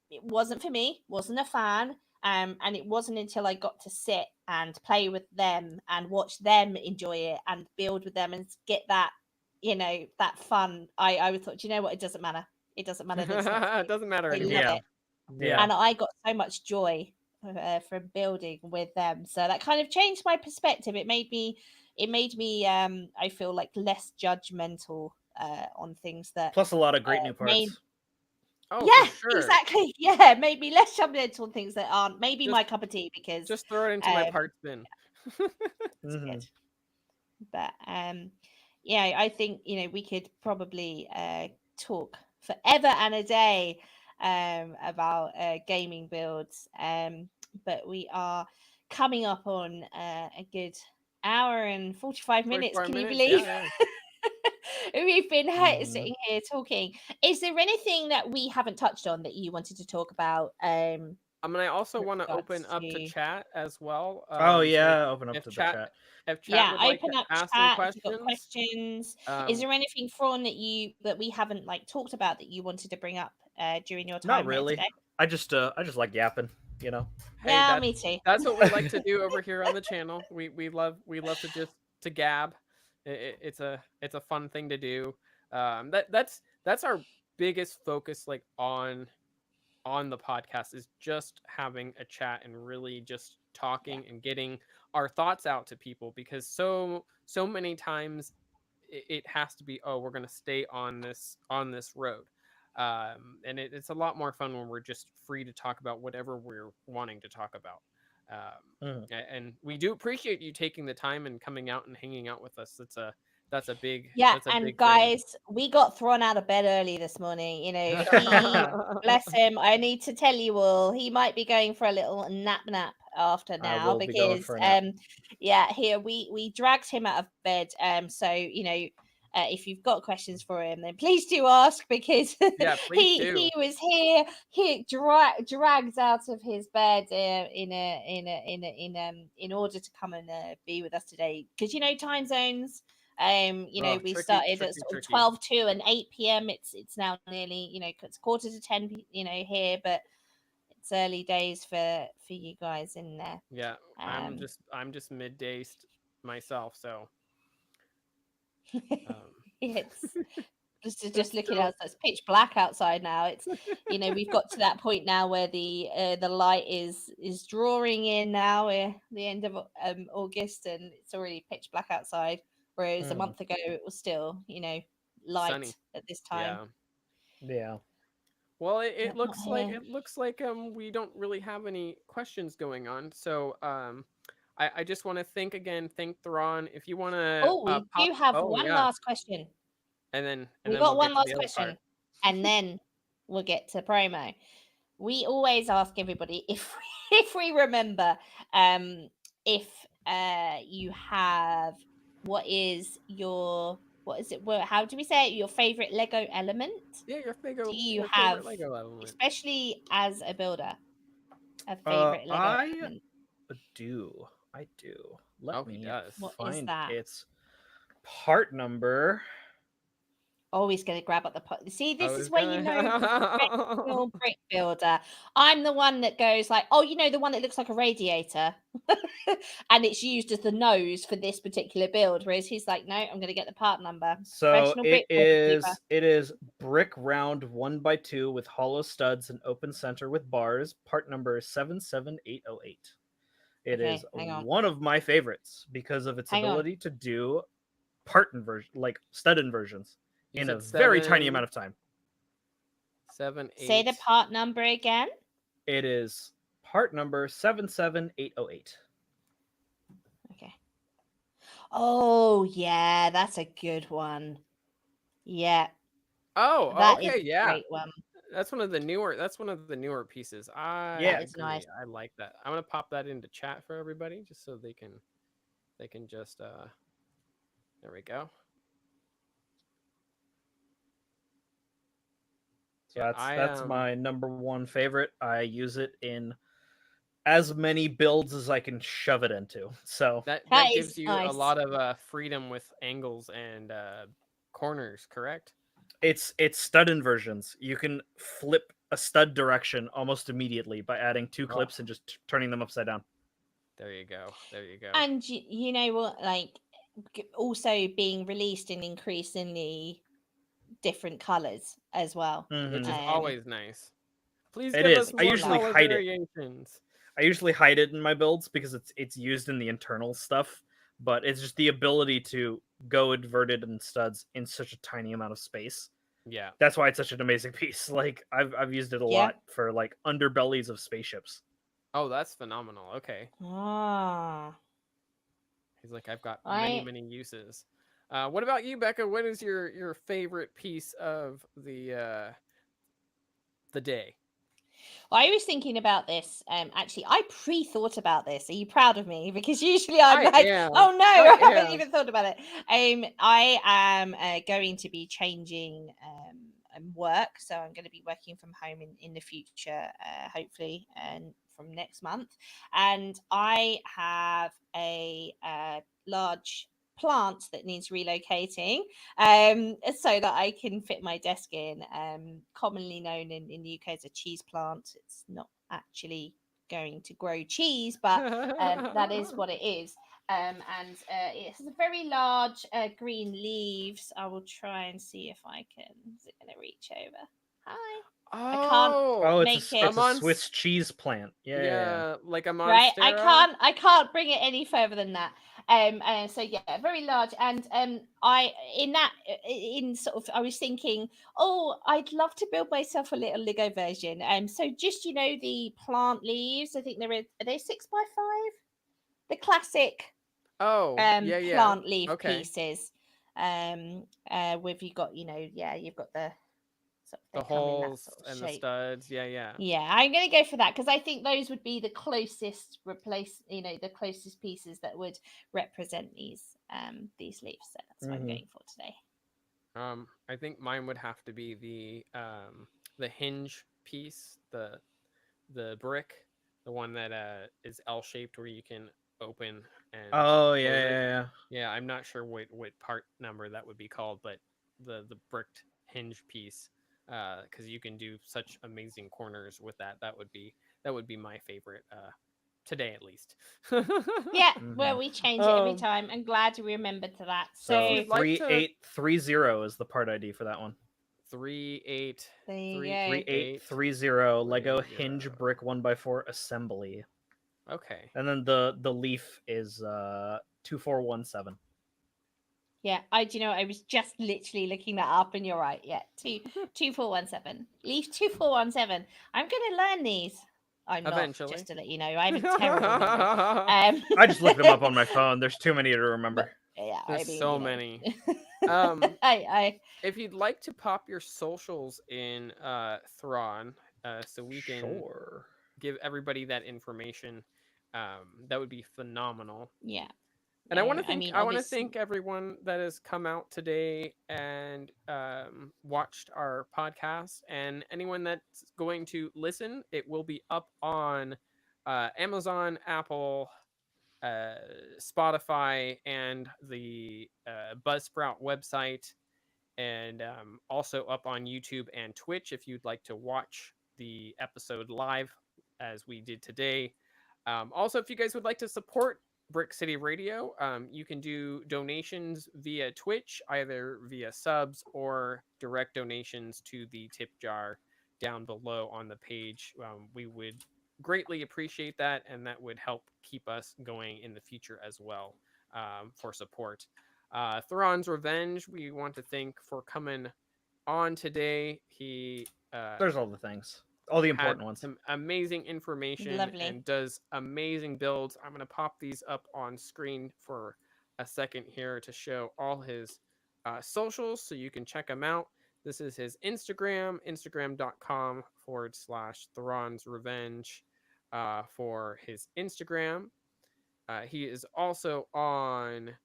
S2: it wasn't for me, wasn't a fan. And it wasn't until I got to sit and play with them and watch them enjoy it and build with them and get that, that fun. I was thought, you know what, it doesn't matter. It doesn't matter that it's not for
S1: it
S2: me.
S1: doesn't matter
S2: I love
S1: anymore.
S3: yeah,
S2: it.
S1: Yeah.
S3: yeah.
S2: And I got so much joy from building with them. So that kind of changed my perspective. It made me I feel like less judgmental on things that
S3: Plus a lot of great new
S2: made.
S3: parts.
S1: Oh, for
S2: Yeah,
S1: sure.
S2: exactly. Yeah, made me less judgmental on things that aren't maybe
S1: Just
S2: my cup of tea because
S1: just throw it into my
S2: um
S1: parts bin.
S2: it's
S3: Hmm.
S2: good. But yeah, I think we could probably talk forever and a day about gaming builds. But we are coming up on a good hour and 45 minutes.
S1: 45
S2: Can you
S1: minutes?
S2: believe?
S1: Yeah,
S2: We've been
S3: Mhm.
S2: sitting here talking. Is there anything that we haven't touched on that you wanted to talk about?
S1: I mean, I also
S2: With
S1: want to
S2: regards
S1: open up to
S2: to
S1: chat as well.
S3: Oh
S1: So
S3: yeah, open up
S1: if
S3: to the
S1: chat
S3: chat.
S1: if chat
S2: yeah,
S1: would like to
S2: open up
S1: ask some
S2: chat if you've got
S1: questions,
S2: questions. Is
S1: um,
S2: there anything, Thrawn, that we haven't like talked about that you wanted to bring up during your
S3: Not
S2: time here
S3: really.
S2: today?
S3: I just like yapping, you know.
S1: hey,
S2: Yeah, me too.
S1: that's what we like to do over here on the channel. We love to just to gab. It's a fun thing to do. That's our biggest focus, like on the podcast, is just having a chat and really just
S2: Yeah.
S1: talking and getting our thoughts out to people, because so many times it has to be, oh, we're going to stay on this road, and it's a lot more fun when we're just free to talk about whatever we're wanting to talk about.
S3: Mhm.
S1: And we do appreciate you taking the time and coming out and hanging out with us. That's a big
S2: Yeah,
S1: that's a
S2: and
S1: big thing.
S2: guys, we got thrown out of bed early this morning. You know, he, bless him, I need to tell you all, he might be going for a little nap after
S3: I
S2: now
S3: will be going
S2: because
S3: for a nap.
S2: yeah, here we dragged him out of bed. So you know, if you've got questions for him, then please do ask, because
S1: Yeah, please
S2: he
S1: do.
S2: was here, he dragged out of his bed in order to come and be with us today, because you know, time zones. You know,
S1: Oh,
S2: we
S1: tricky,
S2: started at
S1: tricky,
S2: sort of
S1: tricky.
S2: 12 to and 8 p.m. It's now nearly, you know, it's quarter to 10, you know, here, but it's early days for you guys in there.
S1: Yeah, I'm
S2: Um,
S1: just midday myself, so um,
S2: it's just
S1: but
S2: looking
S1: still,
S2: out, so it's pitch black outside now. It's, you know, we've got to that point now where the light is drawing in now. The end of August, and it's already pitch black outside. Whereas a
S3: Mhm.
S2: month ago it was still, you know,
S1: sunny.
S2: light at this time.
S1: Yeah.
S3: Yeah.
S1: Well,
S2: But not here.
S1: it looks like we don't really have any questions going on. So I just want to thank Thrawn. If you want to
S2: Oh, we
S1: pop,
S2: do have
S1: oh
S2: one
S1: yeah,
S2: last question.
S1: and
S2: We
S1: then we'll
S2: got
S1: get
S2: one
S1: to the
S2: last
S1: other part.
S2: question, and then we'll get to promo. We always ask everybody if if we remember, if you have, what is it? Well, how do we say it? Your favorite Lego element?
S1: Yeah,
S2: Do you
S1: your
S2: have,
S1: favorite Lego element.
S2: especially as a builder, a favorite Lego
S3: I
S2: element?
S3: do. I do. Let
S1: Oh, he
S3: me
S1: does.
S2: What is
S3: find
S2: that?
S3: its part number.
S2: Always going to grab up the pot. See,
S1: I
S2: this is
S1: was
S2: where you know the
S1: gonna.
S2: professional brick builder. I'm the one that goes like, oh, you know, the one that looks like a radiator, and it's used as the nose for this particular build. Whereas he's like, no, I'm going to get the part number.
S3: So
S2: Professional brick builder.
S3: it is brick round 1x2 with hollow studs and open center with bars. Part number 77808. It is
S2: Okay, hang on,
S3: one of my favorites because of its
S2: hang on.
S3: ability to do part inversion, like stud inversions,
S1: You
S3: in a
S1: said
S3: very tiny amount of time.
S1: 7,
S2: Say
S1: 8.
S2: the part number again.
S3: It is part number 77808.
S2: Okay. Oh yeah, that's a good one. Yeah,
S1: Oh,
S2: that is
S1: okay,
S2: a
S1: yeah.
S2: great one.
S1: That's one of the newer pieces. I
S3: Yeah.
S2: That is
S1: agree.
S2: nice.
S1: I like that. I'm gonna pop that into chat for everybody just so they can just there we go.
S3: So
S1: Yeah,
S3: that's my number one favorite. I use it in as many builds as I can shove it into. So
S1: that
S2: That
S1: gives
S2: is
S1: you a
S2: nice.
S1: lot of freedom with angles and corners, correct?
S3: it's stud inversions. You can flip a stud direction almost immediately by adding two
S1: Oh.
S3: clips and just turning them upside down.
S1: There you go. There you go.
S2: And you know what, like, also being released in increasingly different colors as well.
S1: Which is
S3: Mhm.
S1: always nice. Please
S3: It
S1: give
S3: is.
S1: us
S3: I
S1: more
S3: usually
S1: color
S3: hide it.
S1: variations.
S3: I usually hide it in my builds because it's used in the internal stuff, but it's just the ability to go inverted and studs in such a tiny amount of space.
S1: Yeah.
S3: That's why it's such an amazing piece. Like I've used it a
S2: Yeah.
S3: lot for like underbellies of spaceships.
S1: Oh, that's phenomenal. Okay.
S2: Ah,
S1: He's like, I've got
S2: I
S1: many uses. What about you, Becca? What is your favorite piece of the day?
S2: Well, I was thinking about this. Actually, I pre-thought about this. Are you proud of me? Because usually I'm
S1: I
S2: like,
S1: am.
S2: oh no,
S1: I
S2: I haven't
S1: am.
S2: even thought about it. I am going to be changing work, so I'm going to be working from home in the future, hopefully, and from next month. And I have a large plant that needs relocating, so that I can fit my desk in. Commonly known in the UK as a cheese plant. It's not actually going to grow cheese, but that is what it is. And it has a very large green leaves. I will try and see if I can. Is it going to reach over? Hi. I can't
S1: Oh,
S3: Oh,
S2: make it.
S3: it's a Swiss cheese plant. Yeah.
S1: yeah, like a
S2: Right,
S1: monstera.
S2: I can't bring it any further than that. So yeah, very large. And I in that in sort of I was thinking, oh, I'd love to build myself a little Lego version. So just the plant leaves, I think are they 6x5, the classic
S1: Oh, yeah, yeah.
S2: plant leaf
S1: Okay.
S2: pieces. With you got you've got the sort of,
S1: The
S2: they come in that
S1: holes
S2: sort of
S1: and the
S2: shape.
S1: studs. Yeah, yeah.
S2: Yeah, I'm going to go for that because I think those would be the closest the closest pieces that would represent these leaves. So that's what I'm
S3: Mhm.
S2: going for today.
S1: I think mine would have to be the hinge piece, the brick, the one that is L shaped where you can open and
S3: Oh
S1: close
S3: yeah,
S1: it.
S3: yeah, yeah.
S1: Yeah, I'm not sure what part number that would be called, but the bricked hinge piece, because you can do such amazing corners with that. That would be my favorite today at least.
S2: Yeah, well,
S3: Mhm.
S2: we change it every
S1: um,
S2: time. I'm glad you remembered to that.
S1: if
S3: So
S2: So
S1: you'd like to
S3: 3830 is the part ID for that one.
S1: 3 8
S2: there you
S1: 3
S2: go.
S3: 3830 Lego
S1: 30.
S3: hinge brick 1x4 assembly.
S1: Okay.
S3: And then the leaf is 2417.
S2: Yeah, do you know I was just literally looking that up, and you're right. Yeah, 2417 leaf 2417. I'm going to learn these. I'm not,
S1: Eventually.
S2: just to let you know. I have a terrible memory.
S3: I just looked them up on my phone. There's too many to remember.
S2: But yeah, I
S1: There's
S2: mean,
S1: so many. Um,
S2: I
S1: if you'd like to pop your socials in Thrawn, so we can
S3: Sure.
S1: give everybody that information, that would be phenomenal.
S2: yeah.
S1: And
S2: I mean,
S1: I want to
S2: obviously,
S1: thank everyone that has come out today and watched our podcast, and anyone that's going to listen. It will be up on Amazon, Apple, uh, Spotify, and the Buzzsprout website, and also up on YouTube and Twitch if you'd like to watch the episode live as we did today. Also, if you guys would like to support Brick City Radio, you can do donations via Twitch, either via subs or direct donations to the tip jar down below on the page. We would greatly appreciate that, and that would help keep us going in the future as well, for support. Thrawn's Revenge, we want to thank for coming on today. He
S3: There's all the things. All the
S1: had
S3: important ones.
S1: some amazing information
S2: lovely.
S1: and does amazing builds. I'm going to pop these up on screen for a second here to show all his socials so you can check him out. This is his Instagram, instagram.com/Thrawn's Revenge for his Instagram. He is also on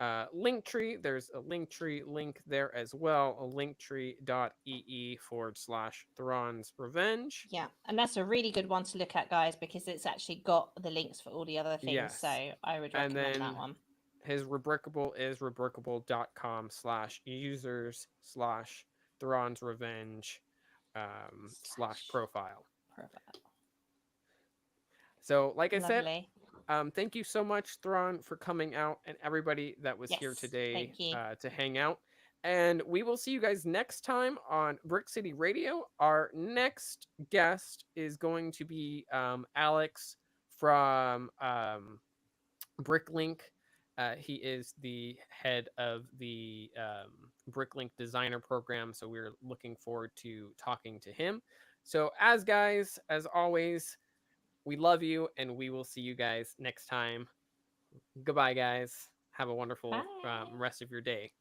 S1: Linktree. There's a Linktree link there as well, a linktree.ee/Thrawn's Revenge.
S2: Yeah, and that's a really good one to look at, guys, because it's actually got the links for all the other things. So
S1: Yes.
S2: I would
S1: And
S2: recommend that
S1: then
S2: one.
S1: his Rebrickable is rebrickable.com/users/Thrawn's Revenge /profile.
S2: Profile.
S1: So, like I said,
S2: Lovely.
S1: thank you so much, Thrawn, for coming out, and everybody that was here
S2: Yes,
S1: today
S2: thank you.
S1: to hang out. And we will see you guys next time on Brick City Radio. Our next guest is going to be Alex from Bricklink. He is the head of the Bricklink Designer Program, so we're looking forward to talking to him. So, as always, we love you, and we will see you guys next time. Goodbye, guys. Have a wonderful
S2: Bye.
S1: rest of your day.